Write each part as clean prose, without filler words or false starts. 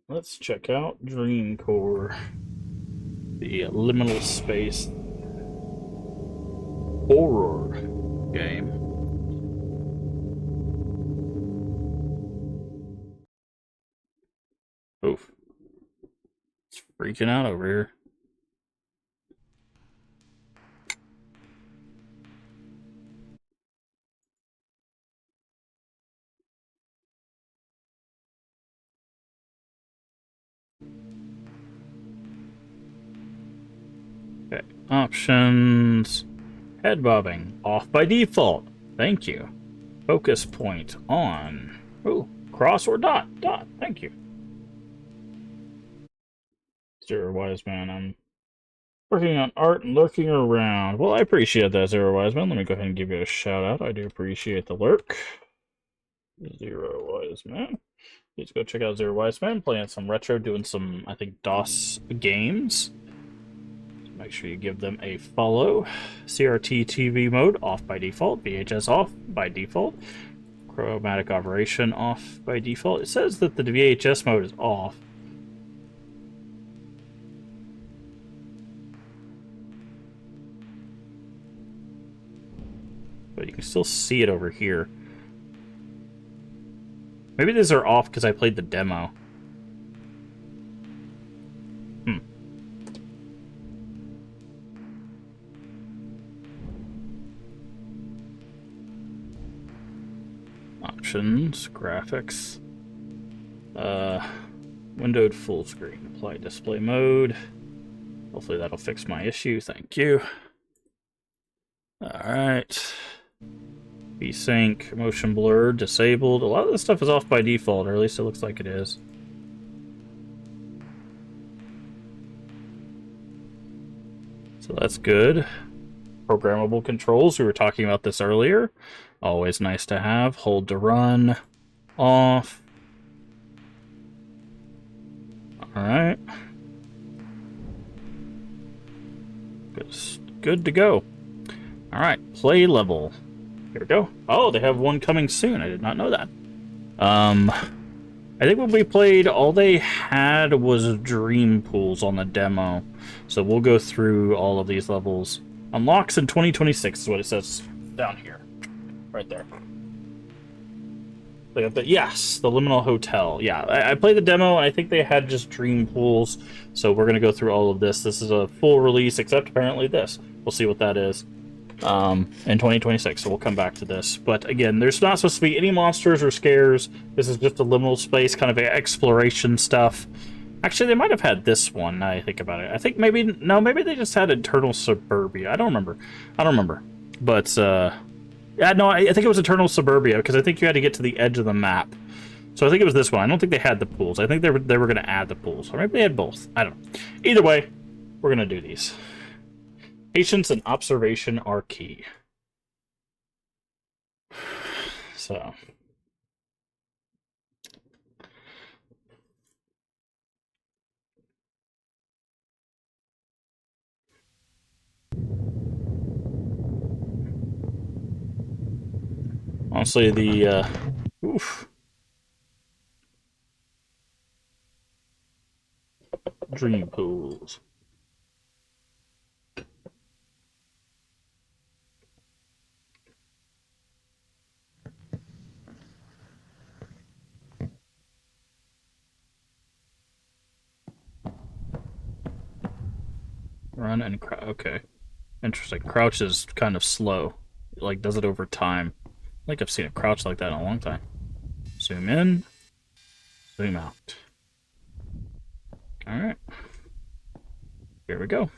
Let's check out Dreamcore, the liminal space horror game. Oof, it's freaking out over here. Okay, options. Head bobbing off by default. Thank you. Focus point on. Oh, cross or dot. Dot. Thank you. Zero Wise Man, I'm working on art and lurking around. Well, I appreciate that, Zero Wise Man. Let me go ahead and give you a shout out. I do appreciate the lurk. Zero Wise Man. Please go check out Zero Wise Man, playing some retro, doing some, I think, DOS games. Make sure you give them a follow. CRT TV mode off by default. VHS off by default. Chromatic operation off by default. It says that the VHS mode is off. But you can still see it over here. Maybe these are off because I played the demo. Options, graphics, windowed full screen, apply display mode. Hopefully that'll fix my issue. Thank you. Alright. VSync, motion blur, disabled. A lot of this stuff is off by default, or at least it looks like it is. So that's good. Programmable controls, we were talking about this earlier. Always nice to have. Hold to run. Off. Alright. Good to go. Alright, play level. Here we go. Oh, they have one coming soon. I did not know that. I think when we played, all they had was dream pools on the demo. So we'll go through all of these levels. Unlocks in 2026 is what it says down here. Right there. Yes, the Liminal Hotel. Yeah, I played the demo, and I think they had just dream pools. So we're going to go through all of this. This is a full release, except apparently this. We'll see what that is in 2026, so we'll come back to this. But again, there's not supposed to be any monsters or scares. This is just a liminal space, kind of exploration stuff. Actually, they might have had this one, now I think about it. I think maybe they just had Eternal Suburbia. I don't remember. But, yeah, no, I think it was Eternal Suburbia, because I think you had to get to the edge of the map. So I think it was this one. I don't think they had the pools. I think they were going to add the pools. Or maybe they had both. I don't know. Either way, we're going to do these. Patience and observation are key. So. Honestly, the, oof. Dream pools. Run and crouch. Okay. Interesting. Crouch is kind of slow. It, like, does it over time. I think I've seen a crouch like that in a long time. Zoom in. Zoom out. Alright. Here we go.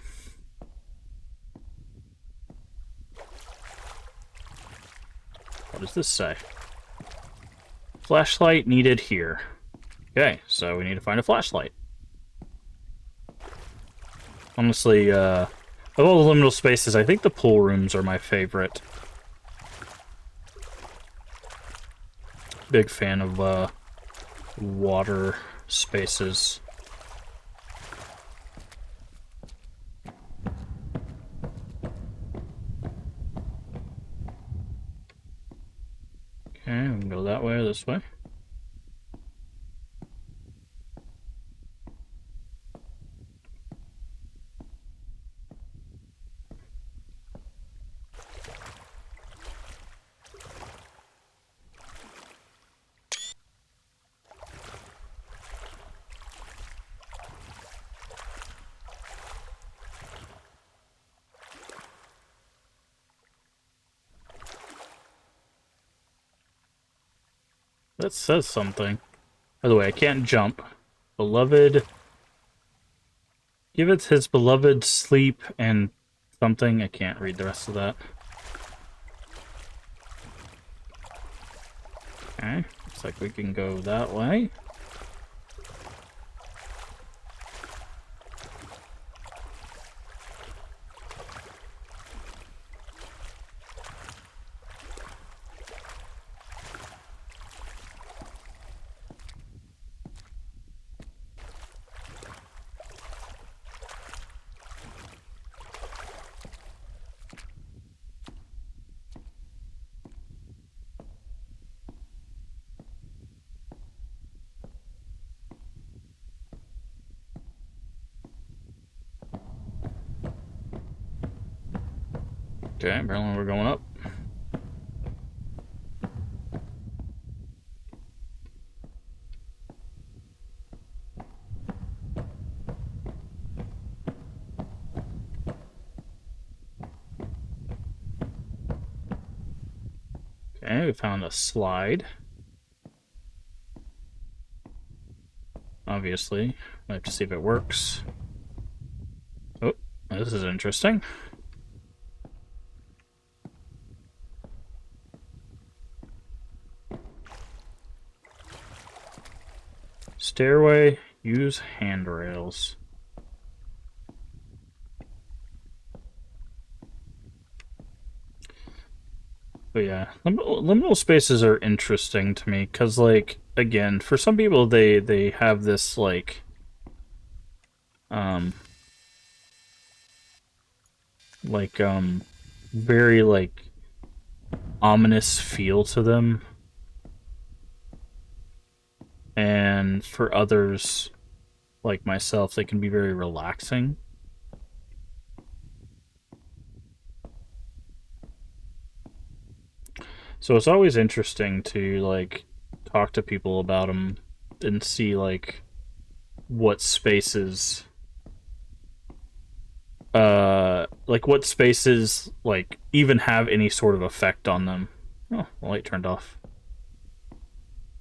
What does this say? Flashlight needed here. Okay, so we need to find a flashlight. Honestly, of all the liminal spaces, I think the pool rooms are my favorite. Big fan of, water spaces. Okay, we can go that way or this way. That says something. By the way, I can't jump. Beloved... Give it his beloved sleep and something. I can't read the rest of that. Okay, looks like we can go that way. Okay, apparently we're going up. Okay, we found a slide. Obviously, I have to see if it works. Oh, this is interesting. Stairway, use handrails. But yeah, liminal spaces are interesting to me because, like, again, for some people they have this like um like very like ominous feel to them, and for others like myself, they can be very relaxing. So it's always interesting to like talk to people about them and see like what spaces what spaces like even have any sort of effect on them. Oh, the light turned off.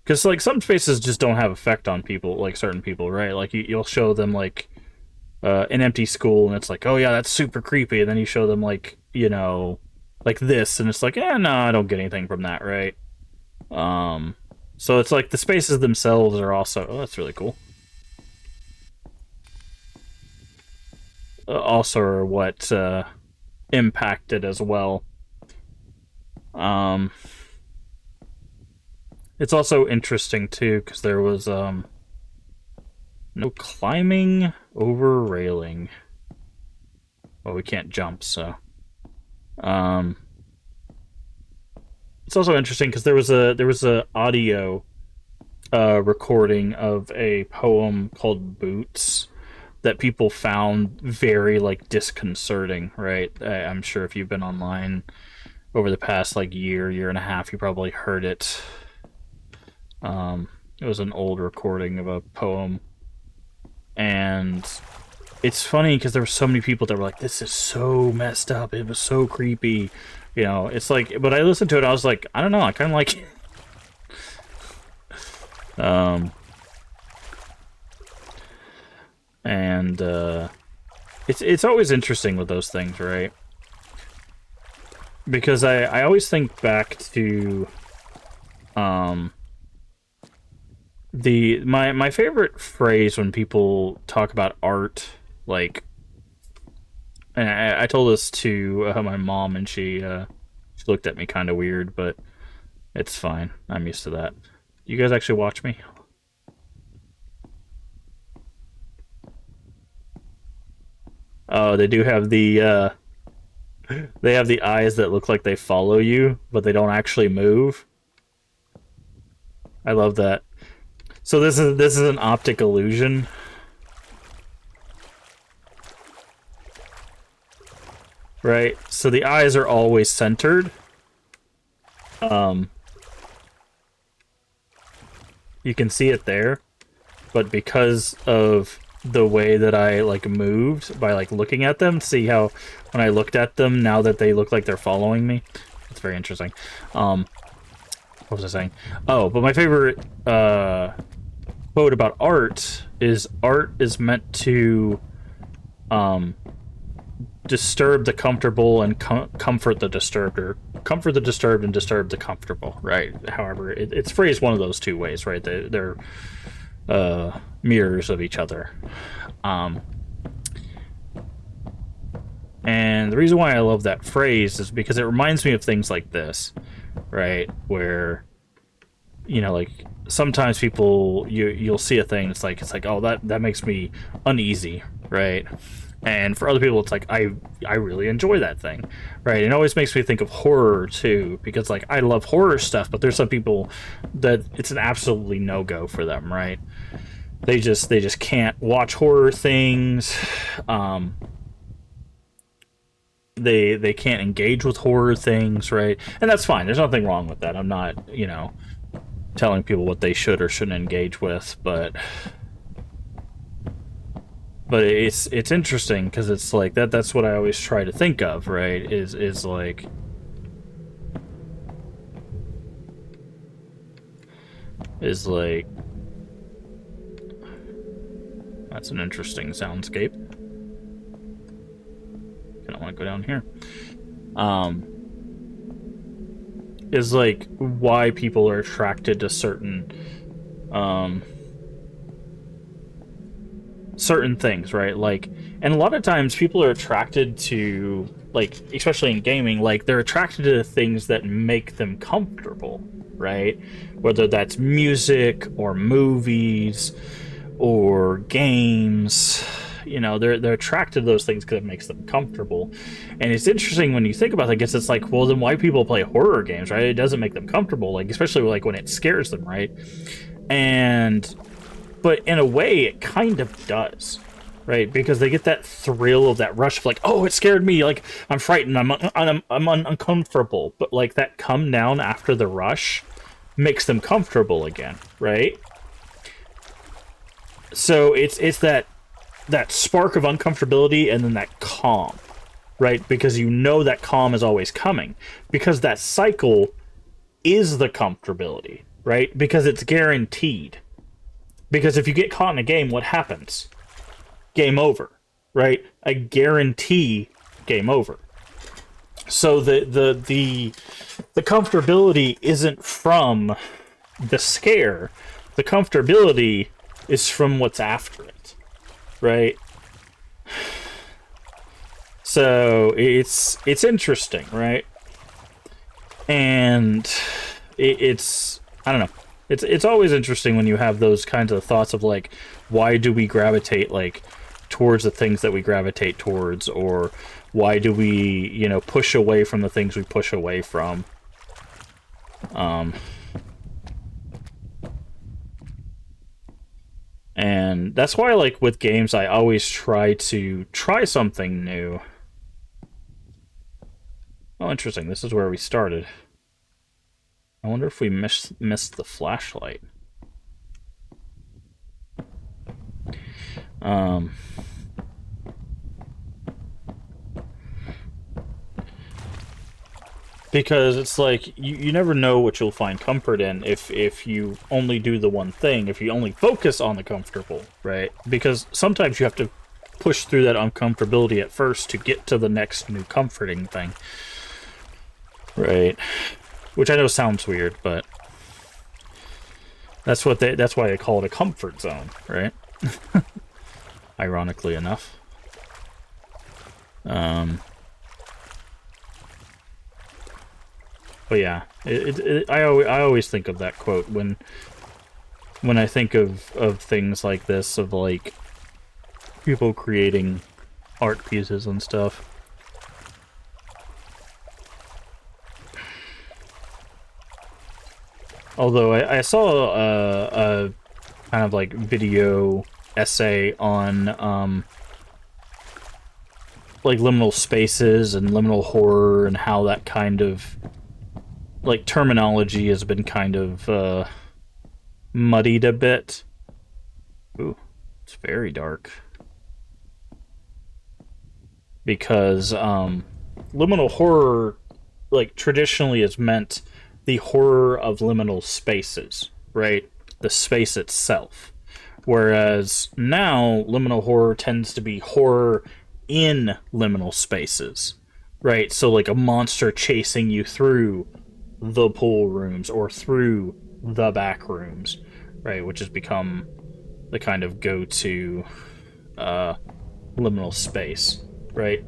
Because like some spaces just don't have effect on people, like certain people, right? Like you'll show them like an empty school, and it's like, oh yeah, that's super creepy. And then you show them like, you know, like this, and it's like, no, I don't get anything from that, right? So it's like the spaces themselves are also, oh, that's really cool. Also are what impacted as well. It's also interesting too because there was no climbing over railing. Well, we can't jump, so it's also interesting because there was a audio recording of a poem called Boots that people found very like disconcerting, right? I'm sure if you've been online over the past like year and a half, you probably heard it. It was an old recording of a poem, and it's funny because there were so many people that were like, "This is so messed up. It was so creepy." You know, it's like, but I listened to it, and I was like, I don't know, I kind of like it. And it's always interesting with those things, right? Because I always think back to my favorite phrase when people talk about art, like, and I told this to my mom, and she looked at me kind of weird, but it's fine. I'm used to that. You guys actually watch me? Oh, they do have the they have the eyes that look like they follow you, but they don't actually move. I love that. So this is an optic illusion. Right? So the eyes are always centered. You can see it there, but because of the way that I like moved by like looking at them, see how when I looked at them, now that they look like they're following me, it's very interesting. what was I saying? Oh, but my favorite quote about art is meant to um, disturb the comfortable and comfort the disturbed, or comfort the disturbed and disturb the comfortable, right? However, it's phrased one of those two ways, right? They're mirrors of each other. Um, and the reason why I love that phrase is because it reminds me of things like this, right? Where, you know, like sometimes people you'll see a thing, it's like, oh, that makes me uneasy, right? And for other people, it's like I really enjoy that thing, right? It always makes me think of horror too, because like I love horror stuff, but there's some people that it's an absolutely no go for them, right? They just can't watch horror things. They can't engage with horror things, right? And that's fine. There's nothing wrong with that. I'm not, telling people what they should or shouldn't engage with, but it's interesting because it's like that's what I always try to think of, right? Is like that's an interesting soundscape. I don't want to go down here. Is like why people are attracted to certain things, right? Like, and a lot of times people are attracted to, like, especially in gaming, like they're attracted to things that make them comfortable, right? Whether that's music or movies or games, they're attracted to those things because it makes them comfortable. And it's interesting when you think about it, I guess it's like, well, then why people play horror games, right? It doesn't make them comfortable, like, especially like when it scares them, right? But in a way, it kind of does, right? Because they get that thrill of that rush of like, oh, it scared me, like I'm frightened, I'm uncomfortable. But like that come down after the rush makes them comfortable again, right? So it's that spark of uncomfortability and then that calm, right? Because that calm is always coming, because that cycle is the comfortability, right? Because it's guaranteed. Because if you get caught in a game, what happens? Game over, right? I guarantee game over. So the comfortability isn't from the scare. The comfortability is from what's after it, right? So it's interesting, right? And it's I don't know. It's always interesting when you have those kinds of thoughts of like, why do we gravitate like towards the things that we gravitate towards, or why do we push away from the things we push away from? And that's why, like, with games, I always try to try something new. Oh, interesting. This is where we started. I wonder if we missed the flashlight. Because it's like, you never know what you'll find comfort in if you only do the one thing, if you only focus on the comfortable, right? Because sometimes you have to push through that uncomfortability at first to get to the next new comforting thing. Right. Which I know sounds weird, but that's why they call it a comfort zone, right? Ironically enough. But yeah, I always think of that quote when I think of things like this, of like people creating art pieces and stuff. Although I saw a kind of like video essay on like liminal spaces and liminal horror, and how that kind of like terminology has been kind of muddied a bit. Ooh, it's very dark. Because liminal horror, like, traditionally is meant the horror of liminal spaces, right? The space itself. Whereas now, liminal horror tends to be horror in liminal spaces, right? So, like a monster chasing you through the pool rooms or through the back rooms, right? Which has become the kind of go-to liminal space, right?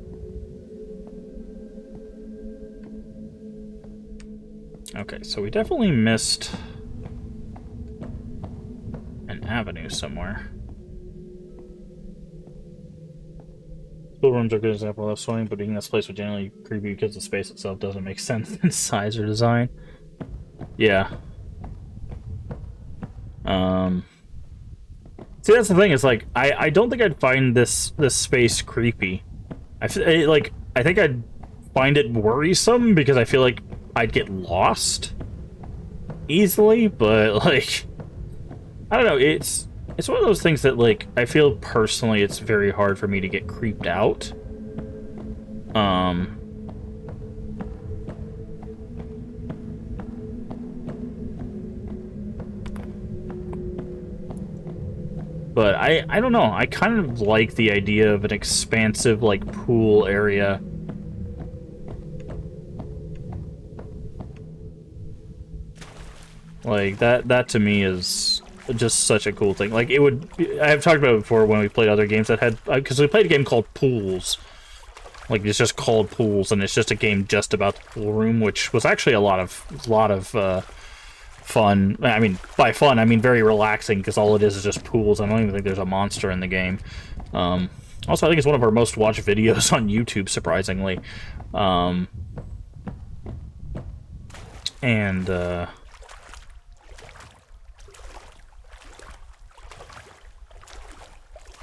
Okay, so we definitely missed an avenue somewhere. Schoolrooms are a good example of swimming, but being this place would generally creepy because the space itself doesn't make sense in size or design. Yeah. See, that's the thing. Is like I don't think I'd find this space creepy. I think I'd find it worrisome because I feel like I'd get lost easily. But like, I don't know. It's one of those things that like I feel personally it's very hard for me to get creeped out. But I don't know. I kind of like the idea of an expansive, like, pool area. Like, that to me is just such a cool thing. Like, it would... I've talked about it before when we played other games that had... Because we played a game called Pools. Like, it's just called Pools, and it's just a game just about the pool room, which was actually a lot of fun. I mean, by fun, I mean very relaxing, because all it is just pools. I don't even think there's a monster in the game. Also, I think it's one of our most watched videos on YouTube, surprisingly. And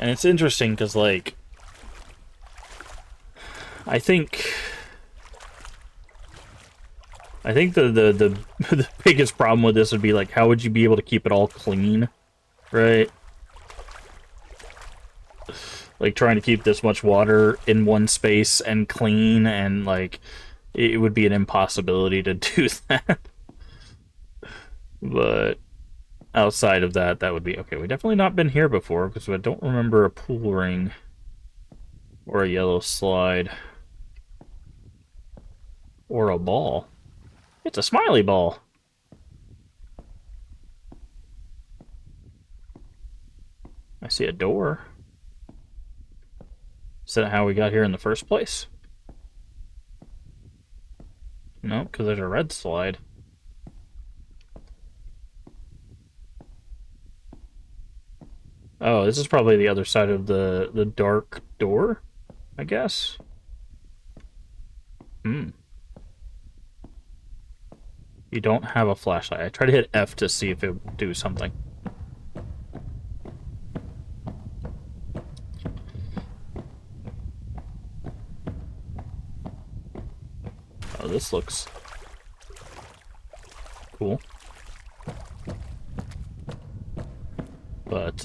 it's interesting, because, like, I think the the biggest problem with this would be, like, how would you be able to keep it all clean, right? Like, trying to keep this much water in one space and clean, and, like, it would be an impossibility to do that. But outside of that, that would be... Okay, we've definitely not been here before, because I don't remember a pool ring or a yellow slide or a ball. It's a smiley ball. I see a door. Is that how we got here in the first place? No, because there's a red slide. Oh, this is probably the other side of the dark door, I guess. Hmm. You don't have a flashlight. I tried to hit F to see if it would do something. Oh, this looks cool. But,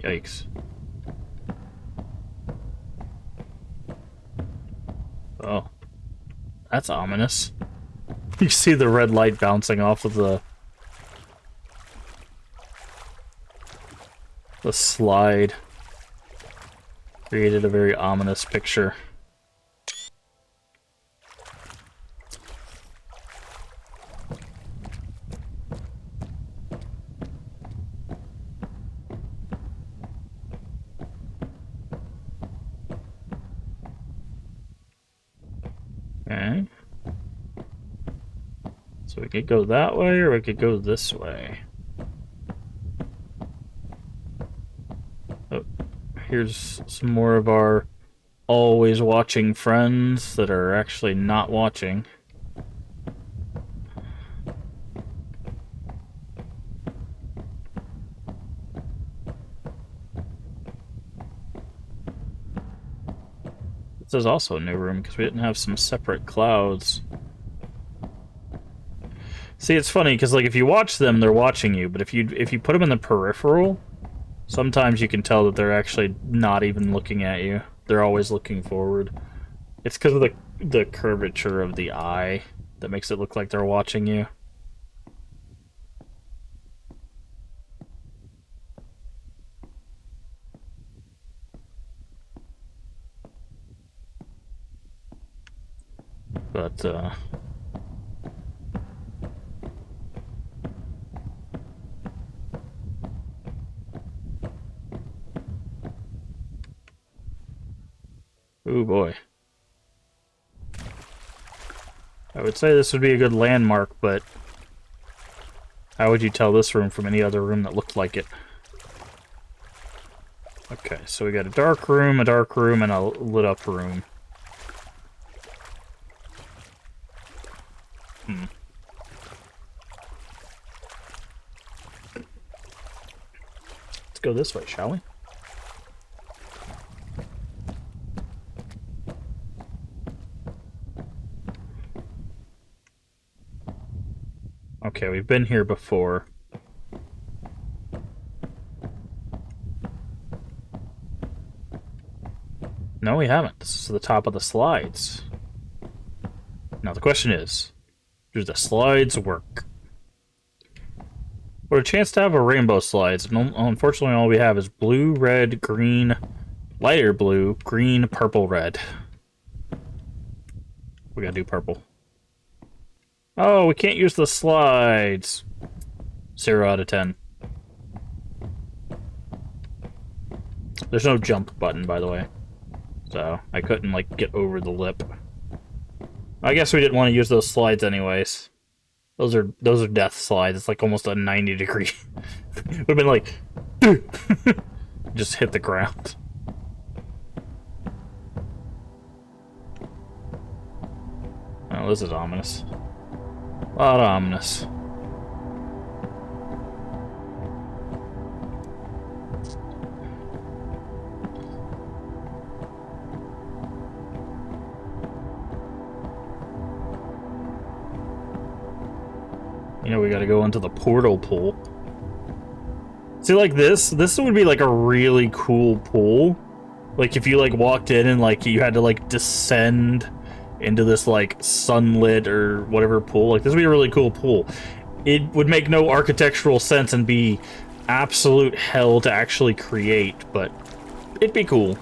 yikes. Oh. That's ominous. You see the red light bouncing off of the slide. Created a very ominous picture. Okay. So we could go that way, or we could go this way. Oh, here's some more of our always watching friends that are actually not watching. This is also a new room because we didn't have some separate clouds. See, it's funny because, like, if you watch them, they're watching you, but if you put them in the peripheral, Sometimes you can tell that they're actually not even looking at you. They're always looking forward. It's because of the curvature of the eye that makes it look like they're watching you. But, oh boy. I would say this would be a good landmark, but how would you tell this room from any other room that looked like it? Okay, so we got a dark room, and a lit up room. Let's go this way, shall we? Okay, we've been here before. No, we haven't. This is the top of the slides. Now the question is, do the slides work? What a chance to have a rainbow slides. Unfortunately, all we have is blue, red, green, lighter blue, green, purple, red. We gotta do purple. Oh, we can't use the slides. 0 out of 10. There's no jump button, by the way. So, I couldn't, like, get over the lip. I guess we didn't want to use those slides anyways. Those are death slides. It's like almost a 90-degree. Would have been like... just hit the ground. Oh, this is ominous. A lot of ominous. You know, we gotta go into the portal pool. See, like this would be like a really cool pool. Like if you like walked in and like you had to like descend into this like sunlit or whatever pool. Like this would be a really cool pool. It would make no architectural sense and be absolute hell to actually create, but it'd be cool.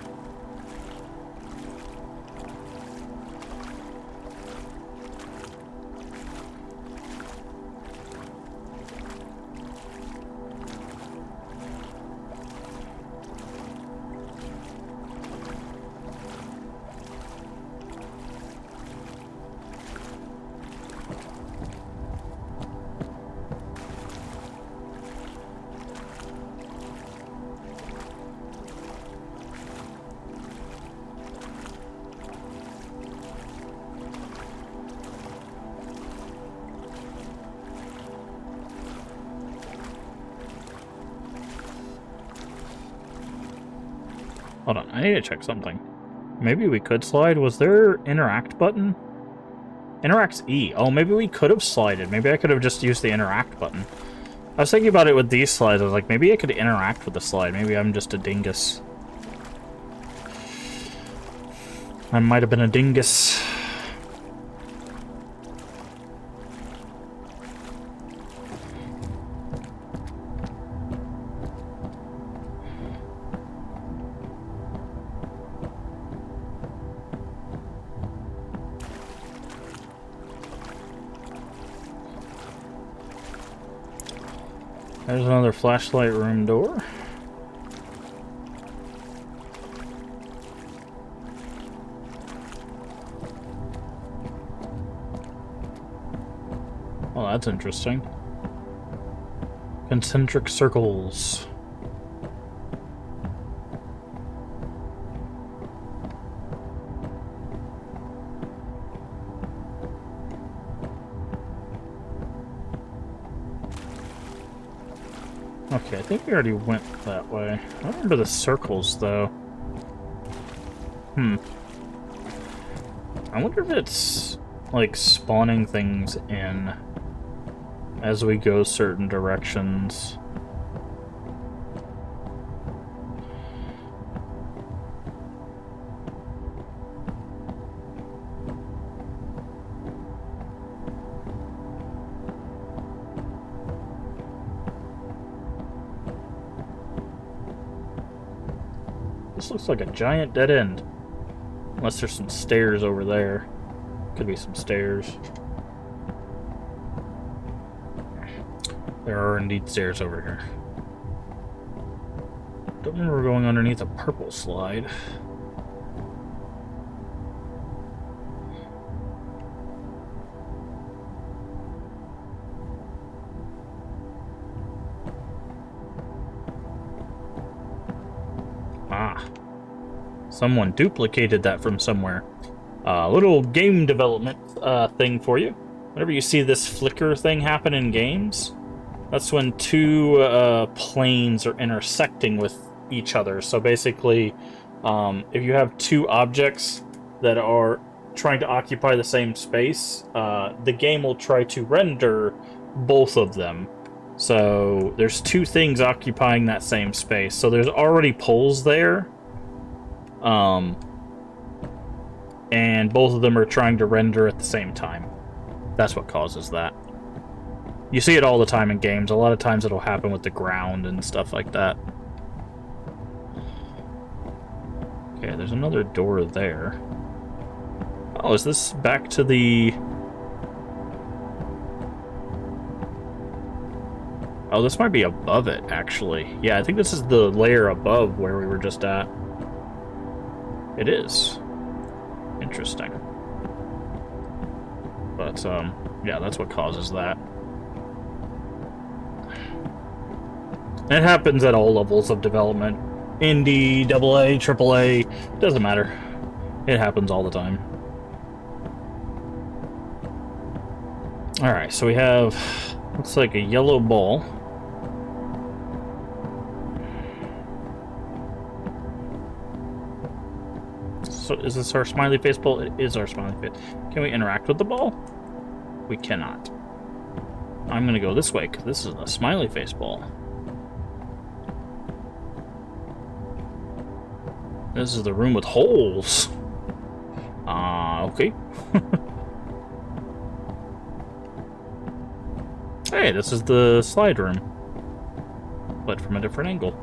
Hold on, I need to check something. Maybe we could slide. Was there interact button? Interact's E. Oh, maybe we could have slided. Maybe I could have just used the interact button. I was thinking about it with these slides. I was like, maybe I could interact with the slide. Maybe I'm just a dingus. I might have been a dingus. There's another flashlight room door. Well, that's interesting. Concentric circles. Okay, I think we already went that way. I don't remember the circles, though. I wonder if it's, like, spawning things in as we go certain directions. This looks like a giant dead end. Unless there's some stairs over there. Could be some stairs. There are indeed stairs over here. Don't remember going underneath a purple slide. Ah. Someone duplicated that from somewhere. Little game development thing for you. Whenever you see this flicker thing happen in games, that's when two planes are intersecting with each other. So basically, if you have two objects that are trying to occupy the same space, the game will try to render both of them. So there's two things occupying that same space. So there's already poles there. And both of them are trying to render at the same time. That's what causes that. You see it all the time in games. A lot of times it'll happen with the ground and stuff like that. Okay, there's another door there. Oh, is this back to the... Oh, this might be above it, actually. Yeah, I think this is the layer above where we were just at. It is. Interesting. But, yeah, that's what causes that. And it happens at all levels of development. Indie, AA, AAA, doesn't matter. It happens all the time. Alright, so we have, looks like a yellow ball. So is this our smiley face ball? It is our smiley face. Can we interact with the ball? We cannot. I'm gonna go this way, because this is a smiley face ball. This is the room with holes. Okay. Hey, this is the slide room. But from a different angle.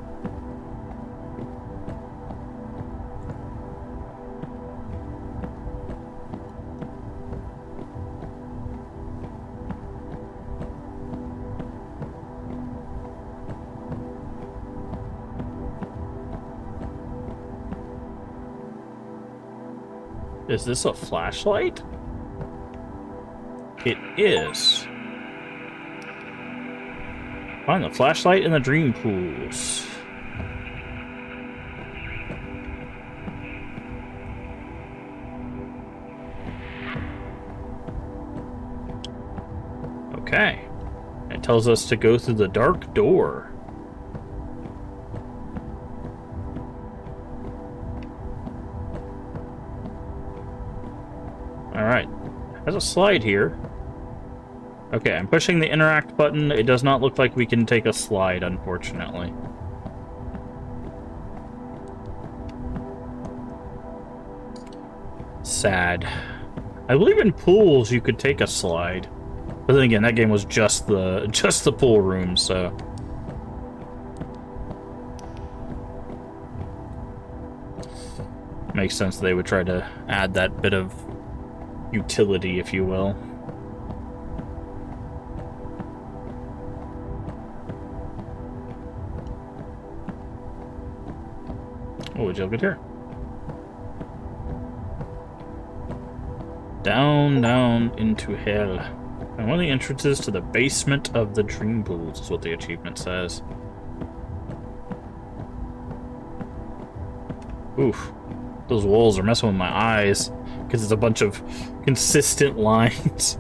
Is this a flashlight? It is. Find the flashlight in the dream pools. Okay. It tells us to go through the dark door. Alright. There's a slide here. Okay, I'm pushing the interact button. It does not look like we can take a slide, unfortunately. Sad. I believe in pools you could take a slide. But then again, that game was just the pool room, so... Makes sense they would try to add that bit of utility, if you will. Oh, what'd you look at here? Down, down into hell. And one of the entrances to the basement of the dream pools is what the achievement says. Oof. Those walls are messing with my eyes because it's a bunch of consistent lines.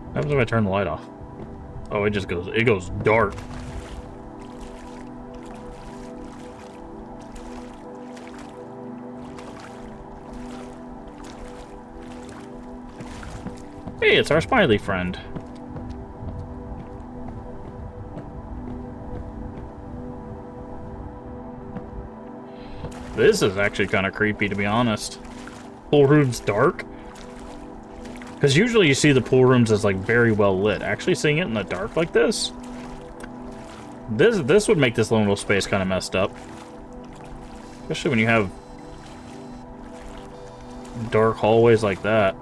What happens if I turn the light off? Oh, it goes dark. Hey, it's our smiley friend. This is actually kind of creepy, to be honest. Whole room's dark. Because usually you see the pool rooms as, like, very well lit. Actually seeing it in the dark like this... This would make this liminal space kind of messed up. Especially when you have dark hallways like that.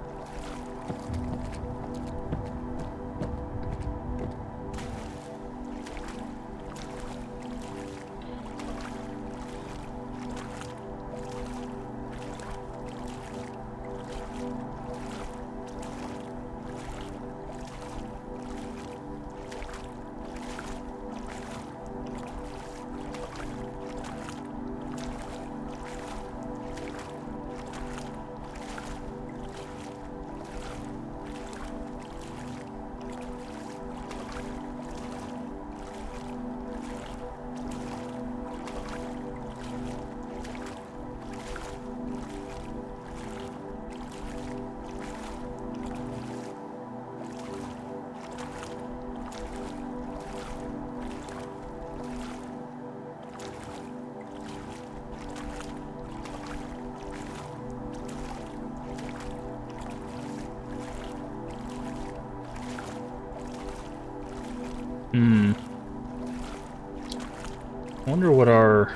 I wonder what our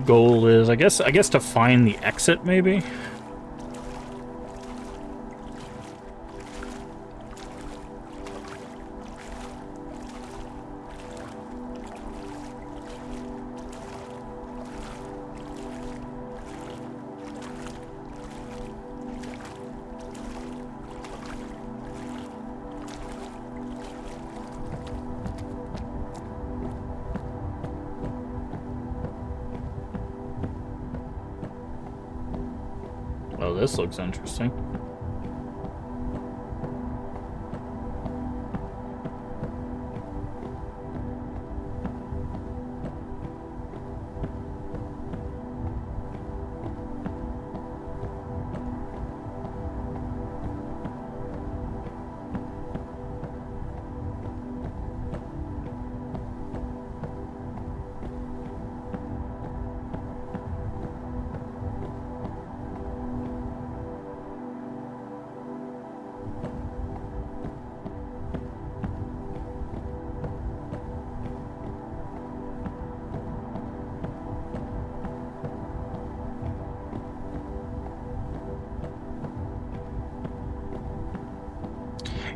goal is. I guess to find the exit, maybe? Oh, this looks interesting.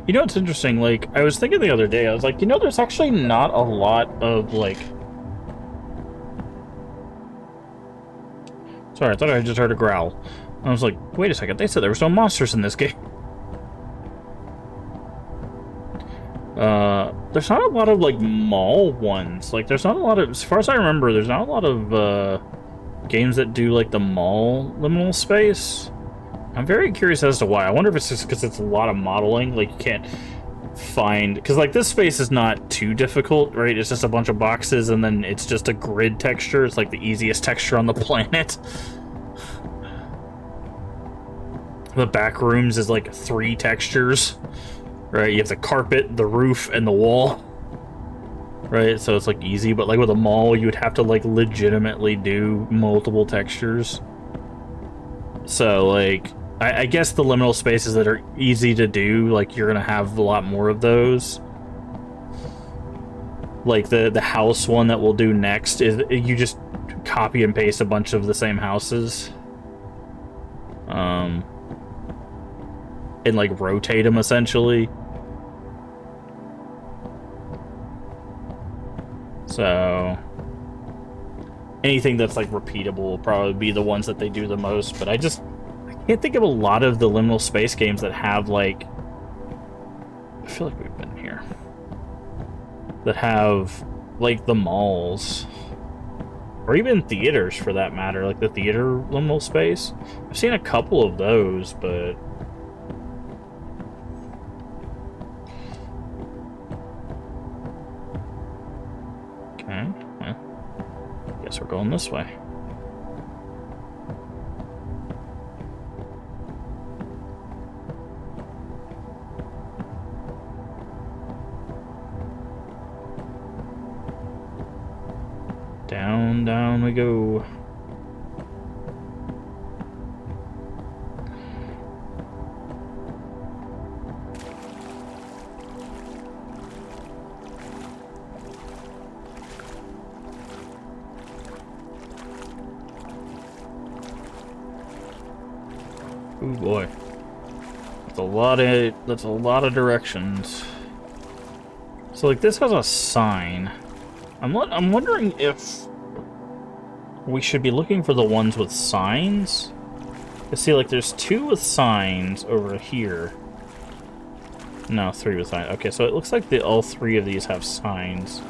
You know, it's interesting, like, I was thinking the other day, I was like, you know, there's actually not a lot of, like... Sorry, I thought I just heard a growl. I was like, wait a second, they said there was no monsters in this game. There's not a lot of, like, mall ones. Like, there's not a lot of... As far as I remember, there's not a lot of, games that do, like, the mall liminal space. I'm very curious as to why. I wonder if it's just because it's a lot of modeling. Like, you can't find... Because, like, this space is not too difficult, right? It's just a bunch of boxes, and then it's just a grid texture. It's, like, the easiest texture on the planet. The back rooms is, like, 3 textures, right? You have the carpet, the roof, and the wall, right? So it's, like, easy. But, like, with a mall, you would have to, like, legitimately do multiple textures. So, like... I guess the liminal spaces that are easy to do, like, you're gonna have a lot more of those. Like, the house one that we'll do next is you just copy and paste a bunch of the same houses. And, like, rotate them, essentially. So... anything that's, like, repeatable will probably be the ones that they do the most, but I can't think of a lot of the liminal space games that have, like... I feel like we've been here. That have, like, the malls. Or even theaters, for that matter. Like, the theater liminal space. I've seen a couple of those, but... Okay, well... guess we're going this way. Down we go. Oh boy. That's a lot of directions. So like this has a sign. I'm wondering if we should be looking for the ones with signs. You see, like there's 2 with signs over here. No, 3 with signs. Okay, so it looks like all 3 of these have signs.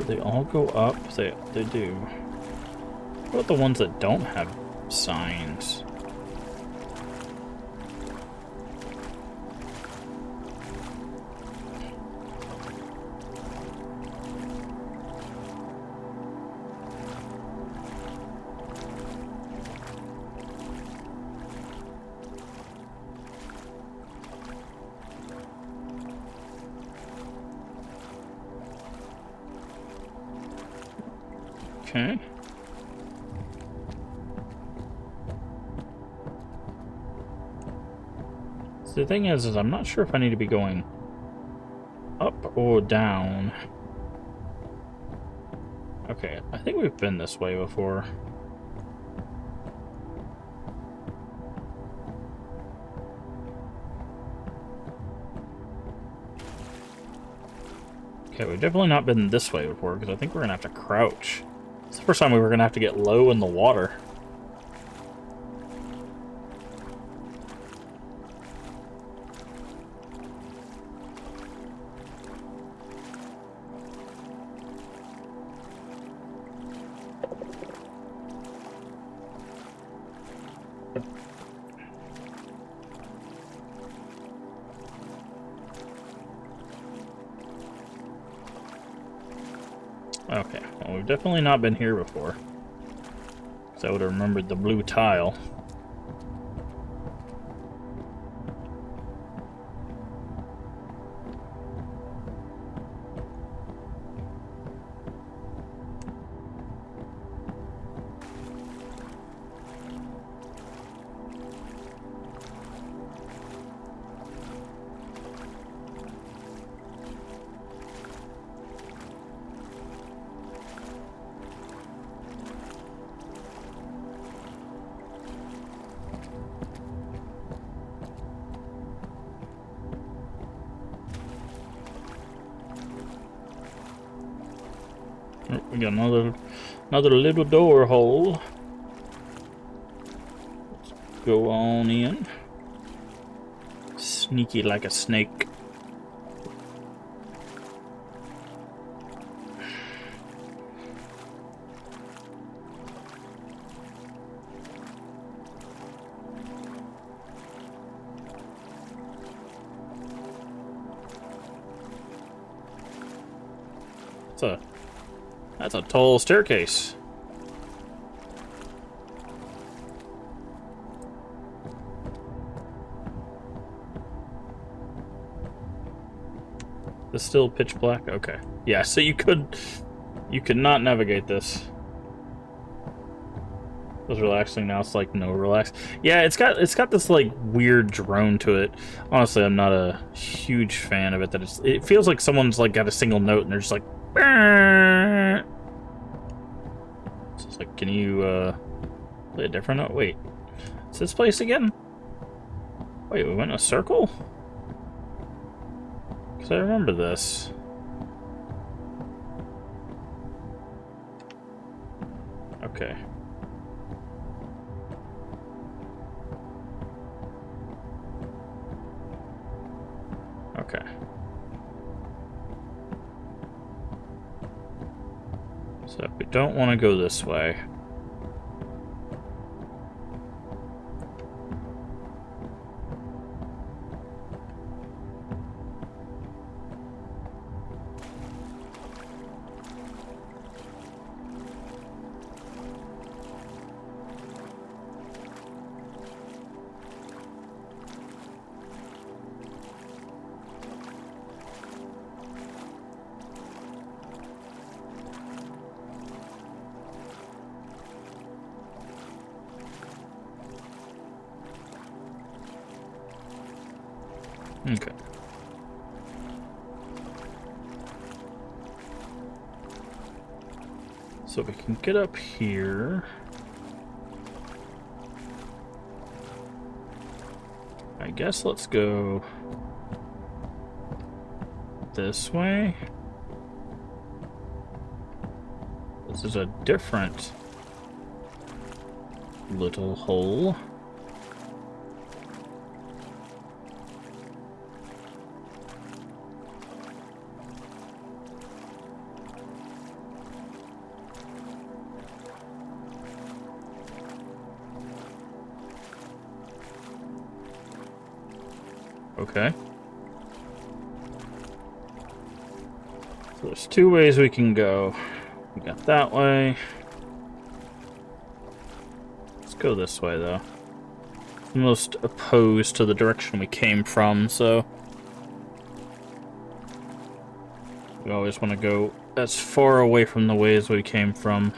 They all go up? They do. What about the ones that don't have signs? Okay. So the thing is I'm not sure if I need to be going up or down. Okay, I think we've been this way before. Okay, we've definitely not been this way before, because I think we're going to have to crouch. It's the first time we were going to have to get low in the water. Okay, well, we've definitely not been here before. So I would have remembered the blue tile. Oh, we got another little door hole. Let's go on in. Sneaky like a snake. That's a tall staircase. It's still pitch black? Okay. Yeah, so you could not navigate this. It was relaxing, now it's like no relax. Yeah, it's got this like weird drone to it. Honestly, I'm not a huge fan of it. It feels like someone's like got a single note and they're just like so it's like, can you play a different note? Wait. It's this place again? Wait, we went in a circle? Because I remember this. Okay. Okay. So we don't want to go this way. Okay. So we can get up here. I guess let's go this way. This is a different little hole. Okay. So there's two ways we can go. We got that way. Let's go this way, though. Most opposed to the direction we came from, so we always want to go as far away from the ways we came from.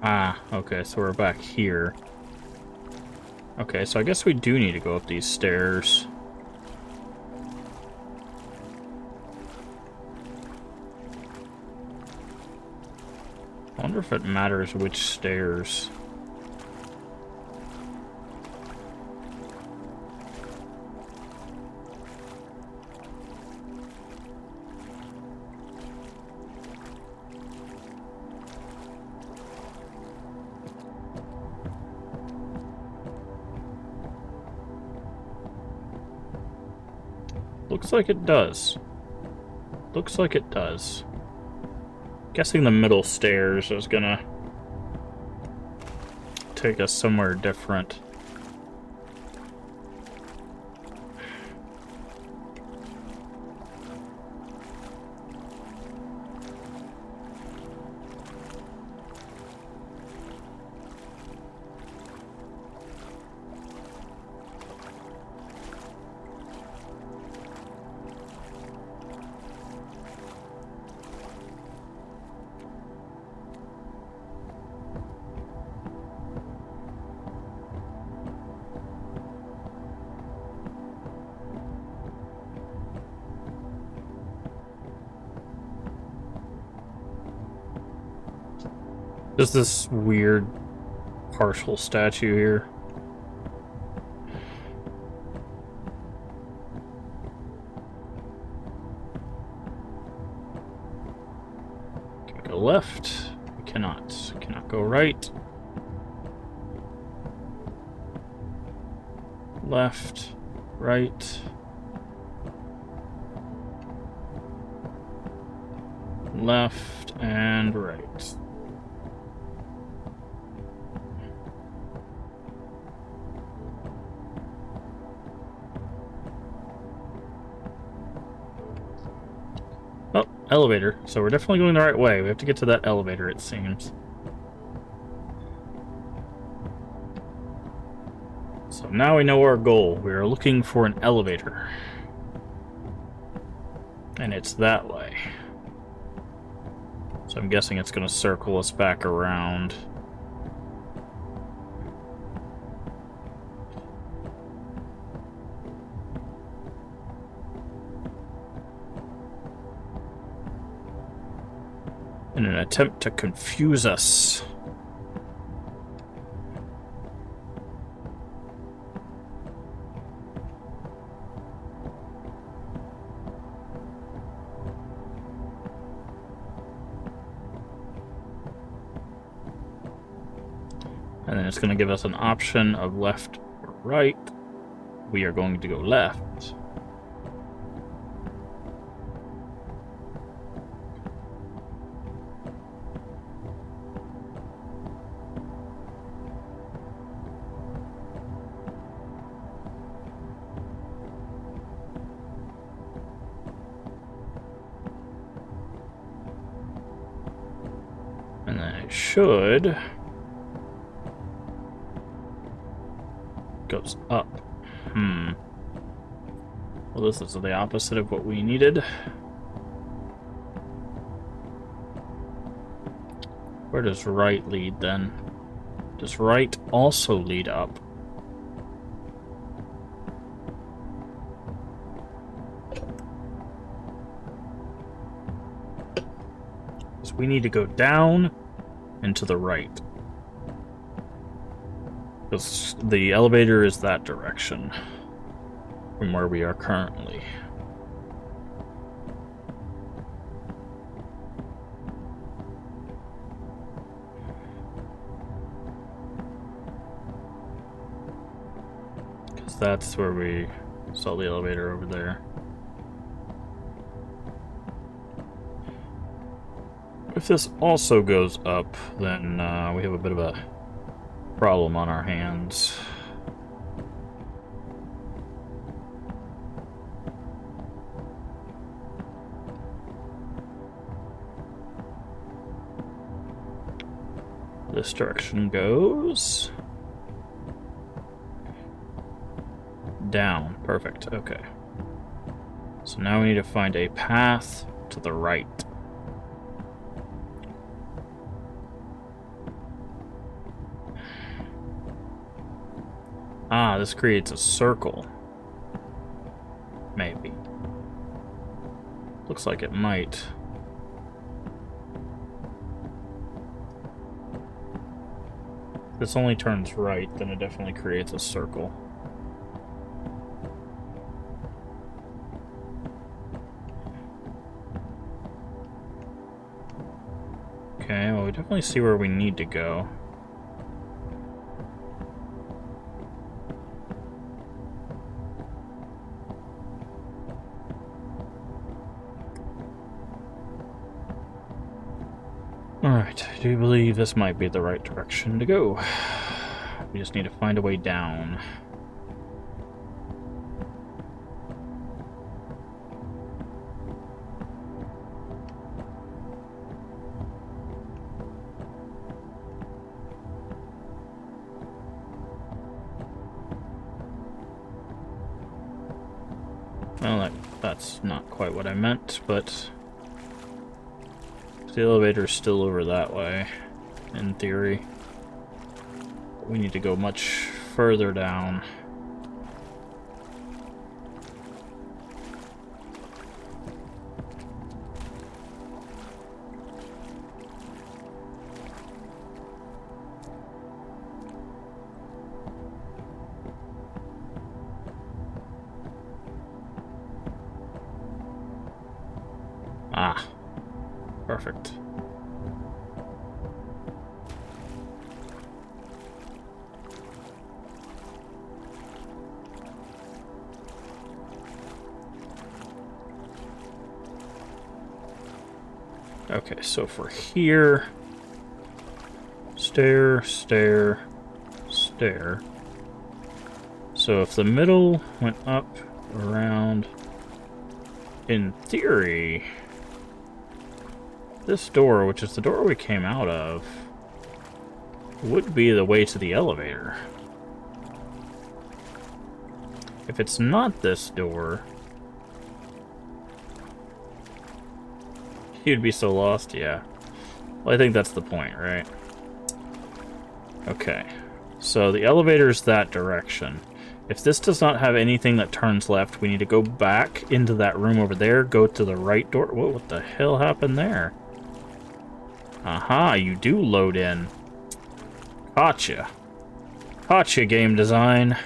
Ah, okay, so we're back here. Okay, so I guess we do need to go up these stairs. I wonder if it matters which stairs. Looks like it does. Looks like it does. Guessing the middle stairs is gonna take us somewhere different. Just this weird partial statue here. Can we go left? We cannot. We cannot go right. Left, right. Left and right. Oh, elevator. So we're definitely going the right way. We have to get to that elevator, it seems. So now we know our goal. We are looking for an elevator. And it's that way. So I'm guessing it's going to circle us back around. In an attempt to confuse us. And then it's going to give us an option of left or right. We are going to go left. And then it should... goes up. Well, this is the opposite of what we needed. Where does right lead, then? Does right also lead up? Because we need to go down and to the right. Because the elevator is that direction from where we are currently. Because that's where we saw the elevator over there. If this also goes up, then we have a bit of a problem on our hands. This direction goes down. Perfect. Okay. So now we need to find a path to the right. Ah, this creates a circle. Maybe. Looks like it might. If this only turns right, then it definitely creates a circle. Okay, well, we definitely see where we need to go. Alright, I do believe this might be the right direction to go. We just need to find a way down. Well, that's not quite what I meant, but... the elevator's still over that way, in theory. We need to go much further down. Ah. Perfect. Okay, so for here, stair, stair, stair. So if the middle went up, around, in theory, this door, which is the door we came out of, would be the way to the elevator. If it's not this door, you'd be so lost, yeah. Well, I think that's the point, right? Okay, so the elevator's that direction. If this does not have anything that turns left, we need to go back into that room over there, go to the right door. Whoa, what the hell happened there? Aha, you do load in. Gotcha. Gotcha, game design.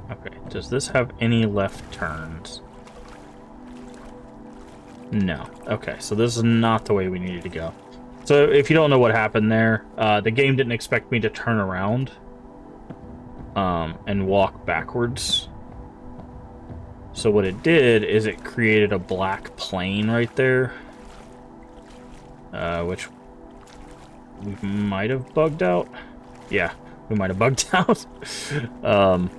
Okay, does this have any left turns? No. Okay, so this is not the way we needed to go. So if you don't know what happened there, the game didn't expect me to turn around and walk backwards. So what it did is it created a black plane right there, which we might have bugged out. Yeah, We might have bugged out. The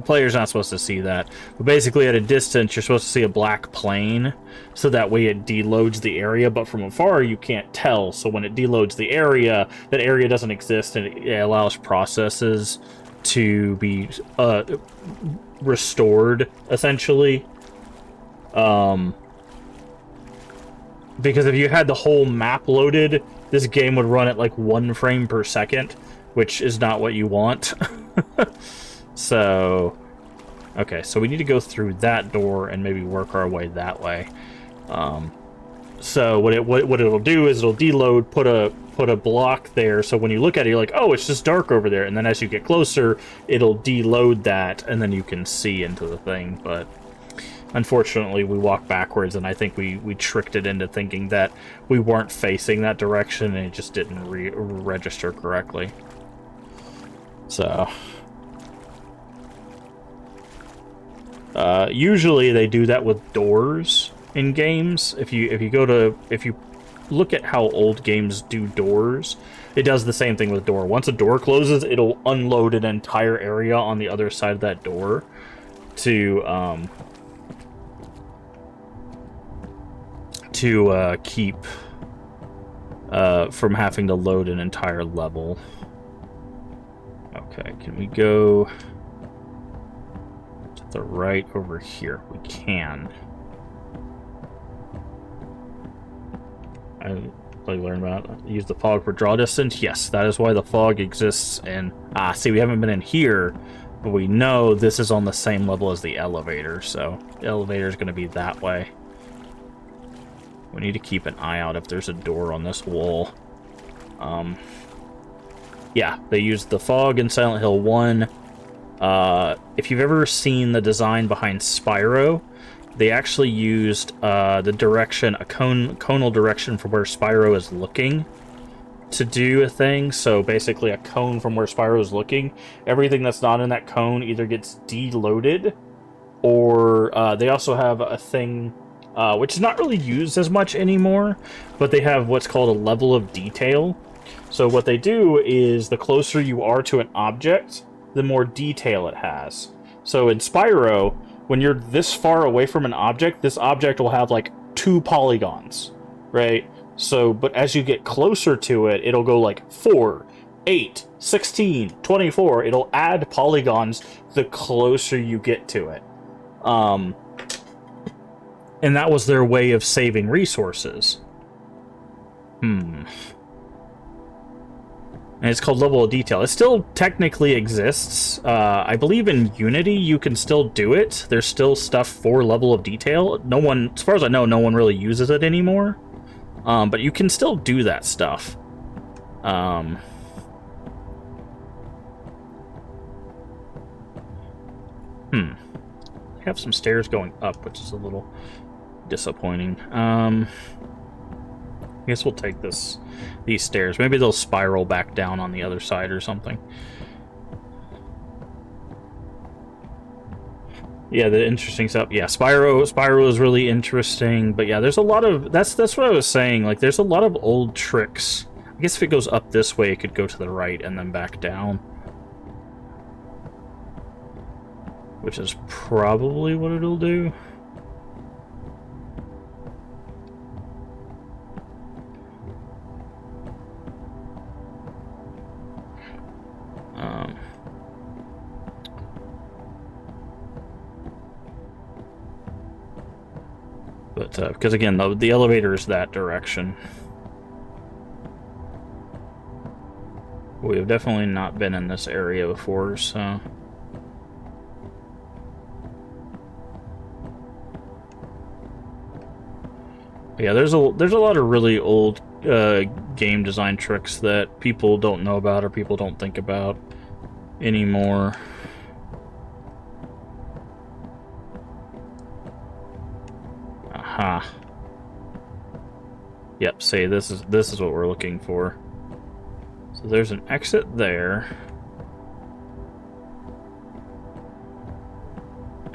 player's not supposed to see that. But basically, at a distance, you're supposed to see a black plane, so that way it deloads the area, but from afar, you can't tell. So when it deloads the area, that area doesn't exist, and it allows processes to be restored, essentially. Because if you had the whole map loaded, this game would run at like 1 frame per second, which is not what you want. So, okay, so we need to go through that door and maybe work our way that way. So what it'll do is it'll deload, put a block there, so when you look at it, you're like, oh, it's just dark over there, and then as you get closer, it'll deload that, and then you can see into the thing. But unfortunately, we walked backwards, and I think we tricked it into thinking that we weren't facing that direction, and it just didn't register correctly. So usually they do that with doors in games. If you look at how old games do doors, it does the same thing with door. Once a door closes, it'll unload an entire area on the other side of that door to keep from having to load an entire level. Okay, can we go to the right over here? We can. I learned about use the fog for draw distance. Yes, that is why the fog exists. And see, we haven't been in here, but we know this is on the same level as the elevator, so the elevator is going to be that way. We need to keep an eye out if there's a door on this wall. Yeah, they used the fog in Silent Hill 1. If you've ever seen the design behind Spyro, they actually used the direction, a conal direction from where Spyro is looking to do a thing. So basically a cone from where Spyro is looking. Everything that's not in that cone either gets deloaded, or they also have a thing which is not really used as much anymore, but they have what's called a level of detail. So what they do is the closer you are to an object, the more detail it has. So in Spyro, when you're this far away from an object, this object will have like 2 polygons, right? So, but as you get closer to it, it'll go like 4, 8, 16, 24. It'll add polygons the closer you get to it. And that was their way of saving resources. And it's called level of detail. It still technically exists. I believe in Unity you can still do it. There's still stuff for level of detail. No one, as far as I know, no one really uses it anymore. But you can still do that stuff. I have some stairs going up, which is a little disappointing. I guess we'll take these stairs. Maybe they'll spiral back down on the other side or something. Yeah, the interesting stuff. Yeah, Spyro is really interesting. But yeah, there's a lot of... That's what I was saying. Like, there's a lot of old tricks. I guess if it goes up this way, it could go to the right and then back down. Which is probably what it'll do. Because again, the elevator is that direction. We have definitely not been in this area before, so... Yeah, there's a lot of really old game design tricks that people don't know about or people don't think about anymore. Aha. Yep, see, this is what we're looking for. So there's an exit there.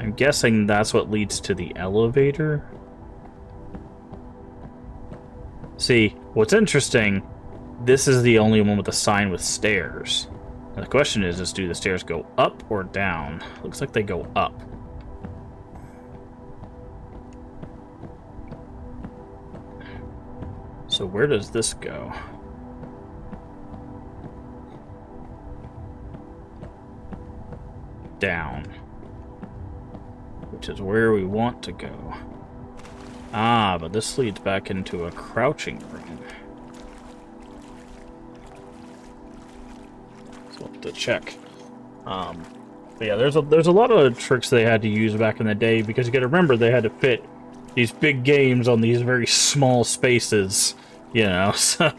I'm guessing that's what leads to the elevator. See, what's interesting, this is the only one with a sign with stairs. And the question is do the stairs go up or down? Looks like they go up. So where does this go? Down. Which is where we want to go. Ah, but this leads back into a crouching room. So we'll have to check. But yeah, there's a lot of tricks they had to use back in the day, because you got to remember they had to fit these big games on these very small spaces, you know. So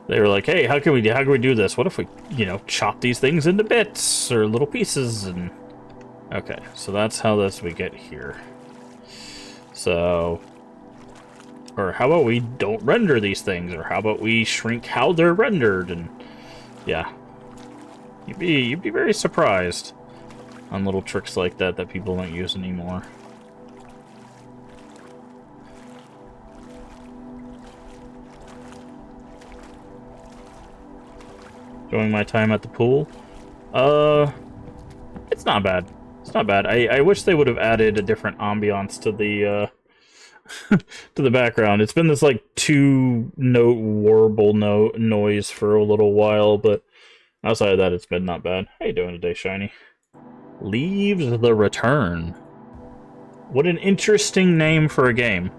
they were like, hey, how can we do this? What if we, you know, chop these things into bits or little pieces? And okay, so that's how we get here. So, or how about we don't render these things, or how about we shrink how they're rendered? And yeah, you'd be very surprised on little tricks like that that people don't use anymore. Enjoying my time at the pool. It's not bad. It's not bad. I wish they would have added a different ambiance to the to the background. It's been this like 2-note warble noise for a little while, but outside of that, it's been not bad. How you doing today, Shiny? Leaves the Return. What an interesting name for a game.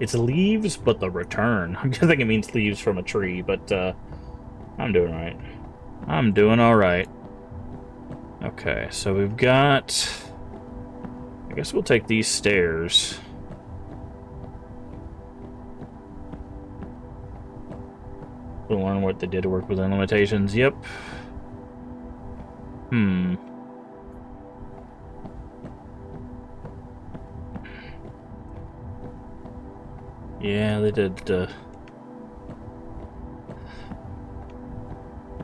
It's Leaves, but the Return. I think it means leaves from a tree, but I'm doing alright. I'm doing alright. Okay, so we've got... I guess we'll take these stairs. We'll learn what they did to work within limitations. Yep. Yeah, they did,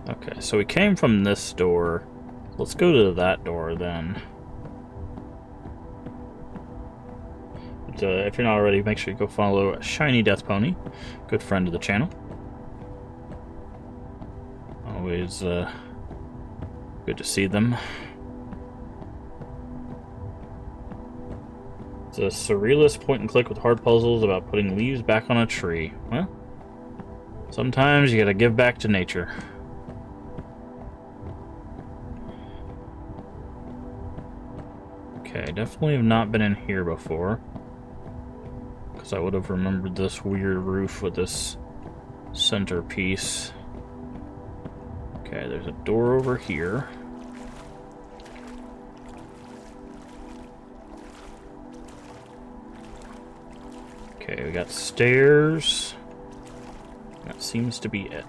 Okay, so we came from this door. Let's go to that door, then. But, if you're not already, make sure you go follow Shiny Death Pony. Good friend of the channel. Always, good to see them. It's a surrealist point-and-click with hard puzzles about putting leaves back on a tree. Well, sometimes you gotta give back to nature. Okay, definitely have not been in here before, because I would have remembered this weird roof with this centerpiece. Okay, there's a door over here. Okay, we got stairs. That seems to be it.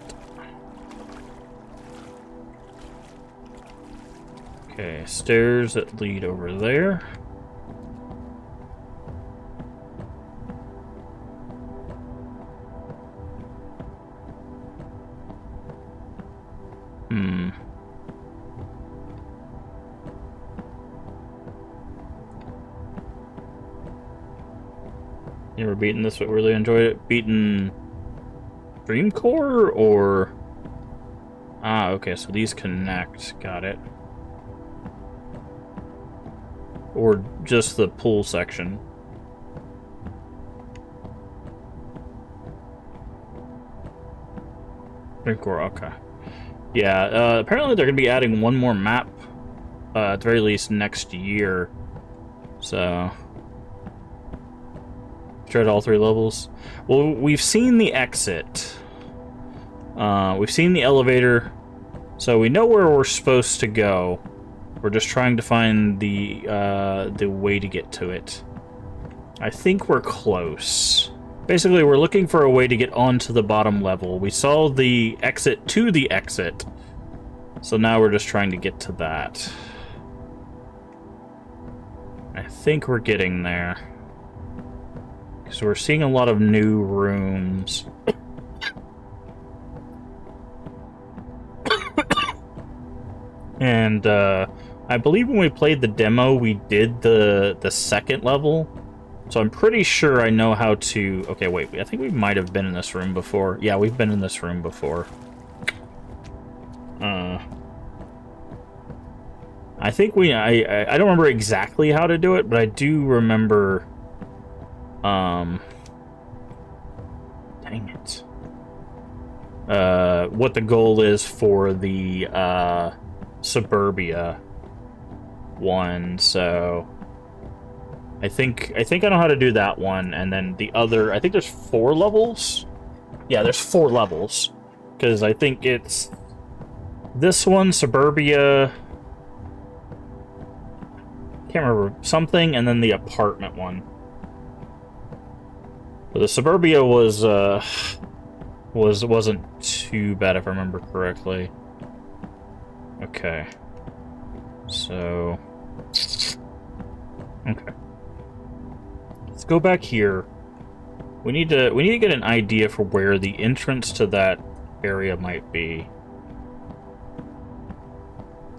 Okay, stairs that lead over there. You ever beaten this but really enjoyed it? Beaten Dreamcore or... Ah, okay, so these connect. Got it. Or just the pool section. Dreamcore, okay. Yeah, apparently they're going to be adding one more map, at the very least next year. So... Tried all 3 levels. Well, we've seen the exit. We've seen the elevator. So we know where we're supposed to go. We're just trying to find the way to get to it. I think we're close. Basically, we're looking for a way to get onto the bottom level. We saw the exit to the exit. So now we're just trying to get to that. I think we're getting there. So we're seeing a lot of new rooms. And I believe when we played the demo, we did the second level. So I'm pretty sure I know how to... Okay, wait. I think we might have been in this room before. Yeah, we've been in this room before. I think I don't remember exactly how to do it, but I do remember, dang it. What the goal is for the, Suburbia one, so I think I know how to do that one, and then the other, I think there's 4 levels? Yeah, there's 4 levels, because I think it's this one, Suburbia, can't remember, something, and then the apartment one. But the Suburbia wasn't too bad if I remember correctly. Okay. So, okay. Let's go back here. We need to get an idea for where the entrance to that area might be.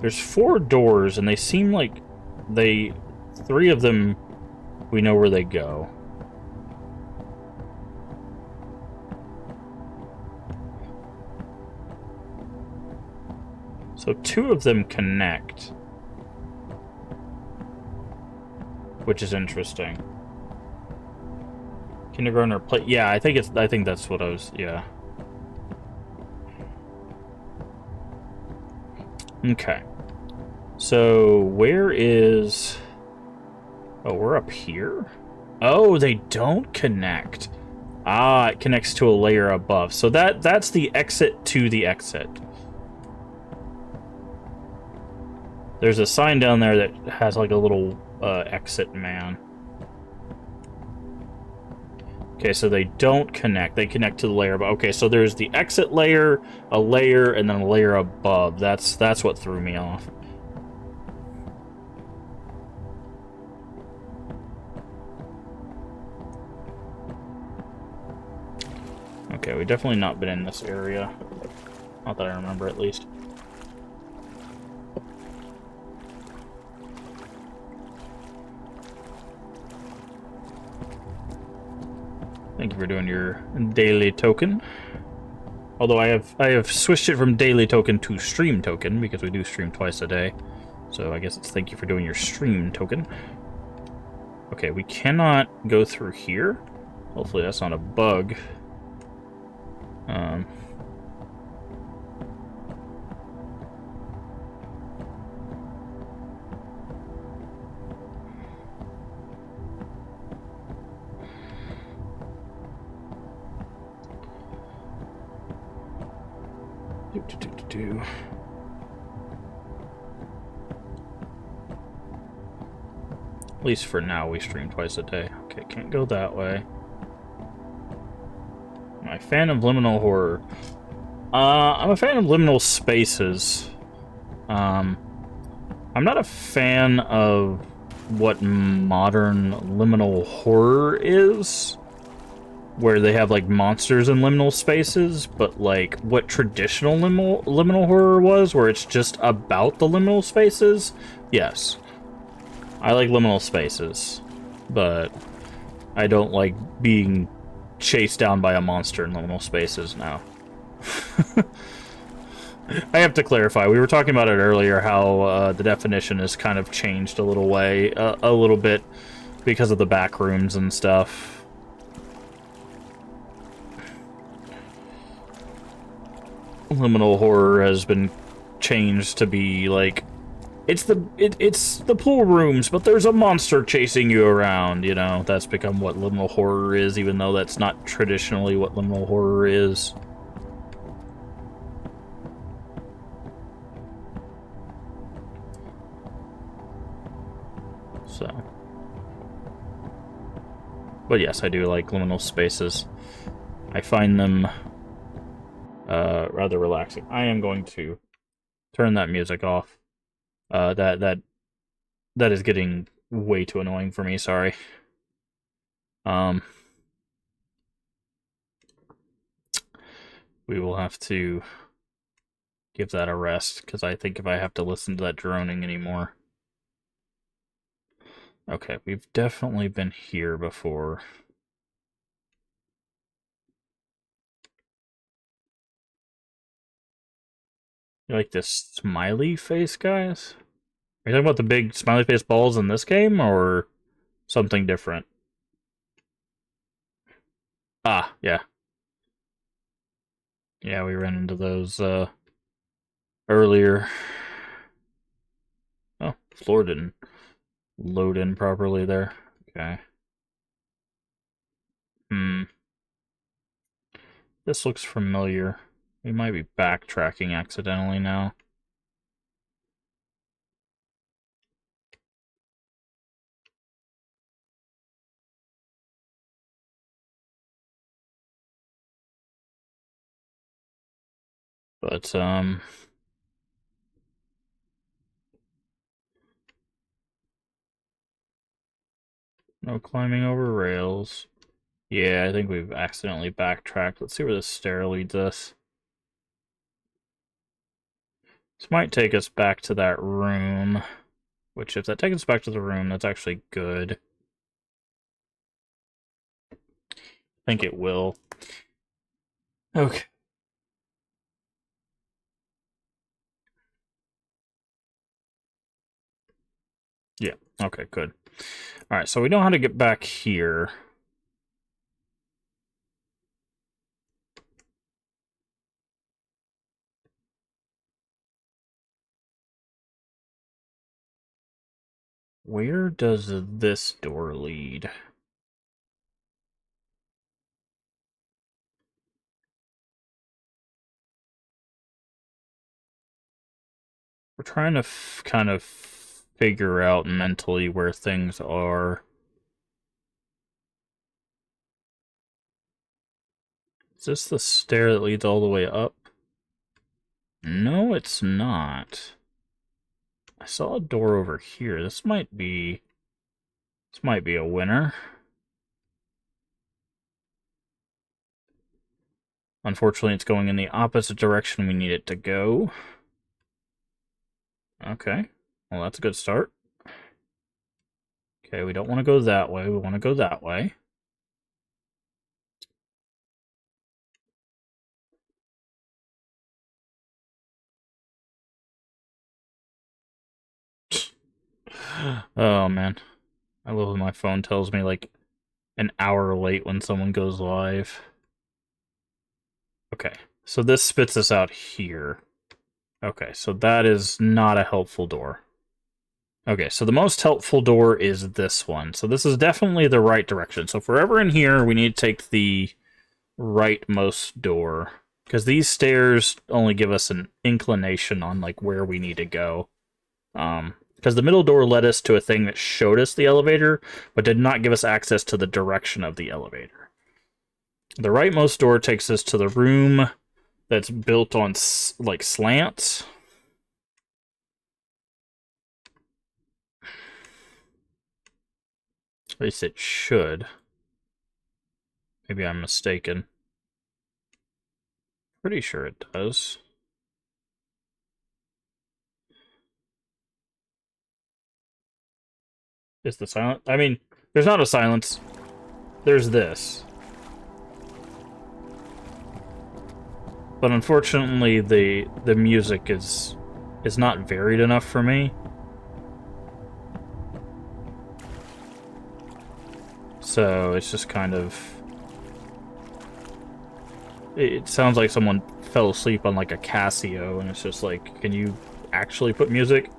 There's 4 doors, and they seem like 3 of them, we know where they go. So 2 of them connect, which is interesting. Kindergarten or play? Yeah, I think that's what I was. Yeah. Okay. So where is? Oh, we're up here. Oh, they don't connect. Ah, it connects to a layer above. So that's the exit to the exit. There's a sign down there that has like a little exit man. Okay, so they don't connect. They connect to the layer above. Okay, so there's the exit layer, a layer, and then a layer above. That's what threw me off. Okay, we've definitely not been in this area. Not that I remember, at least. Thank you for doing your daily token. Although I have switched it from daily token to stream token, because we do stream twice a day. So I guess it's thank you for doing your stream token. Okay, we cannot go through here. Hopefully that's not a bug. At least for now, we stream twice a day. Okay, can't go that way. Am I a fan of liminal horror? I'm a fan of liminal spaces. I'm not a fan of what modern liminal horror is, where they have like monsters in liminal spaces, but like what traditional liminal horror was, where it's just about the liminal spaces. Yes, I like liminal spaces, but I don't like being chased down by a monster in liminal spaces now. I have to clarify. We were talking about it earlier, how the definition has kind of changed a little bit because of the back rooms and stuff. Liminal horror has been changed to be like it's the pool rooms, but there's a monster chasing you around. You know, that's become what liminal horror is, even though that's not traditionally what liminal horror is. So, but yes, I do like liminal spaces. I find them rather relaxing. I am going to turn that music off. That is getting way too annoying for me. Sorry. We will have to give that a rest, because I think if I have to listen to that droning anymore. Okay, we've definitely been here before. You like this smiley face, guys? Are you talking about the big smiley face balls in this game, or something different? Ah, yeah. Yeah, we ran into those, earlier. Oh, floor didn't load in properly there. Okay. Hmm. This looks familiar. We might be backtracking accidentally now. But, no climbing over rails. Yeah, I think we've accidentally backtracked. Let's see where this stair leads us. This might take us back to that room. Which, if that takes us back to the room, that's actually good. I think it will. Okay. Yeah, okay, good. Alright, so we know how to get back here. Where does this door lead? We're trying to kind of figure out mentally where things are. Is this the stair that leads all the way up? No, it's not. I saw a door over here. This might be a winner. Unfortunately, it's going in the opposite direction we need it to go. Okay. Well, that's a good start. Okay, we don't want to go that way. We want to go that way. Oh, man. I love when my phone tells me, like, an hour late when someone goes live. Okay, so this spits us out here. Okay, so that is not a helpful door. Okay, so the most helpful door is this one. So this is definitely the right direction. So if we're ever in here, we need to take the rightmost door. Because these stairs only give us an inclination on, like, where we need to go. Because the middle door led us to a thing that showed us the elevator, but did not give us access to the direction of the elevator. The rightmost door takes us to the room that's built on, like, slants. At least it should. Maybe I'm mistaken. Pretty sure it does. Is the silence? I mean, there's not a silence. There's this. But unfortunately, the music is not varied enough for me. So it's just kind of... It sounds like someone fell asleep on, like, a Casio, and it's just like, can you actually put music?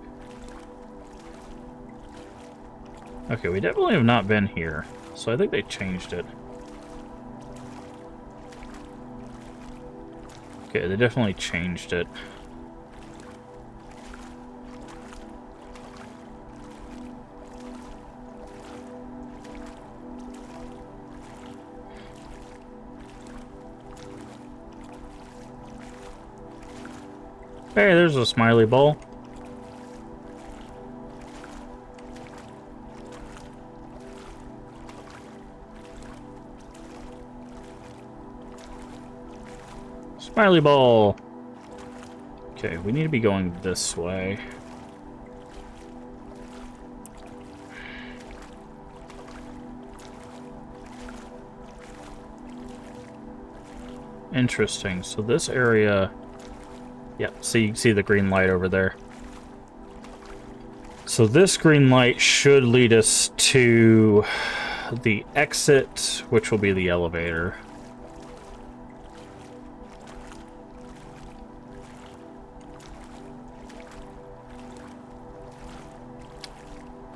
Okay, we definitely have not been here, so I think they changed it. Okay, they definitely changed it. Hey, there's a smiley ball. Smiley ball! Okay, we need to be going this way. Interesting. So this area Yep, so you can see the green light over there. So this green light should lead us to the exit, which will be the elevator.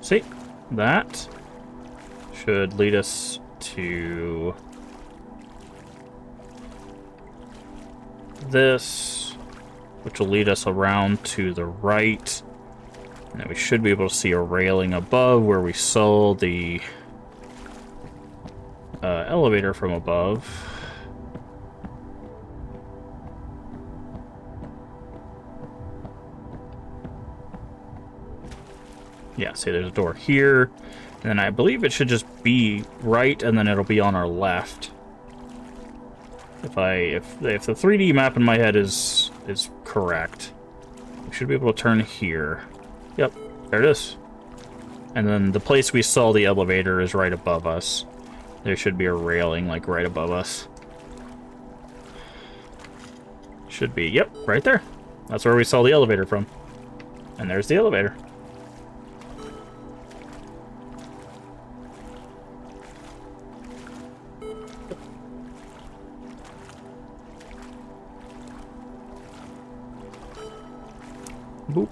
See? That should lead us to this, which will lead us around to the right. And then we should be able to see a railing above where we saw the elevator from above. Yeah, see there's a door here. And then I believe it should just be right, and then it'll be on our left. If the 3D map in my head is correct, we should be able to turn here. Yep, there it is. And then the place we saw the elevator is right above us. There should be a railing, like, right above us. Should be, yep, right there. That's where we saw the elevator from. And there's the elevator. Boop.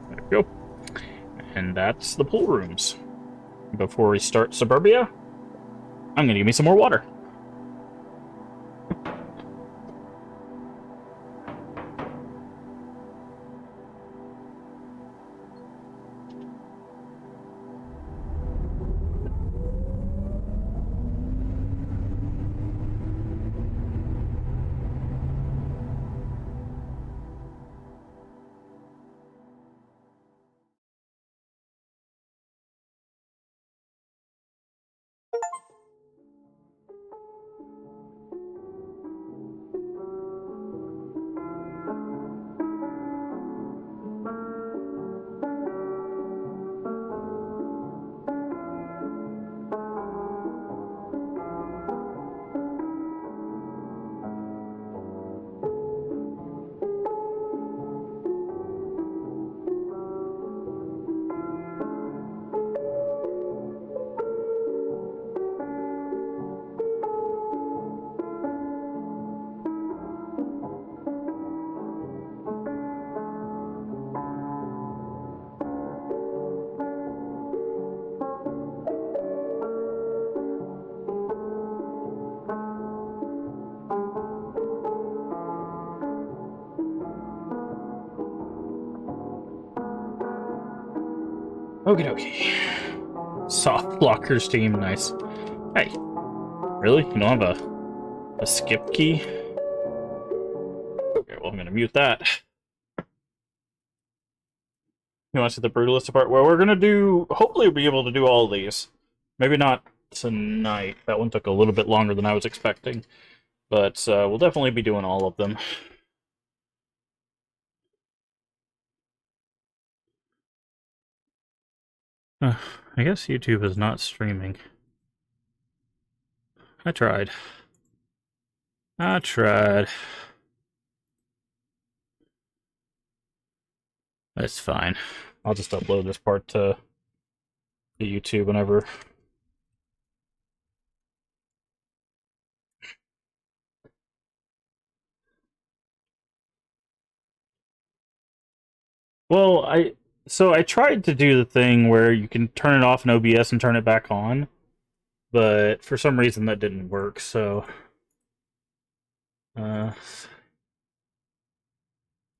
There we go. And that's the pool rooms. Before we start Suburbia, I'm gonna give me some more water. Okie dokie. Soft blockers team, nice. Hey, really? You don't have a skip key? Okay, well I'm gonna mute that. You want to see the brutalist part? Well, we're gonna do. Hopefully, we'll be able to do all of these. Maybe not tonight. That one took a little bit longer than I was expecting, but we'll definitely be doing all of them. I guess YouTube is not streaming. I tried. I tried. That's fine. I'll just upload this part to YouTube whenever. Well, I tried to do the thing where you can turn it off in OBS and turn it back on, but for some reason that didn't work, so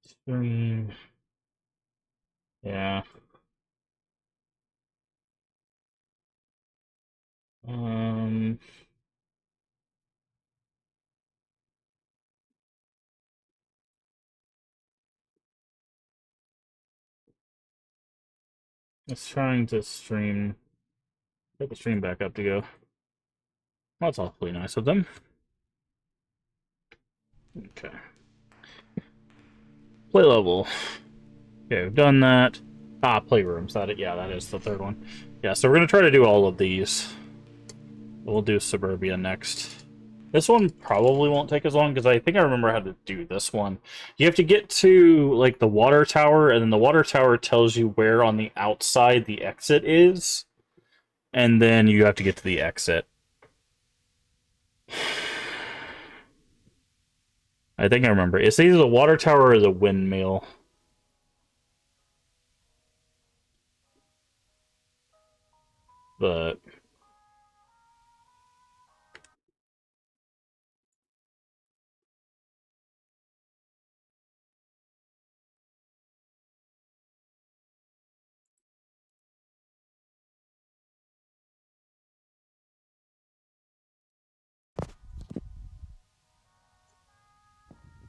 stream. Yeah. Um it's trying to stream. Get the stream back up to go. Well, that's awfully nice of them. Okay. Play level. Okay, we've done that. Ah, playrooms. That is the third one. Yeah, so we're gonna try to do all of these. We'll do Suburbia next. This one probably won't take as long because I think I remember how to do this one. You have to get to like the water tower, and then the water tower tells you where on the outside the exit is, and then you have to get to the exit. I think I remember. It's either a water tower or the windmill. But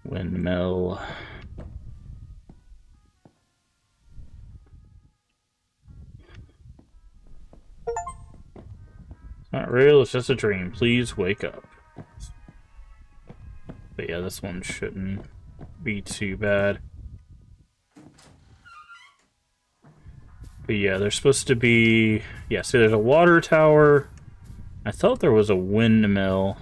windmill. It's not real, it's just a dream. Please wake up. But yeah, this one shouldn't be too bad. But yeah, there's supposed to be... Yeah, see, there's a water tower. I thought there was a windmill.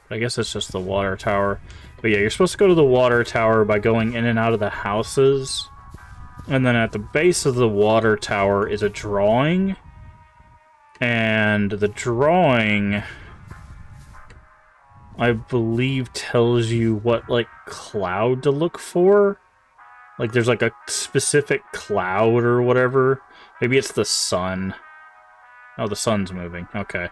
I guess it's just the water tower. But yeah, you're supposed to go to the water tower by going in and out of the houses. And then at the base of the water tower is a drawing. And the drawing, I believe, tells you what, like, cloud to look for. Like, there's, like, a specific cloud or whatever. Maybe it's the sun. Oh, the sun's moving. Okay.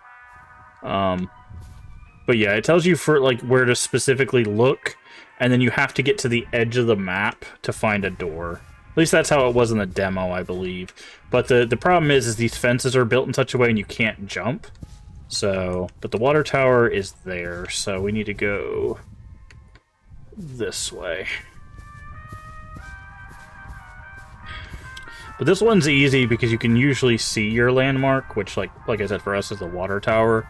But yeah, it tells you for, like, where to specifically look, and then you have to get to the edge of the map to find a door. At least that's how it was in the demo, I believe. But the problem is these fences are built in such a way and you can't jump. So, but the water tower is there, so we need to go this way. But this one's easy because you can usually see your landmark, which, like I said, for us is the water tower.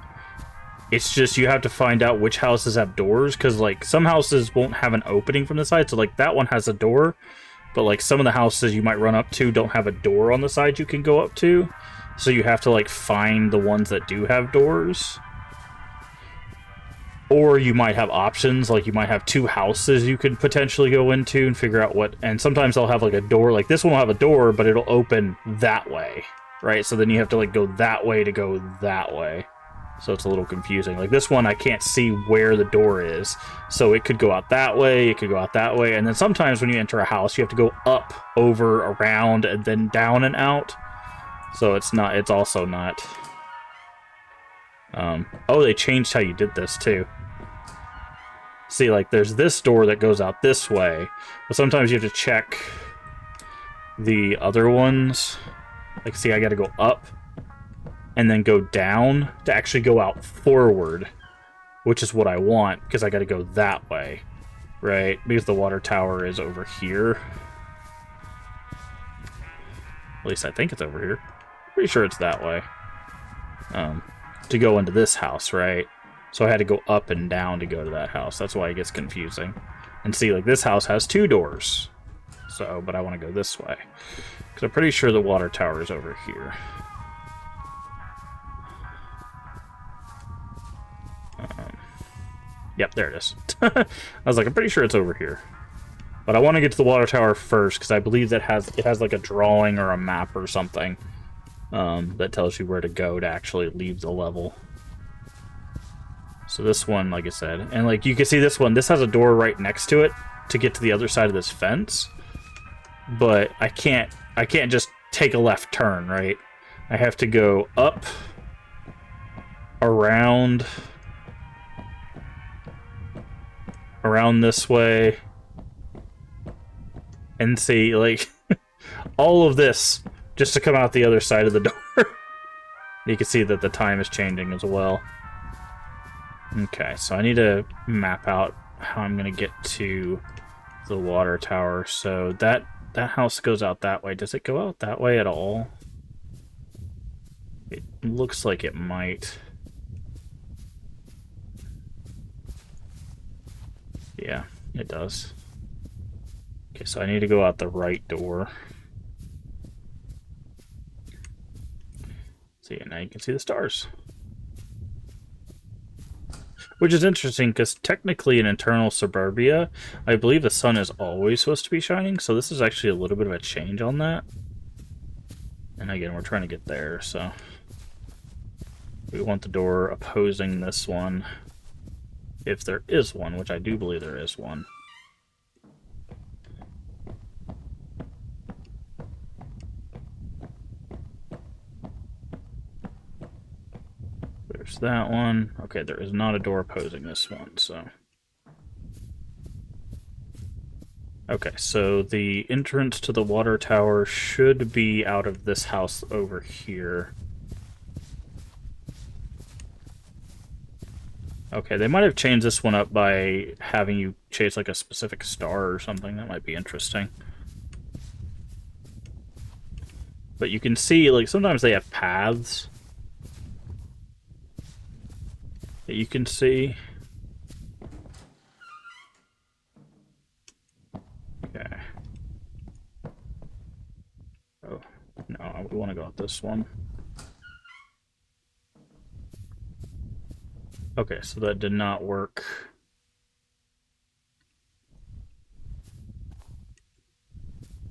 It's just you have to find out which houses have doors, because, like, some houses won't have an opening from the side, so, like, that one has a door, but, like, some of the houses you might run up to don't have a door on the side you can go up to, so you have to, like, find the ones that do have doors. Or you might have options, like, you might have two houses you could potentially go into and figure out what... And sometimes they'll have, like, a door, like, this one will have a door, but it'll open that way, right? So then you have to, like, go that way to go that way. So it's a little confusing. Like, this one, I can't see where the door is. So it could go out that way, it could go out that way. And then sometimes when you enter a house, you have to go up, over, around, and then down and out. So it's also not... oh, they changed how you did this, too. See, like, there's this door that goes out this way. But sometimes you have to check the other ones. Like, see, I gotta go up and then go down to actually go out forward, which is what I want, because I got to go that way, right? Because the water tower is over here. At least I think it's over here. Pretty sure it's that way. To go into this house, right? So I had to go up and down to go to that house. That's why it gets confusing. And see, like, this house has two doors. So, but I want to go this way. Because I'm pretty sure the water tower is over here. Yep, there it is. I was like, I'm pretty sure it's over here. But I want to get to the water tower first, because I believe that it has like a drawing or a map or something that tells you where to go to actually leave the level. So this one, like I said, and like you can see this one, this has a door right next to it to get to the other side of this fence. But I can't just take a left turn, right? I have to go up, around this way, and see, like, all of this just to come out the other side of the door. You can see that the time is changing as well. Okay, so I need to map out how I'm going to get to the water tower. So that house goes out that way. Does it go out that way at all? It looks like it might. Yeah. It does. Okay, so I need to go out the right door. See, and now you can see the stars. Which is interesting, because technically in Internal Suburbia, I believe the sun is always supposed to be shining, so this is actually a little bit of a change on that. And again, we're trying to get there, so... we want the door opposing this one, if there is one, which I do believe there is one. There's that one. Okay, there is not a door opposing this one, so... okay, so the entrance to the water tower should be out of this house over here. Okay, they might have changed this one up by having you chase like a specific star or something. That might be interesting. But you can see, like, sometimes they have paths that you can see. Okay. Oh, no, we want to go with this one. Okay, so that did not work.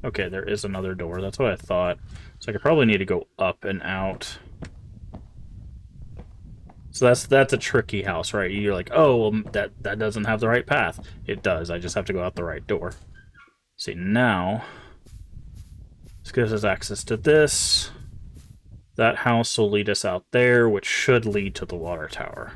Okay, there is another door. That's what I thought. So I could probably need to go up and out. So that's a tricky house, right? You're like, oh, well, that doesn't have the right path. It does. I just have to go out the right door. See, now this gives us access to this. That house will lead us out there, which should lead to the water tower.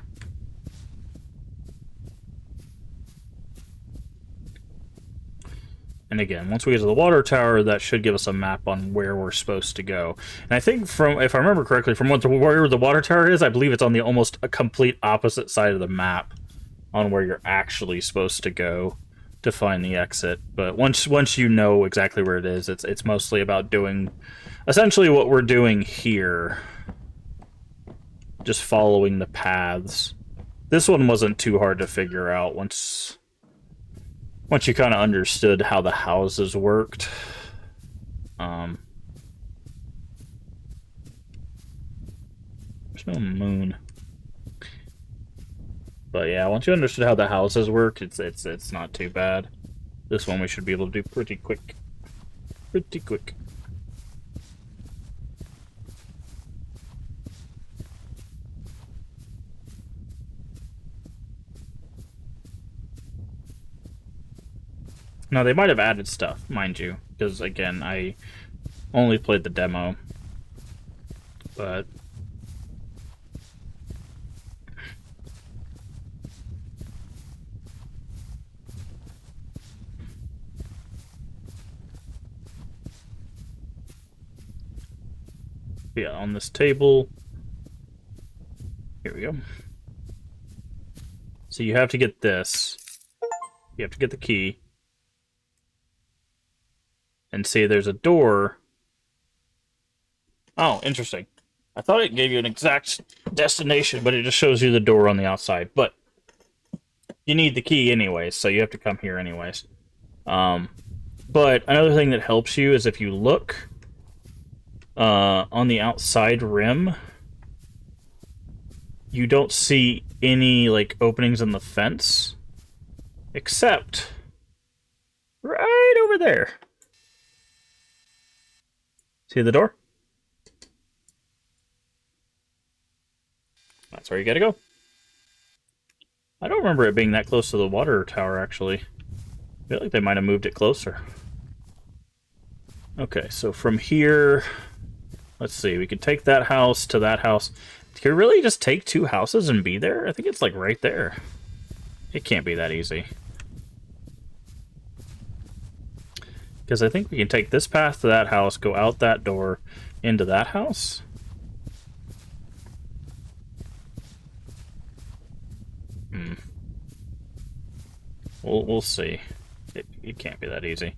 And again, once we get to the water tower, that should give us a map on where we're supposed to go. And I think, if I remember correctly, from where the water tower is, I believe it's on the almost a complete opposite side of the map on where you're actually supposed to go to find the exit. But once you know exactly where it is, it's mostly about doing essentially what we're doing here. Just following the paths. This one wasn't too hard to figure out once you kind of understood how the houses worked. There's no moon. But yeah, once you understood how the houses work, it's not too bad. This one we should be able to do pretty quick. Pretty quick. Now, they might have added stuff, mind you, because, again, I only played the demo. But... yeah, on this table... here we go. So you have to get this. You have to get the key. And see, there's a door. Oh, interesting. I thought it gave you an exact destination, but it just shows you the door on the outside. But you need the key anyways, so you have to come here anyways. But another thing that helps you is if you look on the outside rim, you don't see any like openings in the fence, except right over there. See the door? That's where you gotta go. I don't remember it being that close to the water tower, actually. I feel like they might have moved it closer. Okay, so from here... let's see, we could take that house to that house. Can you really just take two houses and be there? I think it's like right there. It can't be that easy. Because I think we can take this path to that house, go out that door, into that house. We'll see. It can't be that easy.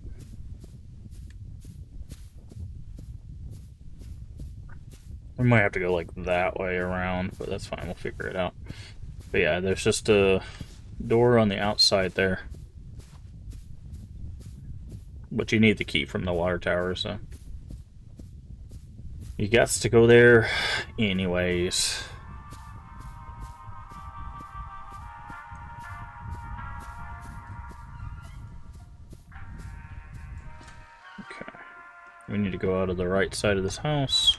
We might have to go like that way around, but that's fine, we'll figure it out. But yeah, there's just a door on the outside there. But you need the key from the water tower, so you got to go there anyways. Okay. We need to go out of the right side of this house,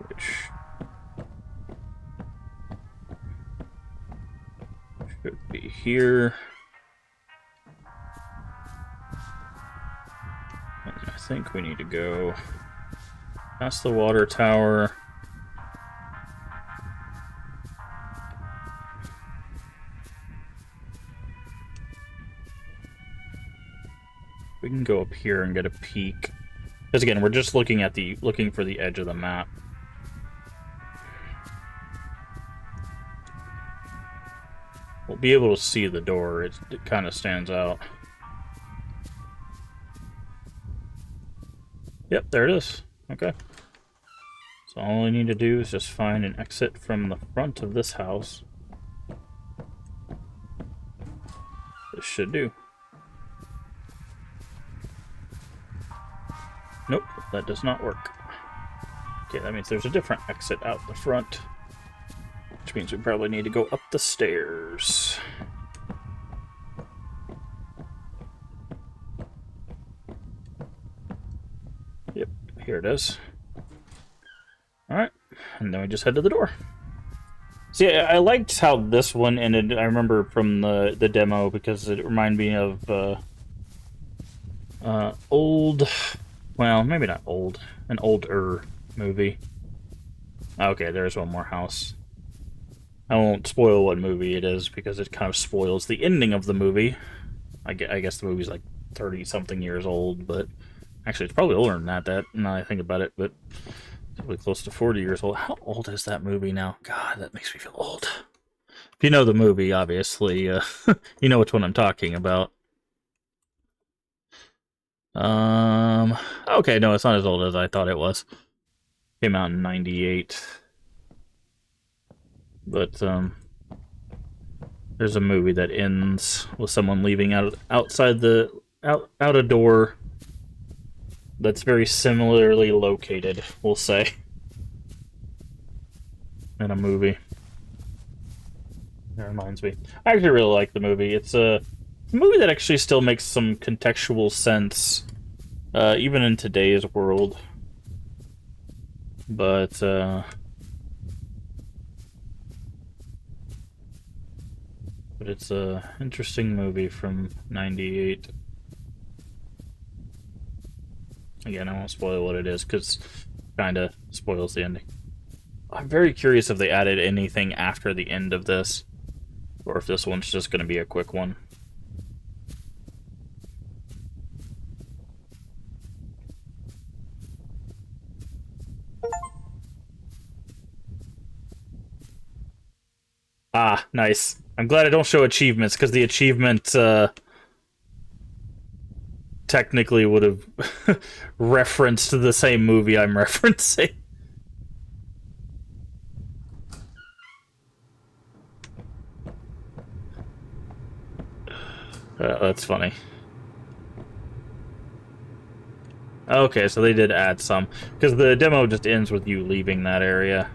which should be here. And I think we need to go past the water tower. We can go up here and get a peek. Because again, we're just looking for the edge of the map. We'll be able to see the door. It kind of stands out. Yep, there it is. Okay. So all we need to do is just find an exit from the front of this house. This should do. Nope, that does not work. Okay, that means there's a different exit out the front. Which means we probably need to go up the stairs. Yep, here it is. Alright, and then we just head to the door. See, I liked how this one ended, I remember from the demo, because it reminded me of old... Well, maybe not old. An older movie. Okay, there's one more house. I won't spoil what movie it is, because it kind of spoils the ending of the movie. I guess the movie's like 30-something years old, but... Actually, it's probably older than that, now that I think about it, but... It's probably close to 40 years old. How old is that movie now? God, that makes me feel old. If you know the movie, obviously, you know which one I'm talking about. Okay, no, it's not as old as I thought it was. Came out in 98. But, there's a movie that ends with someone leaving out a door that's very similarly located, we'll say, in a movie. That reminds me. I actually really like the movie. It's a movie that actually still makes some contextual sense, even in today's world. But, it's a interesting movie from 98. Again, I won't spoil what it is, because it kind of spoils the ending. I'm very curious if they added anything after the end of this, or if this one's just going to be a quick one. Ah, nice. I'm glad I don't show achievements, because the achievement, technically would have referenced the same movie I'm referencing. That's funny. Okay, so they did add some, because the demo just ends with you leaving that area.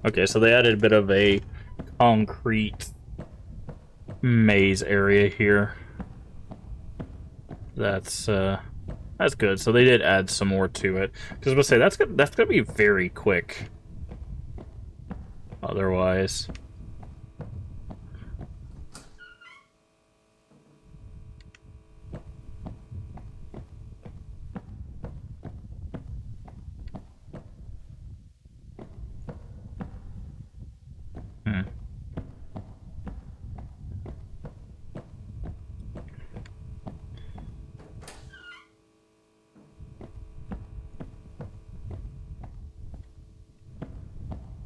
Okay, so they added a bit of a concrete maze area here. That's good. So they did add some more to it. Because I was gonna say that's gonna be very quick. Otherwise.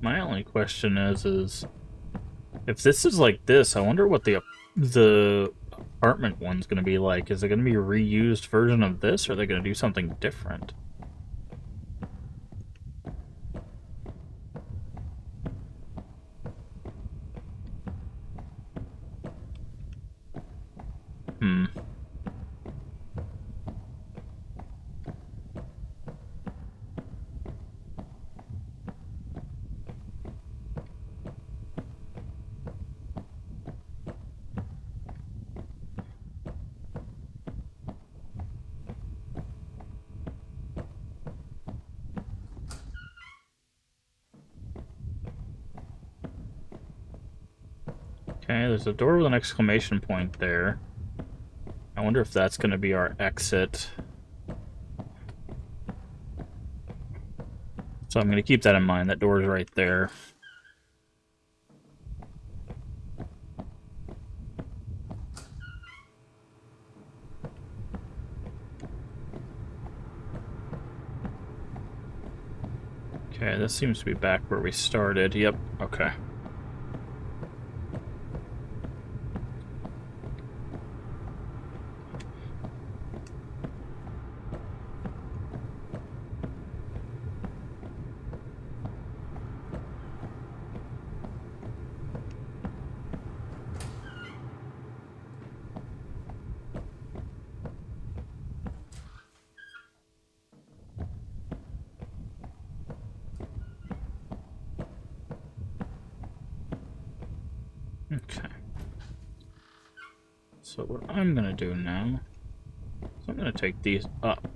My only question is if this is like this, I wonder what the apartment one's going to be like. Is it going to be a reused version of this, or are they going to do something different? Hmm. Okay, there's a door with an exclamation point there. I wonder if that's going to be our exit. So I'm going to keep that in mind. That door is right there. Okay, this seems to be back where we started. Yep, okay. Okay. So what I'm gonna do now is I'm gonna take these up.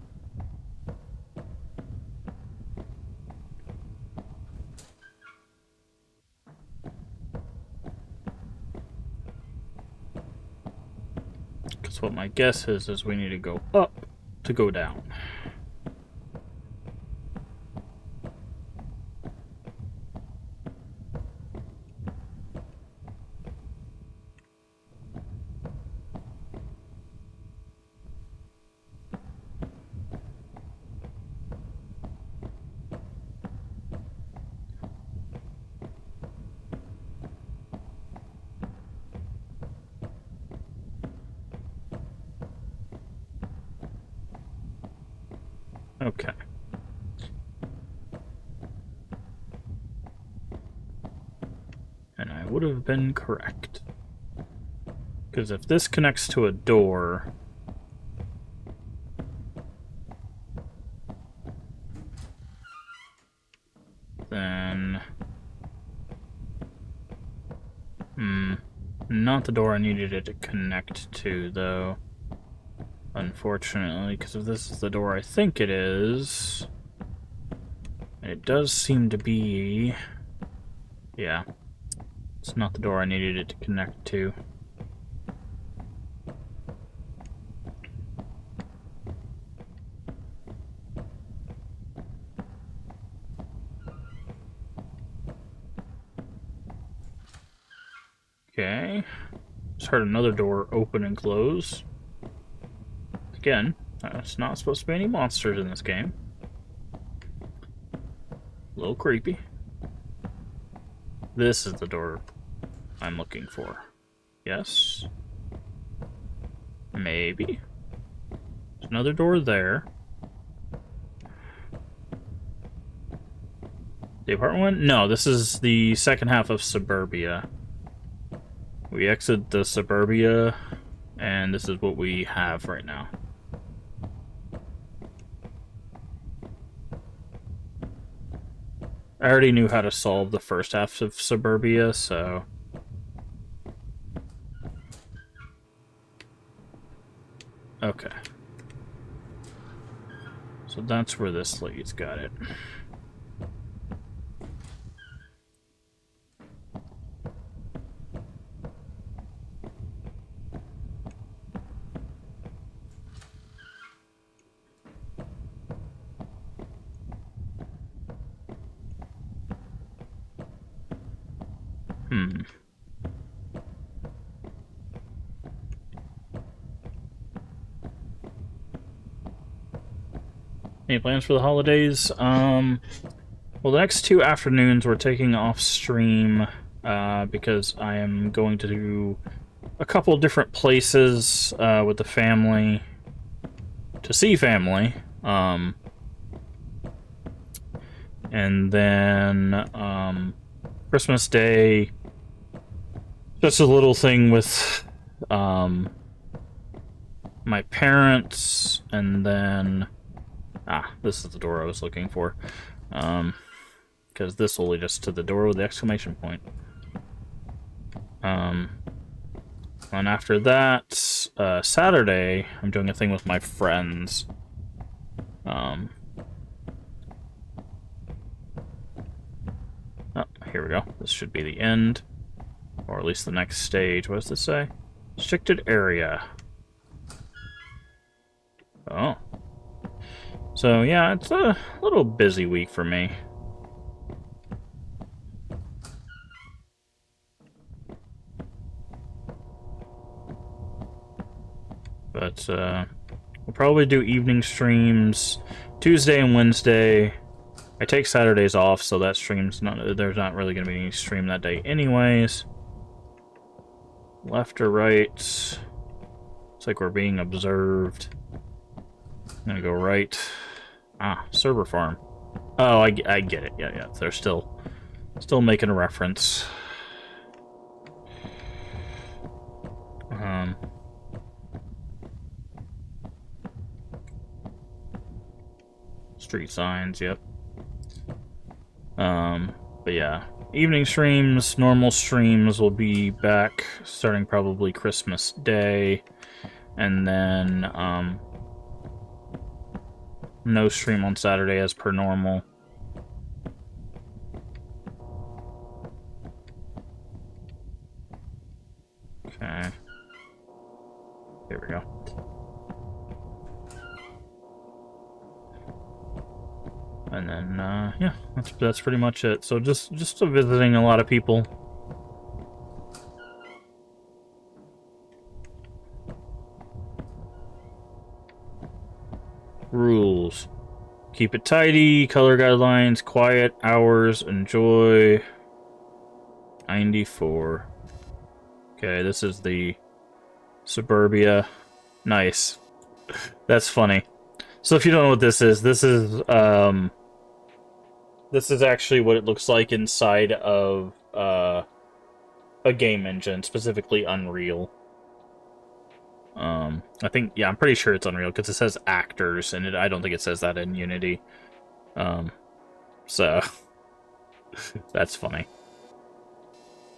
Because what my guess is we need to go up to go down. Okay. And I would have been correct. Because if this connects to a door... then... not the door I needed it to connect to, though. Unfortunately, because if this is the door I think it is... it does seem to be... yeah. It's not the door I needed it to connect to. Okay. Just heard another door open and close. Again, it's not supposed to be any monsters in this game. A little creepy. This is the door I'm looking for. Yes? Maybe? There's another door there. The apartment one? No, this is the second half of Suburbia. We exit the Suburbia, and this is what we have right now. I already knew how to solve the first half of Suburbia, so... okay. So that's where this leads, got it. Any plans for the holidays? Well, the next 2 afternoons we're taking off stream because I am going to do a couple different places with the family to see family. And then Christmas Day, just a little thing with my parents, and then this is the door I was looking for, because this will lead us to the door with the exclamation point. And after that, Saturday, I'm doing a thing with my friends. Oh, here we go. This should be the end. Or at least the next stage. What does this say? Restricted area. Oh. So, yeah, it's a little busy week for me. But, we'll probably do evening streams Tuesday and Wednesday. I take Saturdays off, so that stream's there's not really going to be any stream that day anyways. Left or right? Looks like we're being observed. I'm gonna go right. Server farm. Oh, I get it. Yeah. They're still making a reference. Street signs. Yep. But yeah, evening streams, normal streams will be back starting probably Christmas Day, and then no stream on Saturday as per normal. Okay. Here we go. And then, yeah, that's pretty much it. So just visiting a lot of people. Rules. Keep it tidy, color guidelines, quiet, hours, enjoy. 94. Okay, this is the suburbia. Nice. That's funny. So if you don't know what this is actually what it looks like inside of a game engine, specifically Unreal. I think, yeah, I'm pretty sure it's Unreal because it says actors, and I don't think it says that in Unity. So that's funny.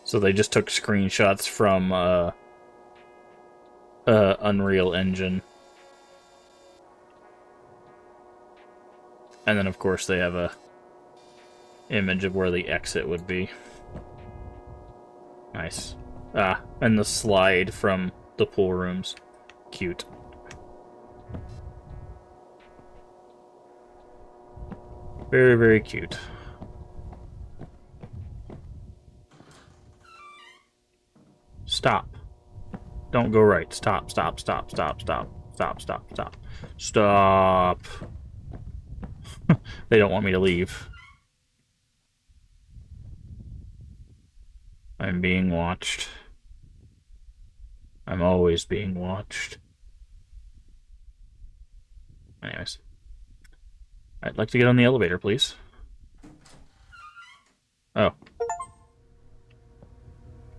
So they just took screenshots from Unreal Engine. And then, of course, they have a image of where the exit would be. Nice. And the slide from the pool rooms. Cute. Very, very cute. Stop. Don't go right. Stop, stop, stop, stop, stop. Stop, stop, stop. Stop. They don't want me to leave. I'm being watched. I'm always being watched. Anyways. I'd like to get on the elevator, please. Oh.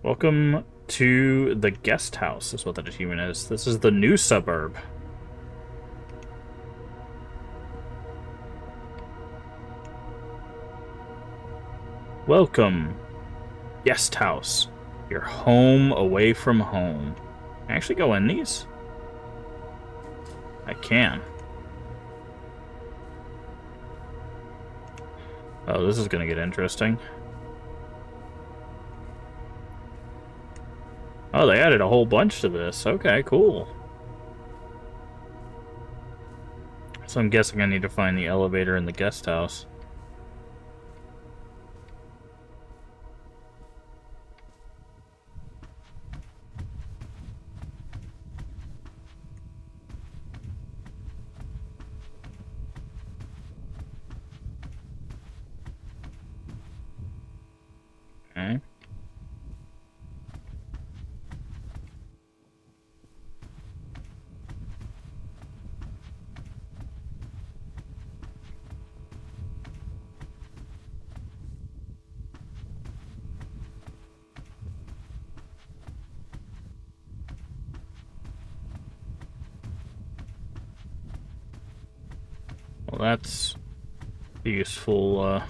Welcome to the guest house, is what that achievement is. This is the new suburb. Welcome. Guest house. Your home away from home. Can I actually go in these? I can. Oh, this is gonna get interesting. Oh, they added a whole bunch to this. Okay, cool. So I'm guessing I need to find the elevator in the guest house. Okay. Well, that's a useful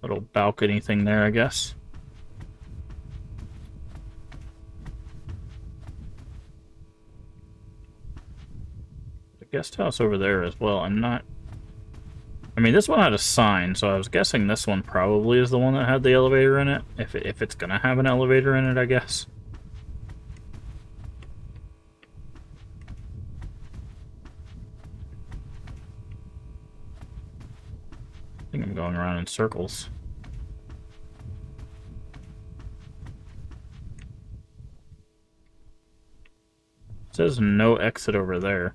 little balcony thing there, I guess. The guest house over there as well. I'm not... I mean, this one had a sign, so I was guessing this one probably is the one that had the elevator in it. If it's gonna have an elevator in it, I guess. I think I'm going around in circles. It says no exit over there.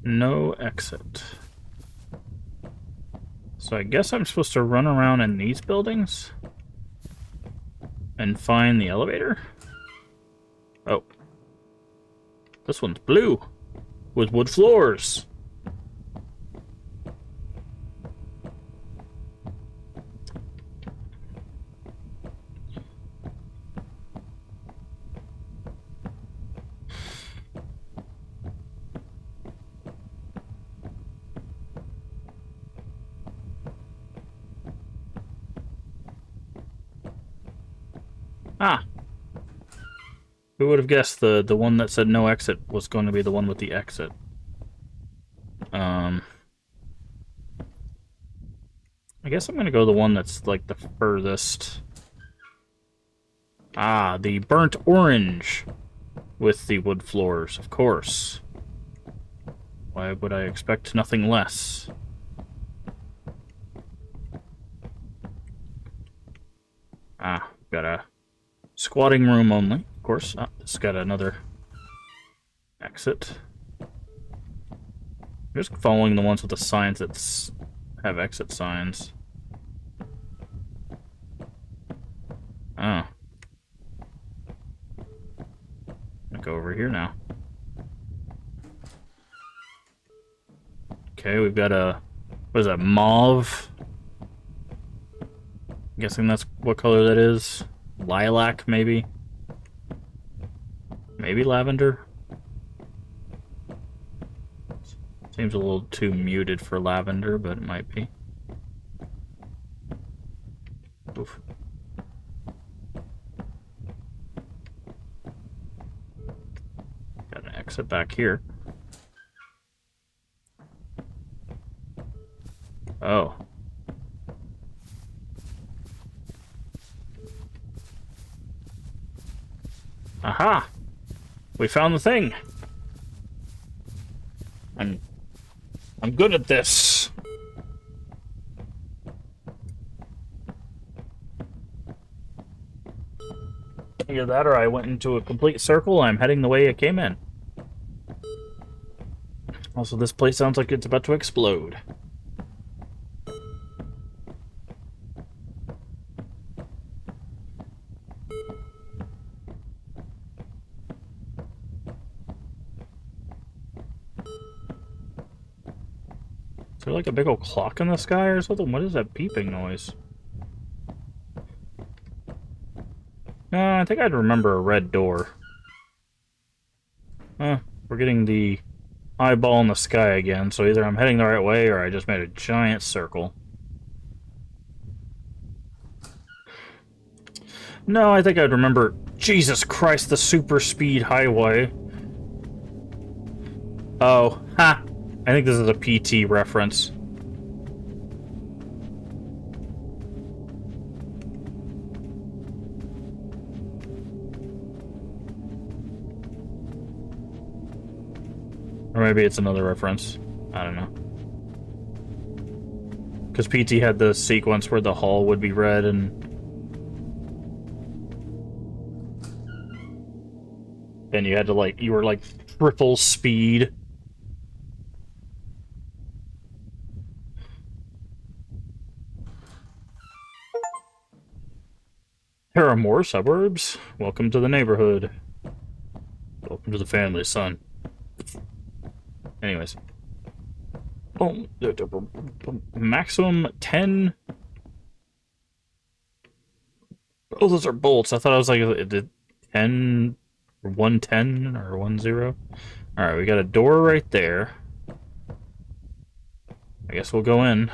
No exit. So I guess I'm supposed to run around in these buildings and find the elevator? Oh. This one's blue with wood floors. Ah. Who would have guessed the one that said no exit was going to be the one with the exit? I guess I'm going to go the one that's, like, the furthest. Ah, the burnt orange with the wood floors, of course. Why would I expect nothing less? Ah, got a squatting room only, of course. Ah, it's got another exit. I'm just following the ones with the signs that have exit signs. Oh. I'll go over here now. Okay, we've got a... what is that, mauve? I'm guessing that's what color that is. Lilac, maybe? Maybe lavender? Seems a little too muted for lavender, but it might be. Oof. Got an exit back here. Oh. Aha! We found the thing! I'm good at this. Either that or I went into a complete circle and I'm heading the way I came in. Also, this place sounds like it's about to explode. Is there like a big old clock in the sky or something? What is that beeping noise? No, I think I'd remember a red door. We're getting the eyeball in the sky again, so either I'm heading the right way or I just made a giant circle. No, I think I'd remember... Jesus Christ, the super speed highway. Oh, ha! I think this is a PT reference. Or maybe it's another reference. I don't know. Because PT had the sequence where the hall would be red and... then you had to, like, you were, like, triple speed. There are more suburbs? Welcome to the neighborhood. Welcome to the family, son. Anyways. Oh, maximum 10... oh, those are bolts. I thought I was like, it did 10... or 110 or 10. Alright, we got a door right there. I guess we'll go in.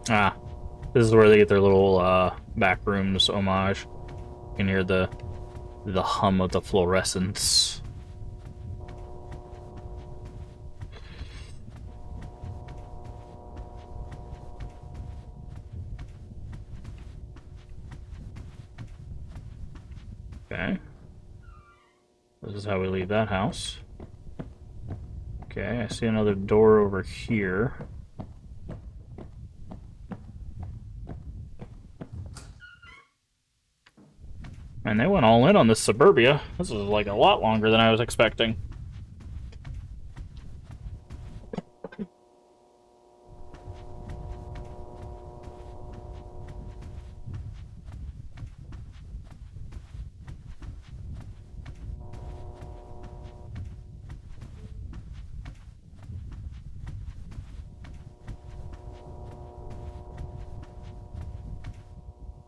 Ah, this is where they get their little back rooms homage. You can hear the hum of the fluorescence. Okay. This is how we leave that house. Okay, I see another door over here. And they went all in on this suburbia. This is like a lot longer than I was expecting.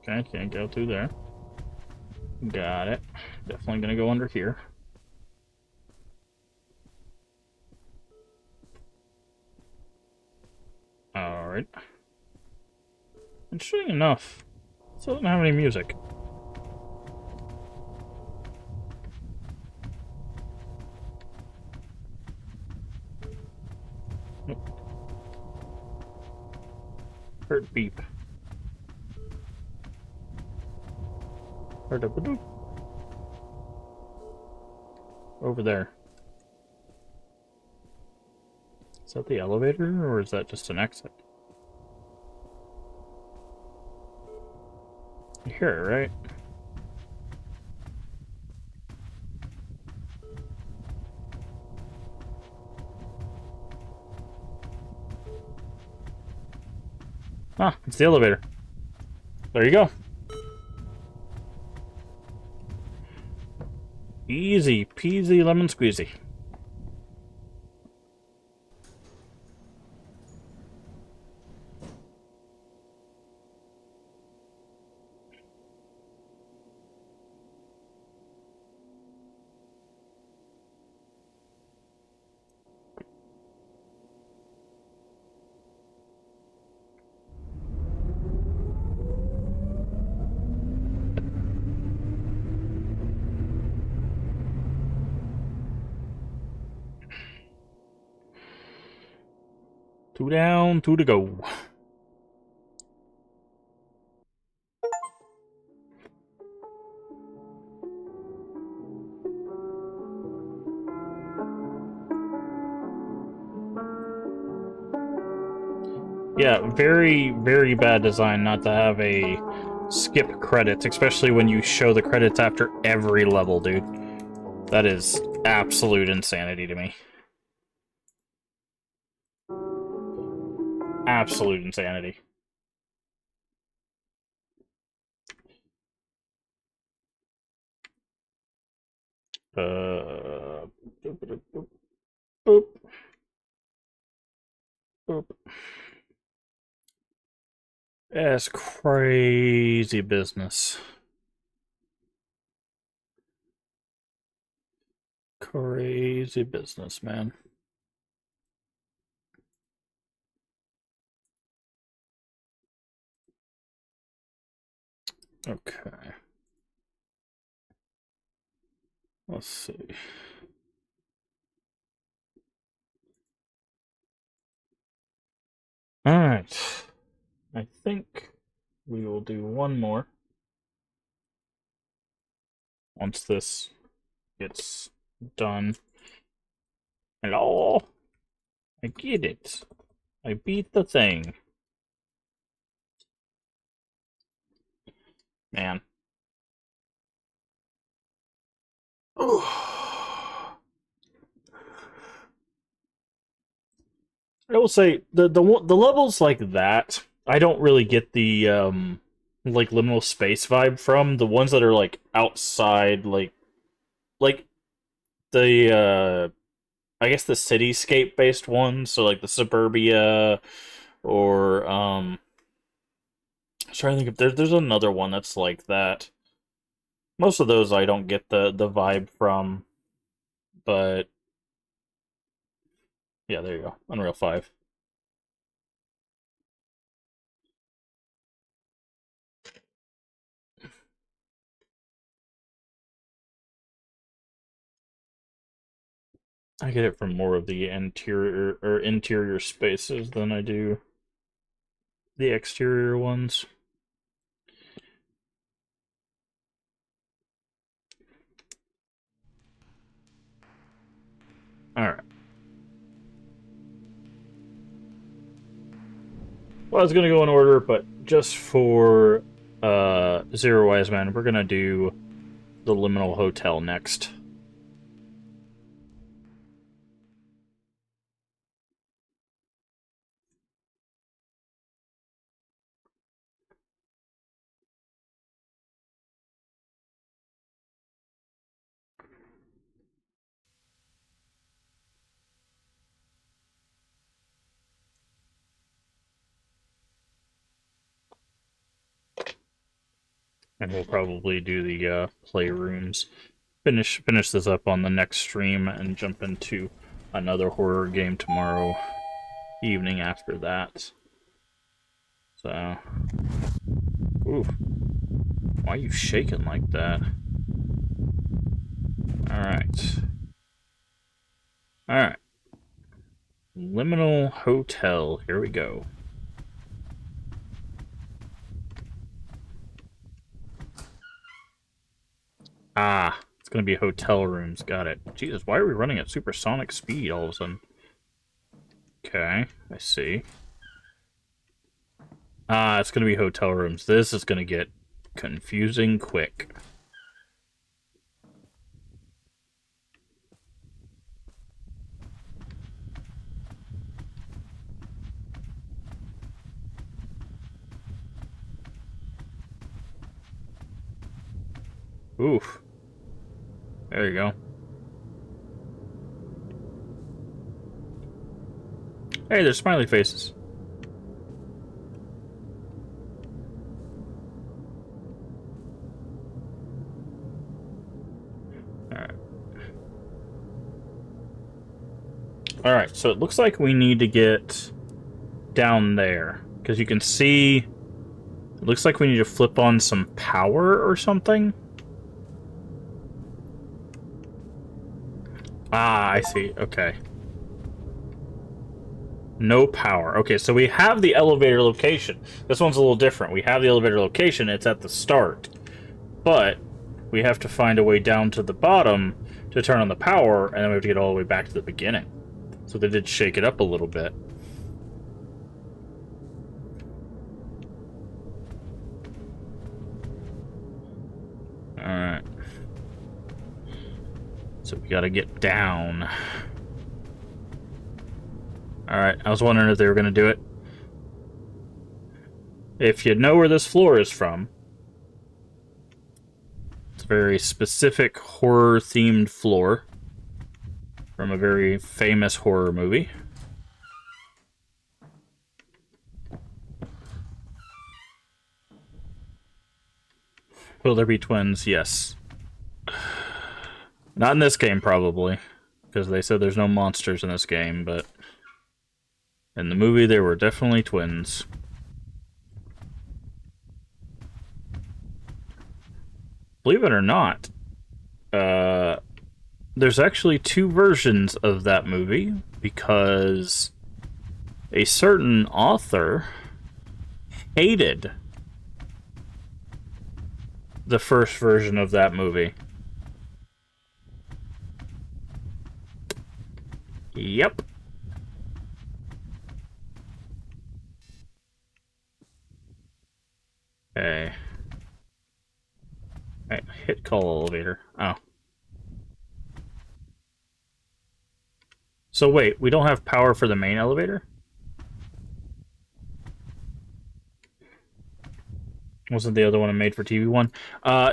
Okay, can't go through there. Got it. Definitely gonna go under here. Alright. Interesting enough, this doesn't have any music. Nope. Heard beep. Heard a ba-doop. Over there. Is that the elevator, or is that just an exit? You hear it, right? Ah, it's the elevator. There you go. Easy peasy lemon squeezy. Two down, two to go. Yeah, very, very bad design not to have a skip credits, especially when you show the credits after every level, dude. That is absolute insanity to me. Absolute insanity. Boop, boop, boop, boop. That's crazy business. Crazy business, man. Okay. Let's see. Alright. I think we will do one more. once this gets done. Hello? I get it. I beat the thing. Man. I will say the levels like that, I don't really get the like liminal space vibe from. The ones that are like outside, like the I guess the cityscape based ones, so like the suburbia or I was trying to think if there's another one that's like that. Most of those I don't get the vibe from, but yeah, there you go. Unreal 5. I get it from more of the interior spaces than I do the exterior ones. Alright. Well, I was gonna go in order, but just for Zero Wise Man, we're gonna do the Liminal Hotel next. And we'll probably do the playrooms. Finish this up on the next stream and jump into another horror game tomorrow evening after that. So, ooh, why are you shaking like that? All right. Liminal Hotel. Here we go. Ah, it's gonna be hotel rooms. Got it. Jesus, why are we running at supersonic speed all of a sudden? Okay, I see. Ah, it's gonna be hotel rooms. This is gonna get confusing quick. Oof. There you go. Hey, there's smiley faces. Alright. Alright, so it looks like we need to get down there. Because you can see... It looks like we need to flip on some power or something. Ah, I see. Okay. No power. Okay, so we have the elevator location. This one's a little different. We have the elevator location. It's at the start. But we have to find a way down to the bottom to turn on the power, and then we have to get all the way back to the beginning. So they did shake it up a little bit. Alright. So we gotta get down. Alright, I was wondering if they were gonna do it. If you know where this floor is from, it's a very specific horror-themed floor from a very famous horror movie. Will there be twins? Yes. Not in this game, probably. Because they said there's no monsters in this game, but... in the movie, there were definitely twins. Believe it or not, there's actually two versions of that movie, because a certain author hated the first version of that movie. Yep. Okay. Alright, hit call elevator. Oh. So wait, we don't have power for the main elevator? Wasn't the other one a made-for-TV one?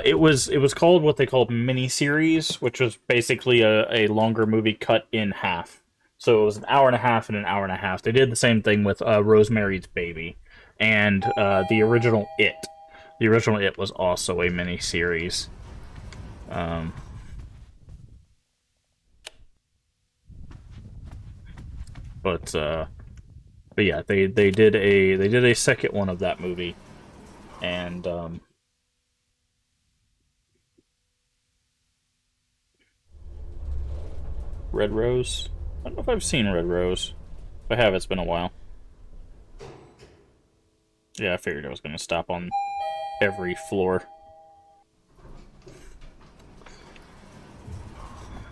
It was called what they called miniseries, which was basically a longer movie cut in half. So it was an hour and a half and an hour and a half. They did the same thing with Rosemary's Baby and the original It. The original It was also a miniseries. Um, but yeah, they did a second one of that movie, and Red Rose. I don't know if I've seen Red Rose. If I have, it's been a while. Yeah, I figured I was going to stop on every floor.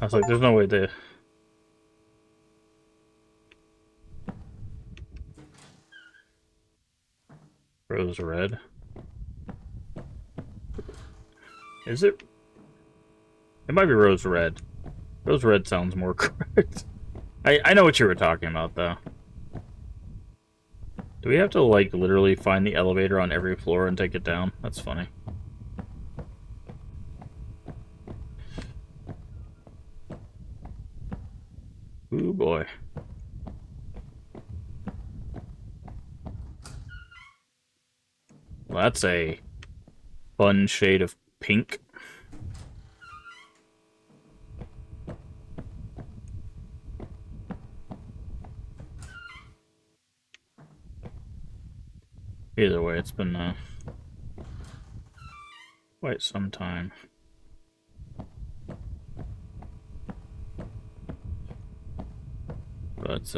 I was like, there's no way to... Rose Red. Is it? It might be Rose Red. Rose Red sounds more correct. I know what you were talking about, though. Do we have to, like, literally find the elevator on every floor and take it down? That's funny. Ooh, boy. Well, that's a fun shade of pink. Either way, it's been quite some time. But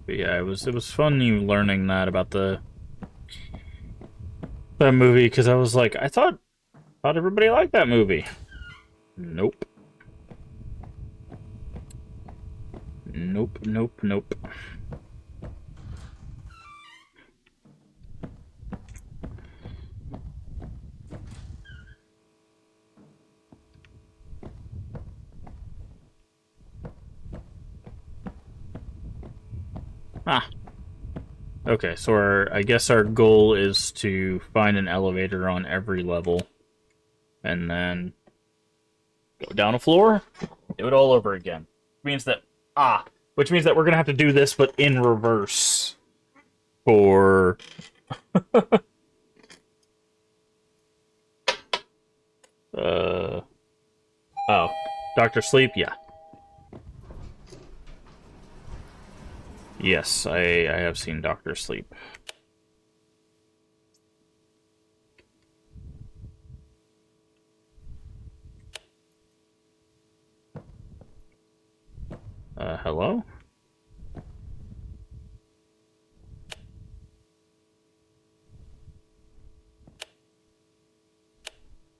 yeah, it was fun you learning that about that movie, because I was like, I thought everybody liked that movie. Nope. Nope, nope, nope. Ah. Okay, so I guess our goal is to find an elevator on every level, and then go down a floor, do it all over again. Which means that we're gonna have to do this, but in reverse. For oh, Dr. Sleep, yeah. Yes, I have seen Dr. Sleep. Hello?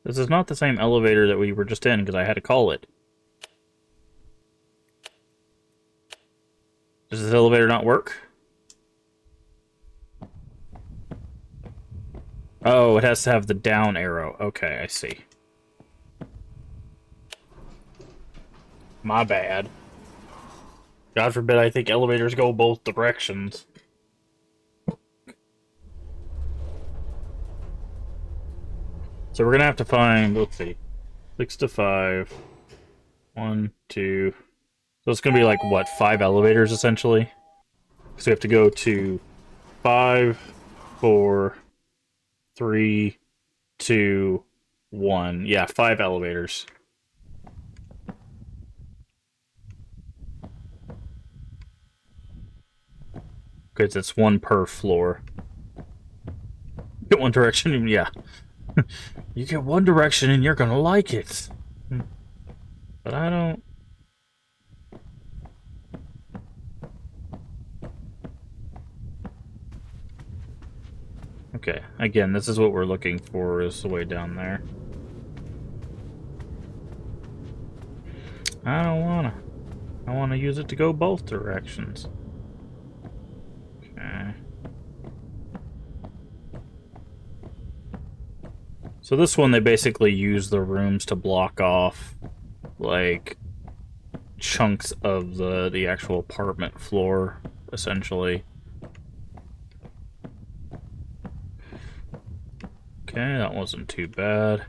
This is not the same elevator that we were just in, because I had to call it. Does this elevator not work? Oh, it has to have the down arrow. Okay, I see. My bad. God forbid I think elevators go both directions. So we're gonna have to find, let's see, 6 to 5. 1, 2. So it's gonna be like, what, 5 elevators, essentially? So we have to go to 5, 4, 3, 2, 1. Yeah, 5 elevators. Because it's 1 per floor. Get 1 direction, yeah. You get 1 direction and you're gonna like it. But I don't... Okay, again, this is what we're looking for, is the way down there. I don't wanna. I want to use it to go both directions. Okay. So this one, they basically use the rooms to block off, like, chunks of the actual apartment floor, essentially. Okay, that wasn't too bad.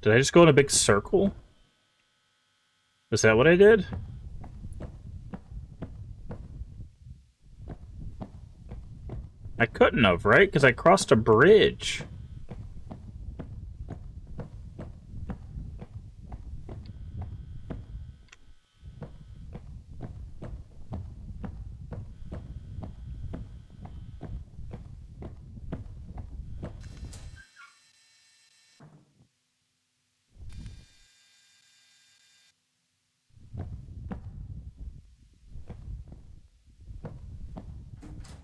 Did I just go in a big circle? Is that what I did? I couldn't have, right? Because I crossed a bridge.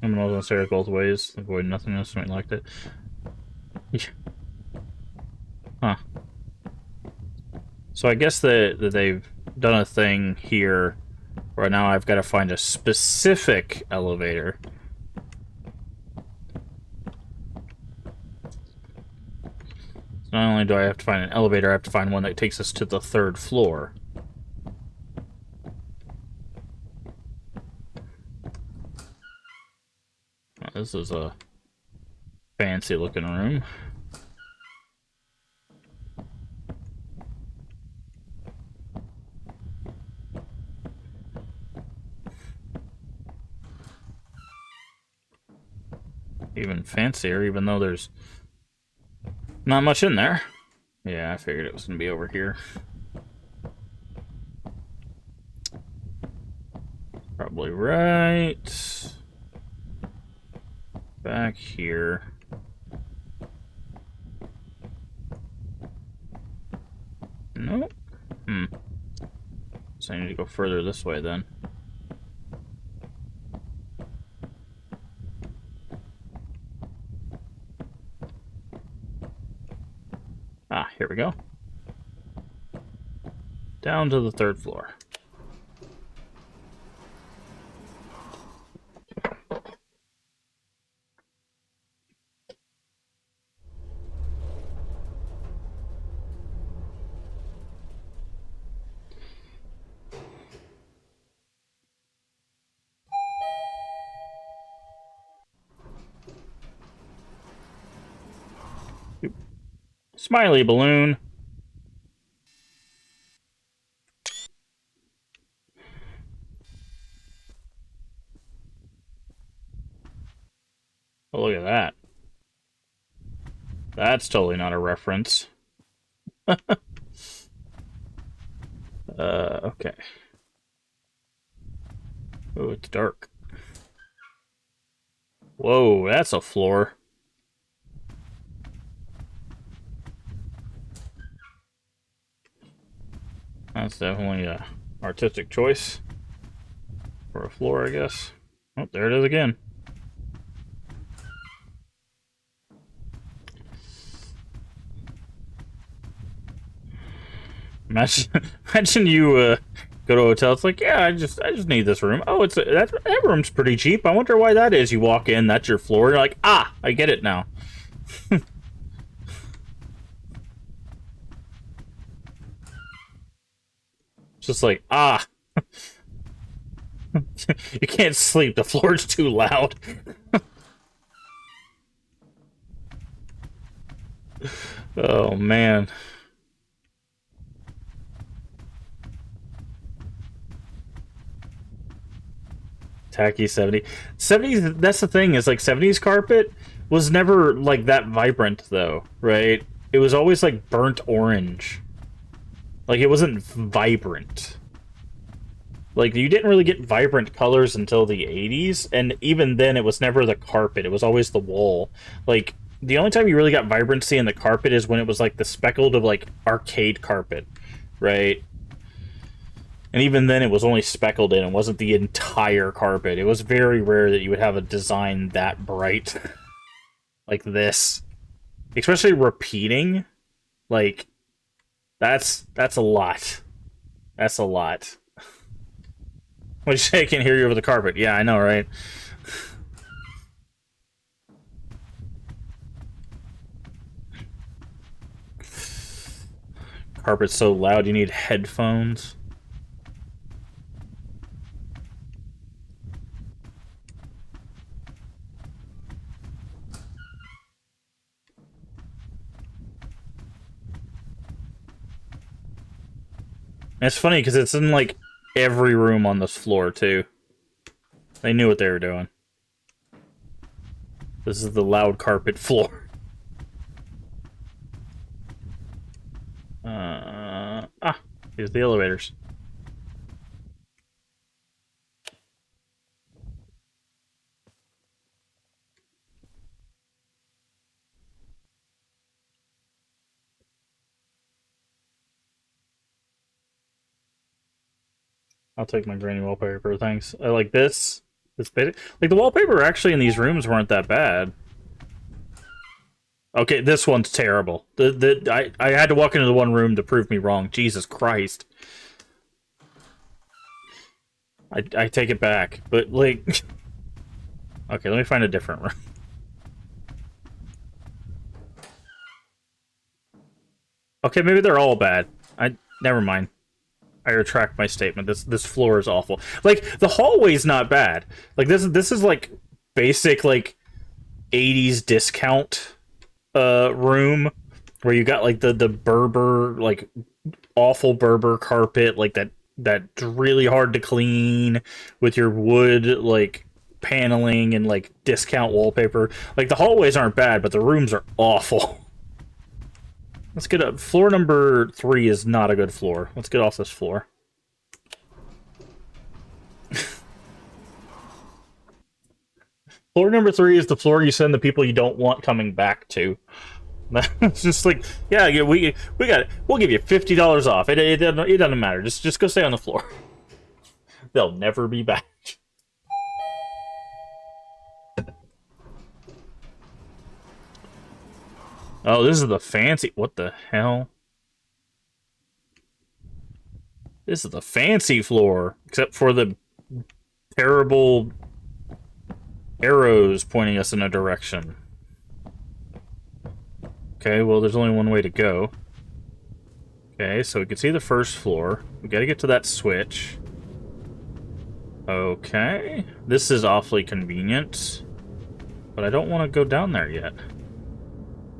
I'm gonna say it both ways. Avoid nothingness, something like that. Huh. So I guess that they've done a thing here where now I've got to find a specific elevator. So not only do I have to find an elevator, I have to find one that takes us to the 3rd floor. Well, this is a fancy looking room. Even fancier, even though there's not much in there. Yeah, I figured it was going to be over here. Probably right. Back here. Nope. So I need to go further this way then. Ah, here we go. Down to the 3rd floor. Smiley balloon. Oh, look at that. That's totally not a reference. Okay. Oh, it's dark. Whoa, that's a floor. That's definitely a artistic choice for a floor, I guess. Oh, there it is again. Imagine you go to a hotel. It's like, yeah, I just need this room. Oh, that room's pretty cheap. I wonder why that is. You walk in, that's your floor. You're like, ah, I get it now. Just like, ah. You can't sleep. The floor's too loud. Oh, man. Tacky 70s, that's the thing, is like 70s carpet was never like that vibrant though, right? It was always like burnt orange. Like it wasn't vibrant. Like you didn't really get vibrant colors until the 80s, and even then it was never the carpet, it was always the wall. Like the only time you really got vibrancy in the carpet is when it was like the speckled of like arcade carpet, right? And even then, it was only speckled in. It wasn't the entire carpet. It was very rare that you would have a design that bright like this. Especially repeating. Like, that's a lot. That's a lot. What'd you say? I can't hear you over the carpet. Yeah, I know, right? Carpet's so loud, you need headphones. And it's funny because it's in, like, every room on this floor, too. They knew what they were doing. This is the loud carpet floor. Here's the elevators. I'll take my grainy wallpaper, thanks. I like this. This basic. Like, the wallpaper actually in these rooms weren't that bad. Okay, this one's terrible. I had to walk into the one room to prove me wrong. Jesus Christ. I take it back. But, like... Okay, let me find a different room. Okay, maybe they're all bad. Never mind. I retract my statement. This floor is awful. Like, the hallway's not bad. Like, this is like basic, like, 80s discount room where you got like the Berber, like, awful Berber carpet, like that's really hard to clean with your wood, like, paneling and like discount wallpaper. Like, the hallways aren't bad, but the rooms are awful. Let's get up. Floor number 3 is not a good floor. Let's get off this floor. Floor number 3 is the floor you send the people you don't want coming back to. It's just like, yeah, we got it. We'll give you $50 off. It doesn't matter. Just go stay on the floor. They'll never be back. Oh, this is the fancy... What the hell? This is the fancy floor. Except for the terrible arrows pointing us in a direction. Okay, well, there's only one way to go. Okay, so we can see the first floor. We gotta get to that switch. Okay. This is awfully convenient. But I don't want to go down there yet.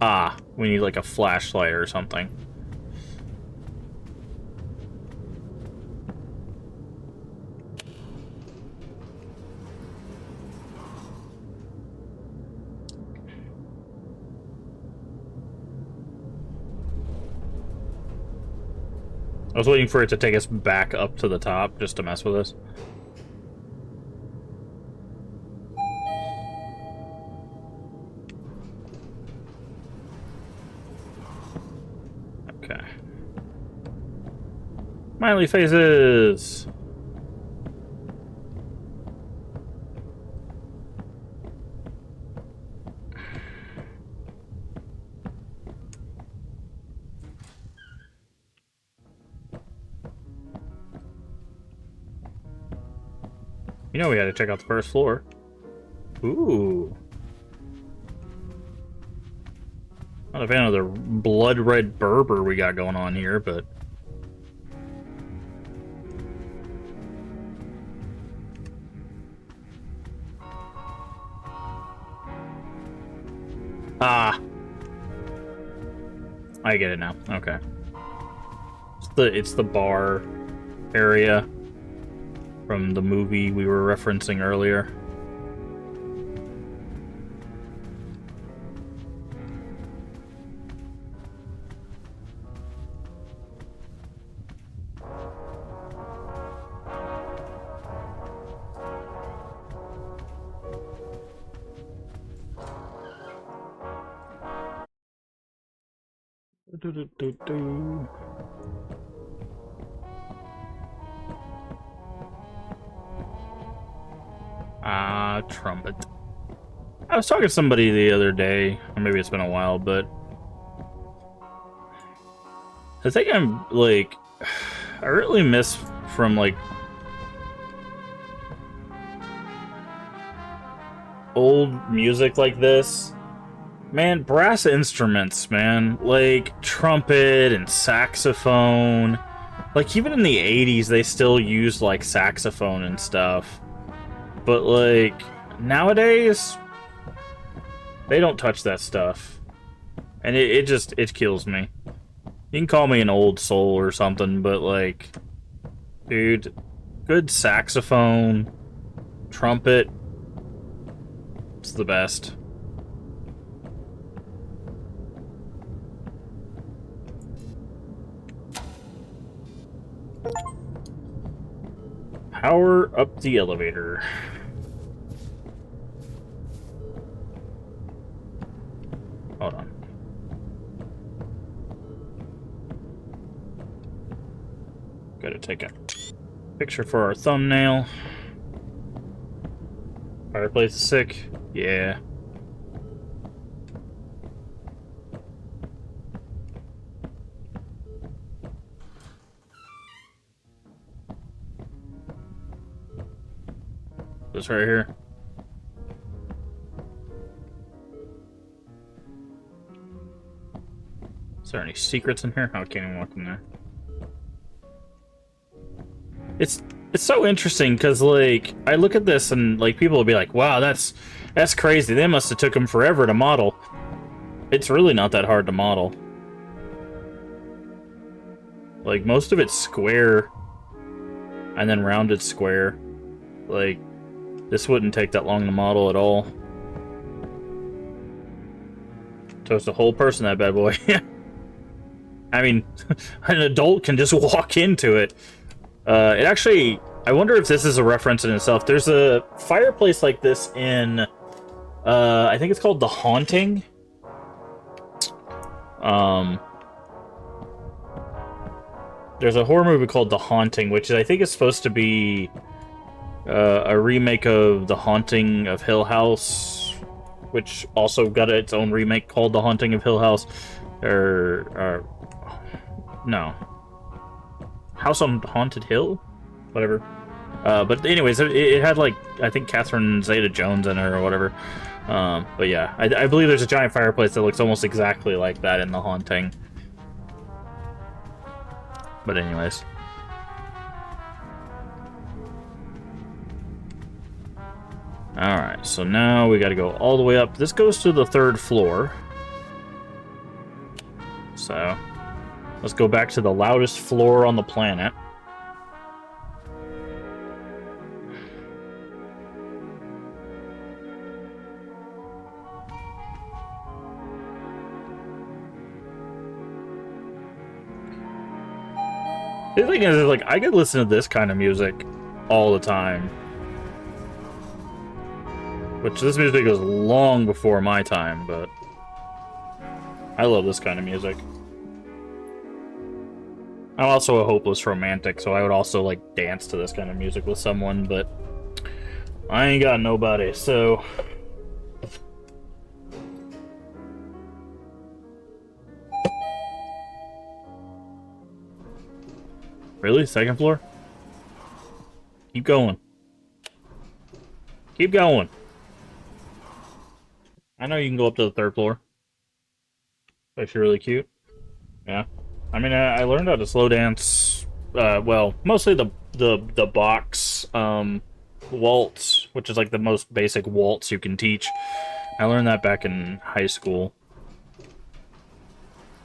Ah, we need like a flashlight or something. I was waiting for it to take us back up to the top just to mess with us. Okay. Smiley faces! You know we had to check out the first floor. Ooh. Not a fan of the blood red Berber we got going on here, but... Ah! I get it now. Okay. It's the bar area from the movie we were referencing earlier. Trumpet. I was talking to somebody the other day, or maybe it's been a while, but I think I'm, like, I really miss from, like, old music like this. Man, brass instruments, man. Like, trumpet and saxophone. Like, even in the 80s, they still used, like, saxophone and stuff. But, like, nowadays, they don't touch that stuff. And it kills me. You can call me an old soul or something, but, like, dude, good saxophone, trumpet, it's the best. Power up the elevator. Hold on. Gotta take a picture for our thumbnail. Fireplace is sick. Yeah. This right here. Is there any secrets in here? Oh, I can't even walk in there. It's so interesting because, like, I look at this and, like, people will be like, wow, that's crazy. They must have took them forever to model. It's really not that hard to model. Like, most of it's square and then rounded square. Like, this wouldn't take that long to model at all. Toast a whole person, that bad boy. I mean, an adult can just walk into it. It actually... I wonder if this is a reference in itself. There's a fireplace like this in... I think it's called The Haunting. There's a horror movie called The Haunting, which I think is supposed to be a remake of The Haunting of Hill House, which also got its own remake called The Haunting of Hill House. Or no. House on Haunted Hill? Whatever. But anyways, it had, like, I think Catherine Zeta-Jones in it or whatever. But yeah, I believe there's a giant fireplace that looks almost exactly like that in The Haunting. But anyways. Alright, so now we gotta go all the way up. This goes to the 3rd floor. So, let's go back to the loudest floor on the planet. The thing is, like, I could listen to this kind of music all the time. Which, this music was long before my time, but... I love this kind of music. I'm also a hopeless romantic, so I would also, like, dance to this kind of music with someone, but... I ain't got nobody, so... Really? 2nd floor? Keep going. Keep going. I know you can go up to the 3rd floor. Actually really cute. Yeah. I mean, I learned how to slow dance, well, mostly the box, waltz, which is like the most basic waltz you can teach. I learned that back in high school.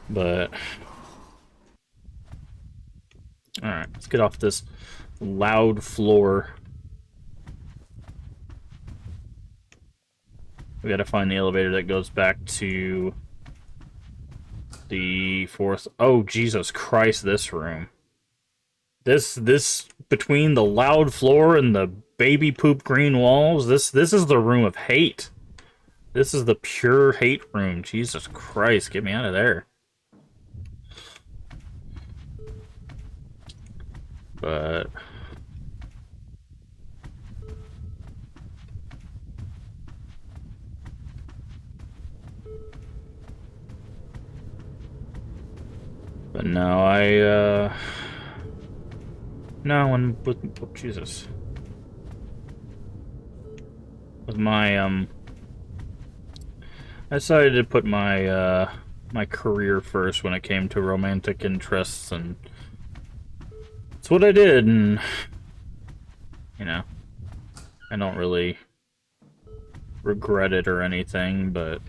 But... Alright, let's get off this loud floor. We gotta find the elevator that goes back to the 4th... Oh, Jesus Christ, this room. This between the loud floor and the baby poop green walls, this is the room of hate. This is the pure hate room. Jesus Christ, get me out of there. But... But no, I, no, and with, oh, Jesus. With my, I decided to put my, my career first when it came to romantic interests, and it's what I did, and, you know, I don't really regret it or anything, but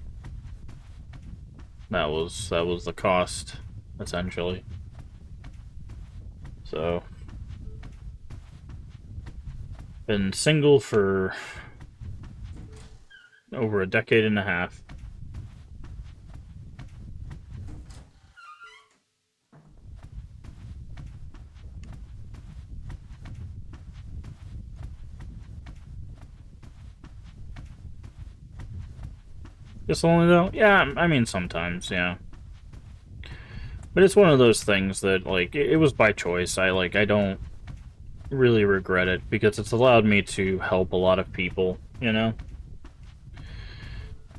that was the cost, essentially. So, been single for over a decade and a half. Just only though? Yeah, I mean sometimes, yeah. But it's one of those things that, like, it was by choice. I don't really regret it, because it's allowed me to help a lot of people, you know?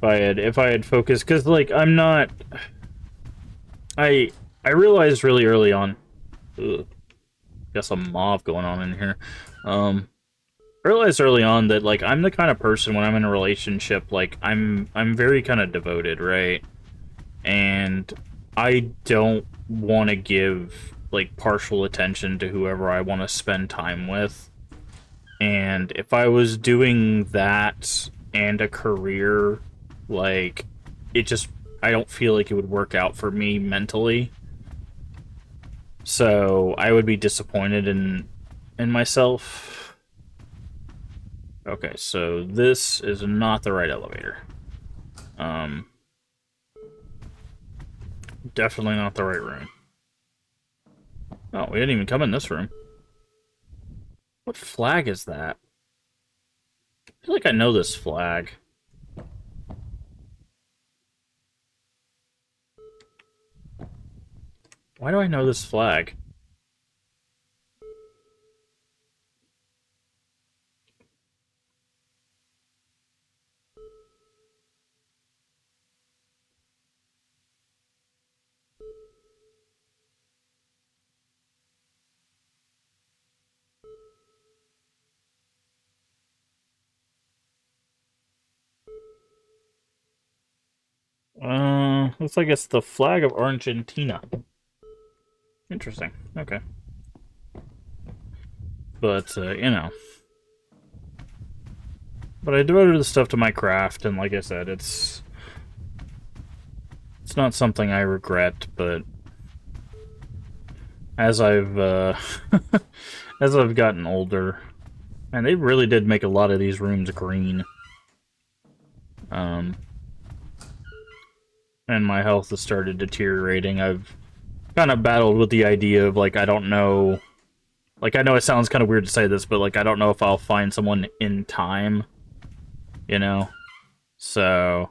If I had focused, because, like, I'm not... I realized really early on... Ugh, got some mauve going on in here. I realized early on that, like, I'm the kind of person when I'm in a relationship, like, I'm very kind of devoted, right? And I don't want to give, like, partial attention to whoever I want to spend time with. And if I was doing that and a career, like, it just, I don't feel like it would work out for me mentally. So I would be disappointed in myself. Okay, so this is not the right elevator. Definitely not the right room. Oh, we didn't even come in this room. What flag is that? I feel like I know this flag. Why do I know this flag? Looks like it's the flag of Argentina. Interesting. Okay. But, you know. But I devoted the stuff to my craft, and like I said, it's not something I regret, but as I've, as I've gotten older, and they really did make a lot of these rooms green. And my health has started deteriorating. I've kind of battled with the idea of, like, I don't know... Like, I know it sounds kind of weird to say this, but, like, I don't know if I'll find someone in time, you know? So...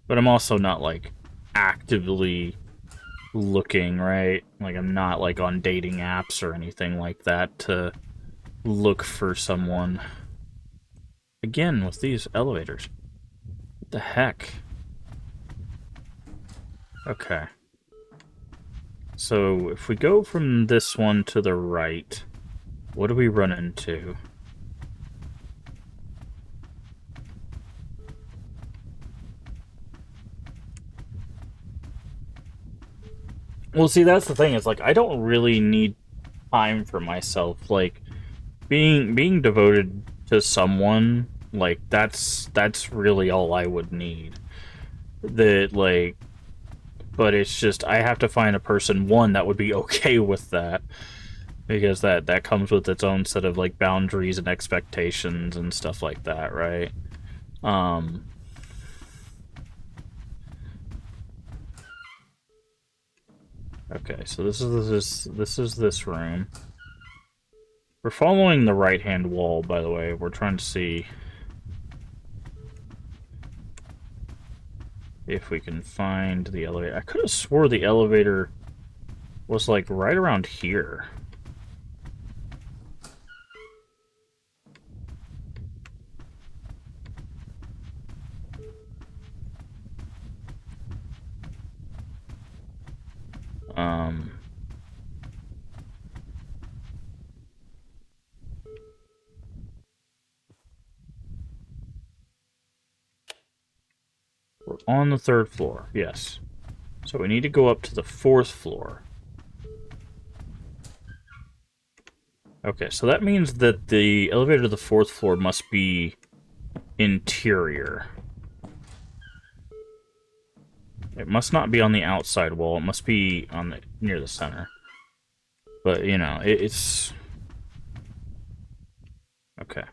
But I'm also not, like, actively looking, right? Like, I'm not, like, on dating apps or anything like that to look for someone. Again, with these elevators. What the heck? Okay. So, if we go from this one to the right, what do we run into? Well, see, that's the thing, is, like, I don't really need time for myself. Like, being devoted to someone, like, that's really all I would need. That, like, but it's just, I have to find a person, one, that would be okay with that. Because that comes with its own set of, like, boundaries and expectations and stuff like that, right? Okay, so this is this room. We're following the right-hand wall, by the way. We're trying to see if we can find the elevator. I could have swore the elevator was, like, right around here. Um, we're on the 3rd floor, yes. So we need to go up to the 4th floor. Okay, so that means that the elevator to the 4th floor must be interior. It must not be on the outside wall. It must be on the near the center. But you know, it's okay.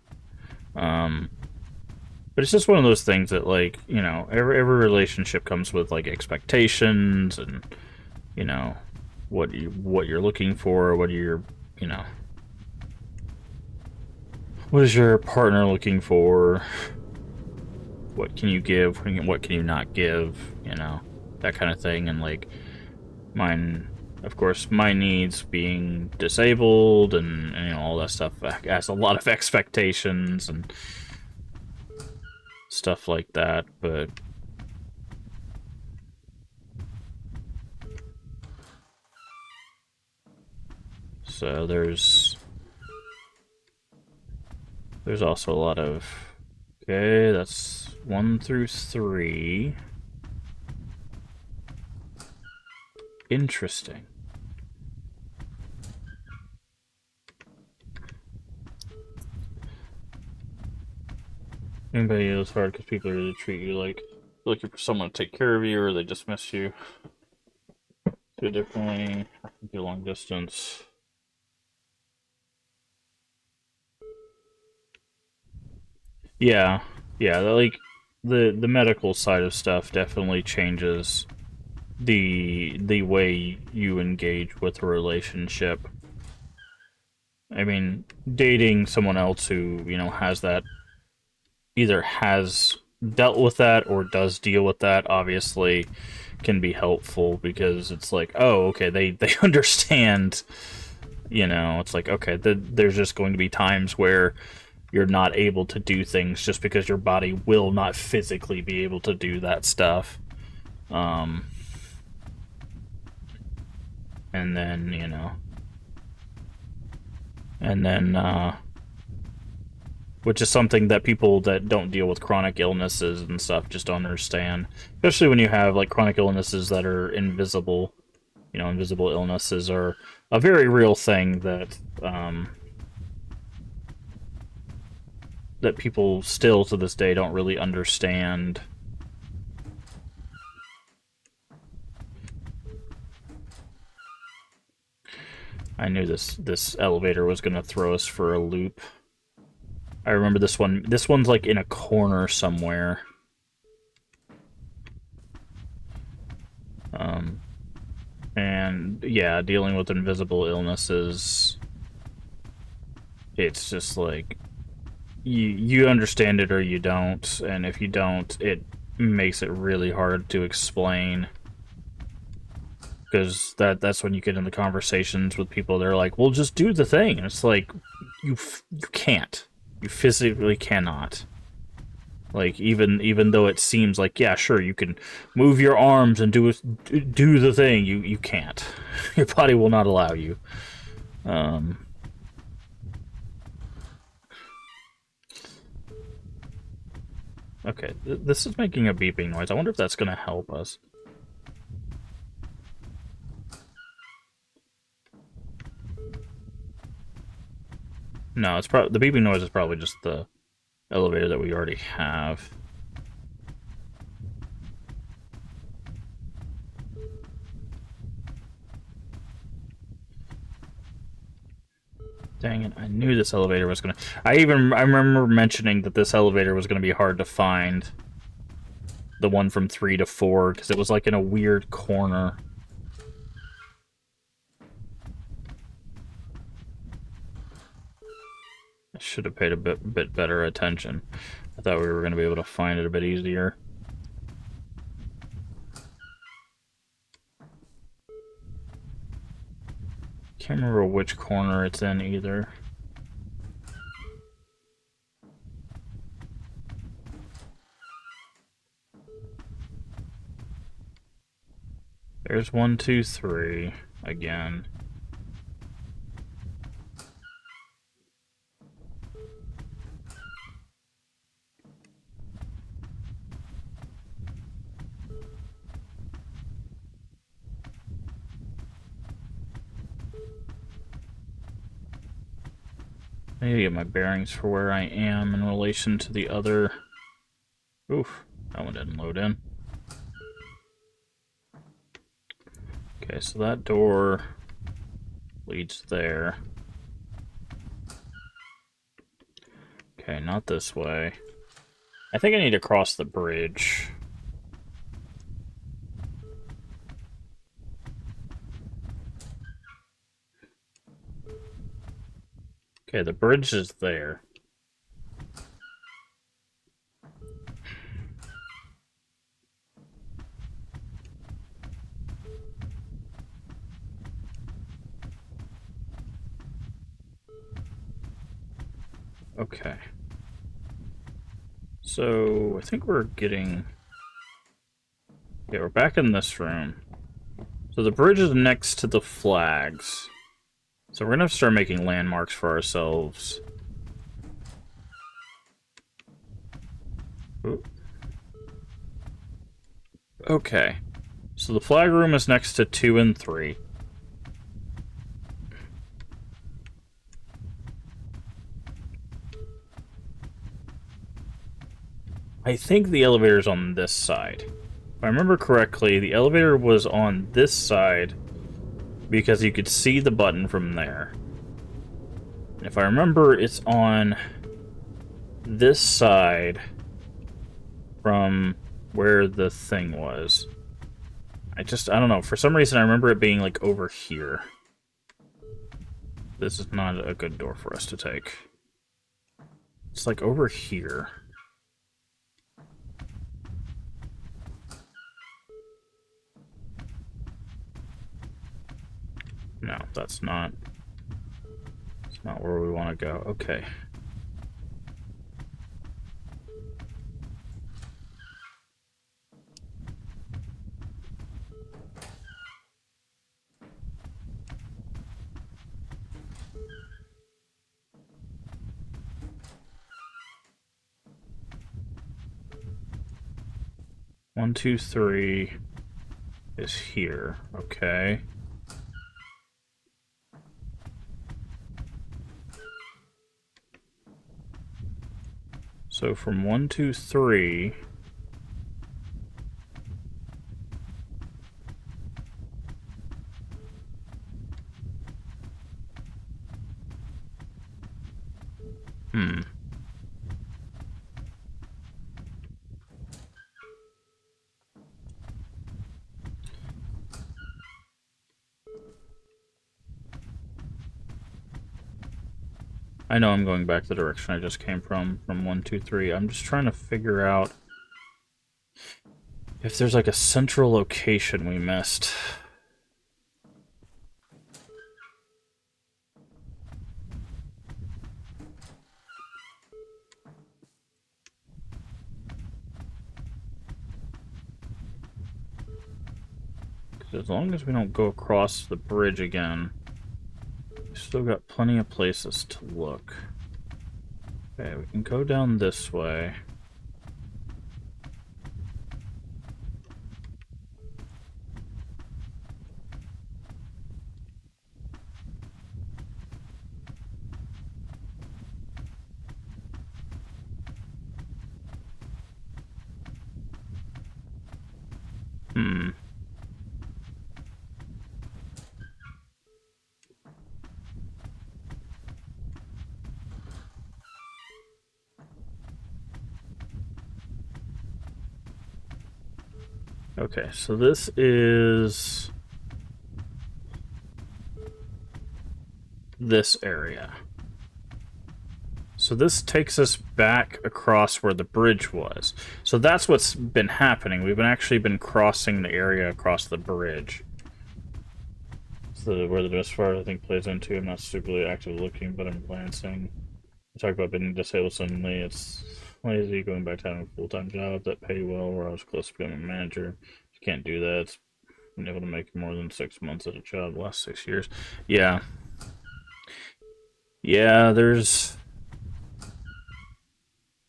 But it's just one of those things that, like, you know, every relationship comes with like expectations and, you know, what you're looking for, what you're, you know, what is your partner looking for? What can you give? What can you not give? You know, that kind of thing. And like mine, of course, my needs being disabled and you know all that stuff has a lot of expectations and stuff like that. But so there's also a lot of okay. That's 1 through 3. Interesting. Anybody is hard because people really treat you like you're looking for someone to take care of you, or they dismiss you too differently. Do long distance. Yeah, yeah. Like the medical side of stuff definitely changes the way you engage with a relationship. I mean, dating someone else who, you know, has that, either has dealt with that or does deal with that, obviously can be helpful because it's like, oh, okay, they understand, you know, it's like, okay, there's just going to be times where you're not able to do things just because your body will not physically be able to do that stuff. And then, you know, and then, which is something that people that don't deal with chronic illnesses and stuff just don't understand. Especially when you have, like, chronic illnesses that are invisible. You know, invisible illnesses are a very real thing that, that people still to this day don't really understand. I knew this elevator was gonna throw us for a loop. I remember this one. This one's like in a corner somewhere. And yeah, dealing with invisible illnesses, it's just like you understand it or you don't, and if you don't, it makes it really hard to explain. Because that's when you get into conversations with people. They're like, "Well, just do the thing." And it's like, you can't. You physically cannot. Like even though it seems like, yeah, sure, you can move your arms and do the thing, you can't. Your body will not allow you. Okay, this is making a beeping noise. I wonder if that's gonna help us. No, it's probably the beeping noise is probably just the elevator that we already have. Dang it, I knew this elevator was gonna... I remember mentioning that this elevator was gonna be hard to find. The one from 3 to 4, because it was like in a weird corner. I should have paid a bit better attention. I thought we were gonna be able to find it a bit easier. Can't remember which corner it's in either. There's 1, 2, 3 again. I need to get my bearings for where I am in relation to the other. Oof, that one didn't load in. Okay, so that door leads there. Okay, not this way. I think I need to cross the bridge. Okay, the bridge is there. Okay. So, I think we're getting... Yeah, we're back in this room. So the bridge is next to the flags. So we're gonna have to start making landmarks for ourselves. Ooh. Okay. So the flag room is next to 2 and 3. I think the elevator's on this side. If I remember correctly, the elevator was on this side because you could see the button from there. And if I remember, it's on this side from where the thing was. I don't know. For some reason, I remember it being, like, over here. This is not a good door for us to take. It's, like, over here. No, that's not... It's not where we want to go. Okay. One, two, three is here. Okay. So from 1, 2, 3... I know I'm going back the direction I just came from 1, 2, 3. I'm just trying to figure out if there's like a central location we missed. Because as long as we don't go across the bridge again, we've still got plenty of places to look. Okay, we can go down this way. Okay, so this is this area. So this takes us back across where the bridge was. So that's what's been happening. We've actually been crossing the area across the bridge. So where the best part I think plays into. I'm not stupidly actively looking, but I'm glancing. I talk about being disabled suddenly. It's lazy going back to having a full-time job that pay well, where I was close to becoming a manager. You can't do that. It's Been able to make more than 6 months at a job the last 6 years. Yeah. Yeah, there's...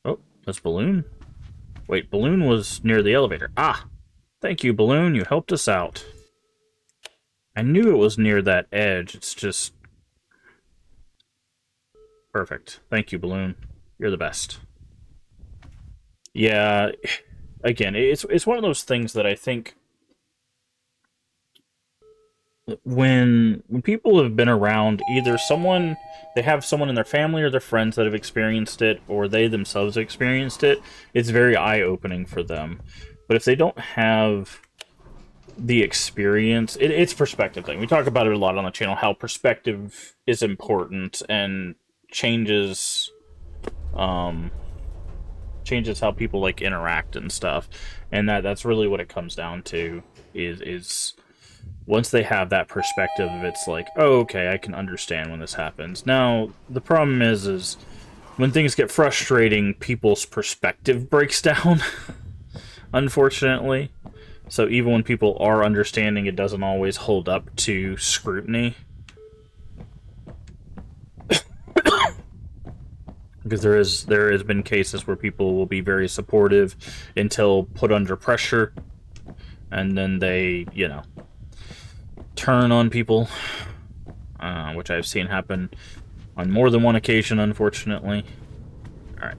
Oh, that's Balloon. Wait, Balloon was near the elevator. Ah! Thank you, Balloon. You helped us out. I knew it was near that edge. It's just... Perfect. Thank you, Balloon. You're the best. Yeah, again, it's one of those things that I think when people have been around, either they have someone in their family or their friends that have experienced it, or they themselves have experienced it, it's very eye-opening for them. But if they don't have the experience, it's perspective thing. We talk about it a lot on the channel, how perspective is important and changes changes how people like interact and stuff. And that's really what it comes down to is once they have that perspective, it's like, oh, okay, I can understand when this happens. Now, the problem is when things get frustrating, people's perspective breaks down, unfortunately. So even when people are understanding, it doesn't always hold up to scrutiny. Because there has been cases where people will be very supportive until put under pressure, and then they, you know, turn on people, which I've seen happen on more than one occasion, unfortunately. Alright.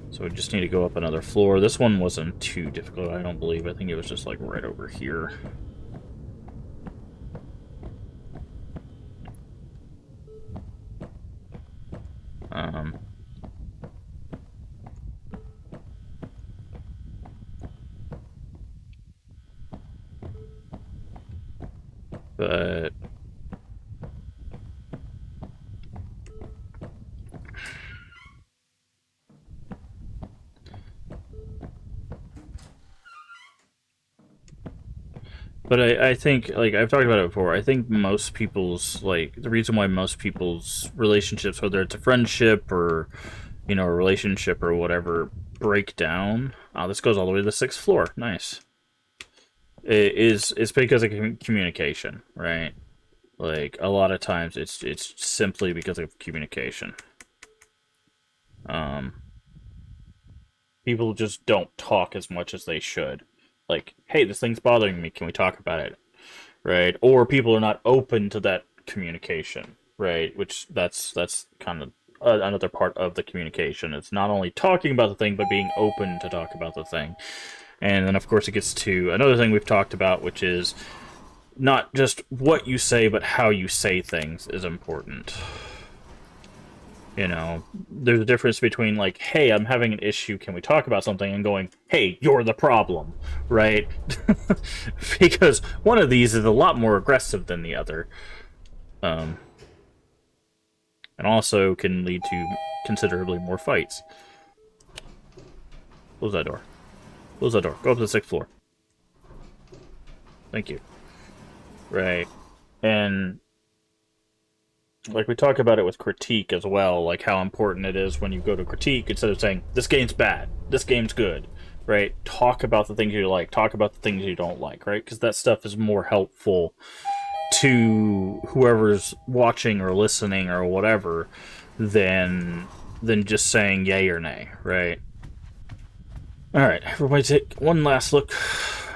So we just need to go up another floor. This one wasn't too difficult, I don't believe. I think it was just, like, right over here. But... But I think, like, I've talked about it before, I think most people's, like, the reason why most people's relationships, whether it's a friendship or, you know, a relationship or whatever, break down. Oh, this goes all the way to the 6th floor. Nice. It's because of communication, right? Like, a lot of times it's simply because of communication. People just don't talk as much as they should. Like, hey, this thing's bothering me. Can we talk about it? Right? Or people are not open to that communication, right? Which that's kind of another part of the communication. It's not only talking about the thing, but being open to talk about the thing. And then, of course, it gets to another thing we've talked about, which is not just what you say, but how you say things is important. You know, there's a difference between, like, hey, I'm having an issue, can we talk about something, and going, hey, you're the problem, right? Because one of these is a lot more aggressive than the other. And also can lead to considerably more fights. Close that door. Close that door. Go up to the 6th floor. Thank you. Right. And... like, we talk about it with critique as well, like how important it is when you go to critique, instead of saying, this game's bad, this game's good, right? Talk about the things you like, talk about the things you don't like, right? Because that stuff is more helpful to whoever's watching or listening or whatever than just saying yay or nay, right? Alright, everybody take one last look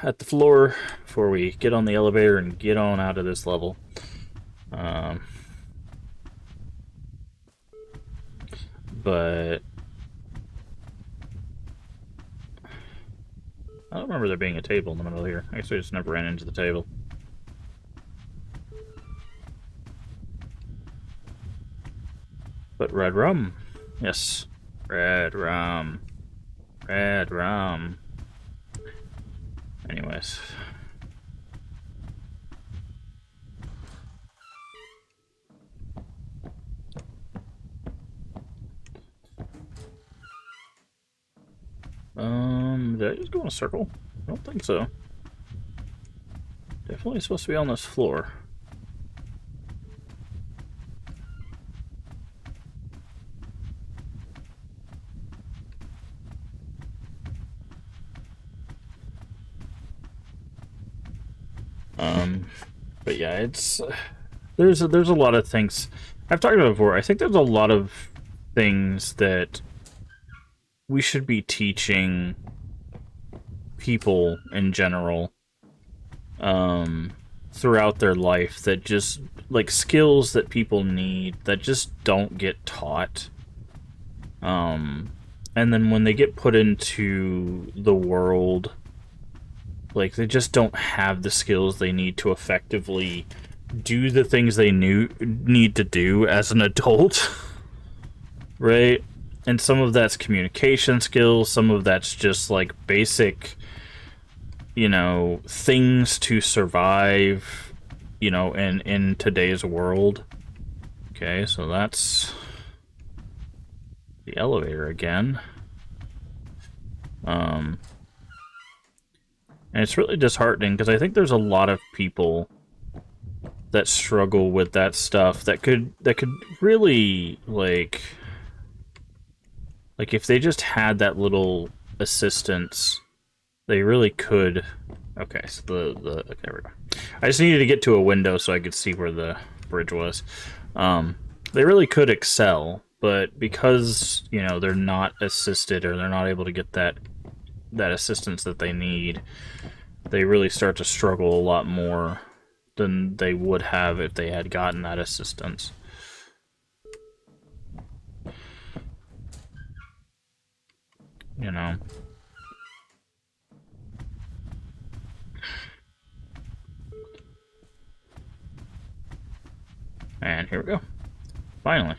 at the floor before we get on the elevator and get on out of this level. But I don't remember there being a table in the middle here. I guess I just never ran into the table. But red rum. Yes. Red rum. Red rum. Anyways. Did I just go in a circle? I don't think so. Definitely supposed to be on this floor. But yeah, it's there's a lot of things I've talked about before. I think there's a lot of things that we should be teaching people in general throughout their life, that just like skills that people need that just don't get taught. And then when they get put into the world, like they just don't have the skills they need to effectively do the things they need to do as an adult. Right? And some of that's communication skills, some of that's just like basic, you know, things to survive, you know, in today's world. Okay, so that's the elevator again. And it's really disheartening because I think there's a lot of people that struggle with that stuff that could really like if they just had that little assistance, they really could. Okay, so okay, there we go. I just needed to get to a window so I could see where the bridge was. They really could excel, but because, you know, they're not assisted or they're not able to get that assistance that they need, they really start to struggle a lot more than they would have if they had gotten that assistance. You know. And here we go. Finally.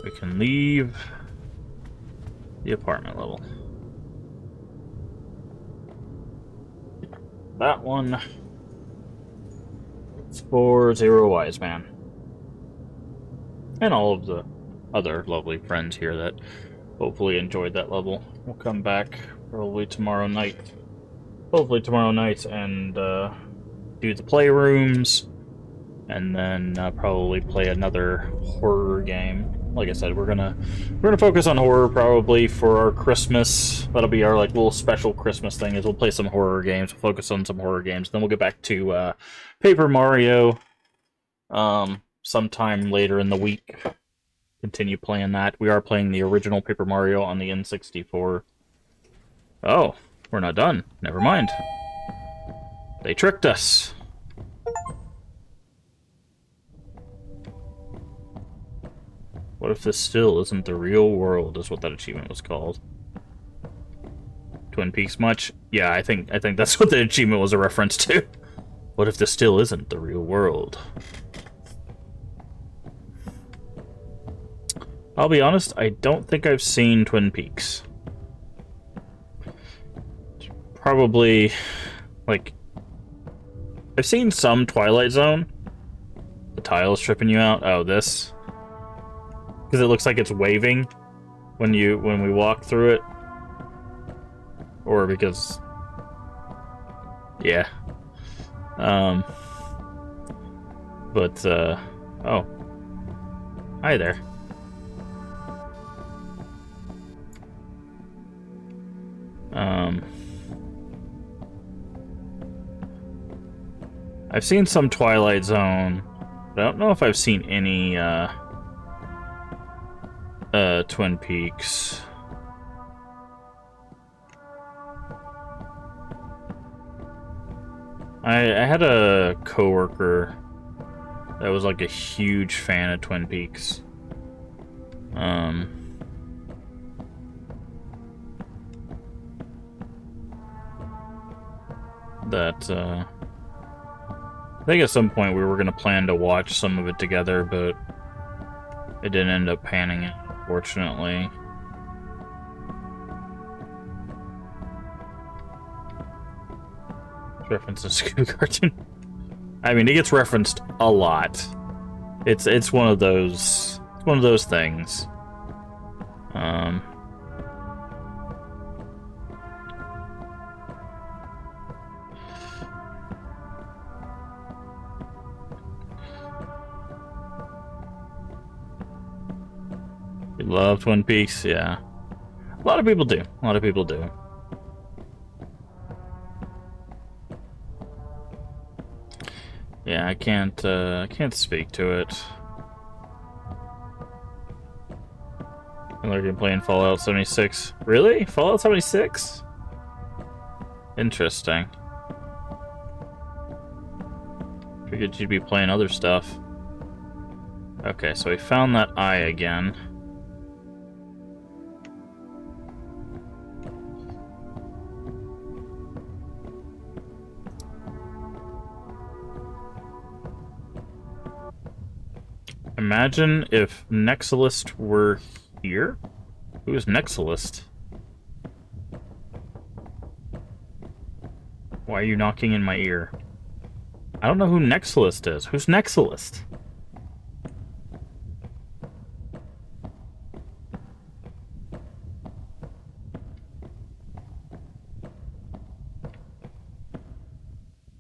We can leave the apartment level. That one. It's for Zero Wise Man. And all of the other lovely friends here that hopefully enjoyed that level. We'll come back probably tomorrow night. Hopefully tomorrow night and do the playrooms. And then probably play another horror game. Like I said, we're gonna focus on horror probably for our Christmas. That'll be our like little special Christmas thing. Is we'll play some horror games. We'll focus on some horror games. Then we'll get back to Paper Mario. Sometime later in the week. Continue playing that. We are playing the original Paper Mario on the N64. Oh, we're not done. Never mind. They tricked us. What if this still isn't the real world, is what that achievement was called. Twin Peaks much? Yeah, I think that's what the achievement was a reference to. What if this still isn't the real world? I'll be honest, I don't think I've seen Twin Peaks. Probably, like, I've seen some Twilight Zone. The tile's tripping you out. Oh, this. Because it looks like it's waving when we walk through it. Or because... yeah. But, oh. Hi there. I've seen some Twilight Zone, but I don't know if I've seen any, Twin Peaks. I had a coworker that was like a huge fan of Twin Peaks. I think at some point we were going to plan to watch some of it together, but it didn't end up panning out, unfortunately. Reference to Scooby cartoon. I mean, it gets referenced a lot. It's one of those things. You love Twin Peaks, yeah. A lot of people do. A lot of people do. Yeah, I can't speak to it. I'm looking playing Fallout 76. Really? Fallout 76? Interesting. Figured you'd be playing other stuff. Okay, so we found that eye again. Imagine if Nexalist were here? Who is Nexalist? Why are you knocking in my ear? I don't know who Nexalist is. Who's Nexalist?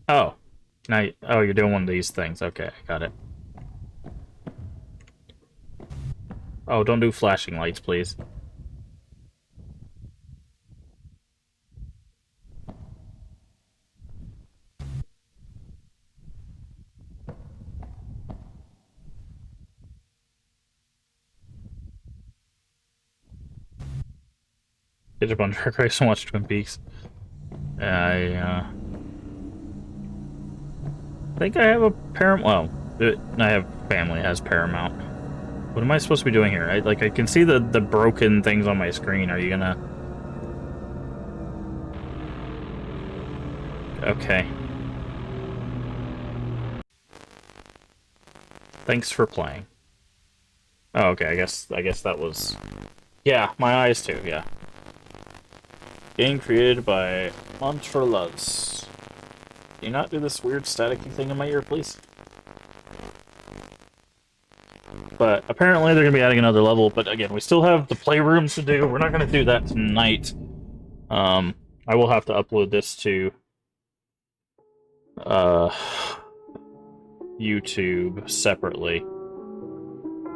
Oh. Now, oh, you're doing one of these things. Okay, got it. Oh, don't do flashing lights, please. Catch up on Drag Race and watch Twin Peaks. I think I have a Paramount. Well, I have family that has Paramount. What am I supposed to be doing here? I can see the broken things on my screen. Are you gonna... Okay. Thanks for playing. Oh, okay, I guess that was... Yeah, my eyes too, yeah. Game created by Montreluz. Can you not do this weird staticky thing in my ear, please? But apparently they're going to be adding another level, but again, we still have the playrooms to do. We're not going to do that tonight. I will have to upload this to YouTube separately.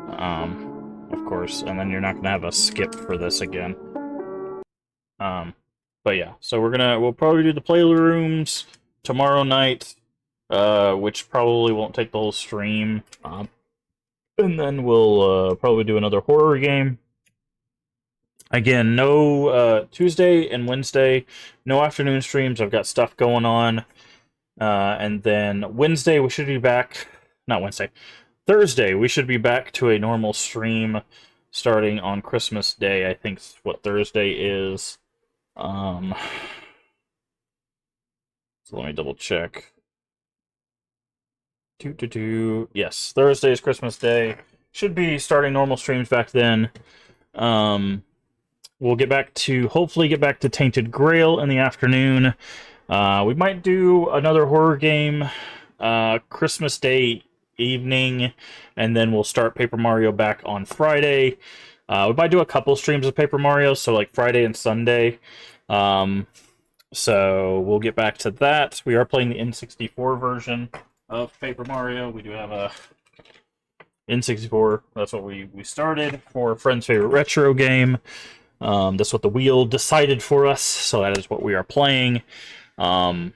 Of course, and then you're not going to have a skip for this again. But yeah, so we'll probably do the playrooms tomorrow night, which probably won't take the whole stream. And then we'll probably do another horror game. Again, no Tuesday and Wednesday, no afternoon streams. I've got stuff going on. And then Wednesday, we should be back. Not Wednesday. Thursday, we should be back to a normal stream starting on Christmas Day. I think what Thursday is. So let me double check. Yes, Thursday is Christmas Day. Should be starting normal streams back then. We'll hopefully get back to Tainted Grail in the afternoon. We might do another horror game Christmas Day evening, and then we'll start Paper Mario back on Friday. We might do a couple streams of Paper Mario, so like Friday and Sunday. So we'll get back to that. We are playing the N64 version of Paper Mario. We do have a N64. That's what we started for Friend's Favorite Retro Game. That's what the wheel decided for us, so that is what we are playing. So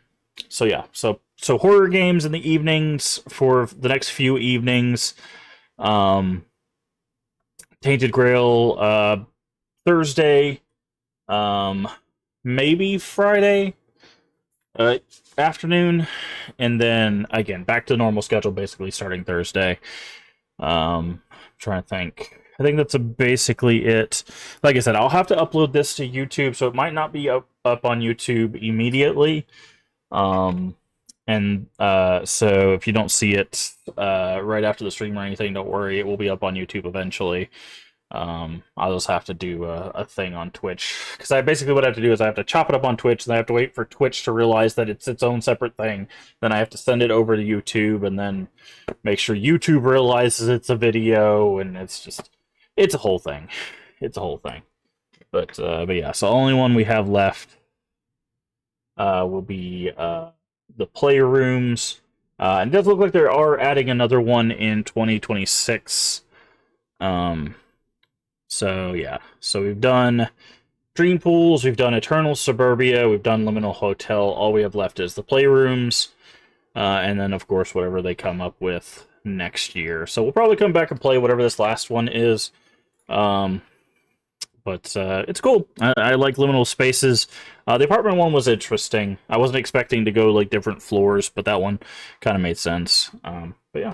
yeah, so horror games in the evenings for the next few evenings. Tainted Grail Thursday, maybe Friday afternoon, and then again back to the normal schedule, basically starting Thursday. Trying to think. I think that's basically it. Like I said, I'll have to upload this to YouTube, so it might not be up on YouTube immediately. So if you don't see it right after the stream or anything, don't worry, it will be up on YouTube eventually. I'll just have to do a thing on Twitch, because what I have to do is I have to chop it up on Twitch, and I have to wait for Twitch to realize that it's its own separate thing. Then I have to send it over to YouTube, and then make sure YouTube realizes it's a video, and it's a whole thing. It's a whole thing. But yeah, so the only one we have left will be the playrooms. And it does look like they are adding another one in 2026. So yeah, so we've done Dream Pools, we've done Eternal Suburbia, we've done Liminal Hotel. All we have left is the playrooms. and then of course whatever they come up with next year. So we'll probably come back and play whatever this last one is. But it's cool. I like liminal spaces. The apartment one was interesting. I wasn't expecting to go like different floors, but that one kind of made sense. But yeah.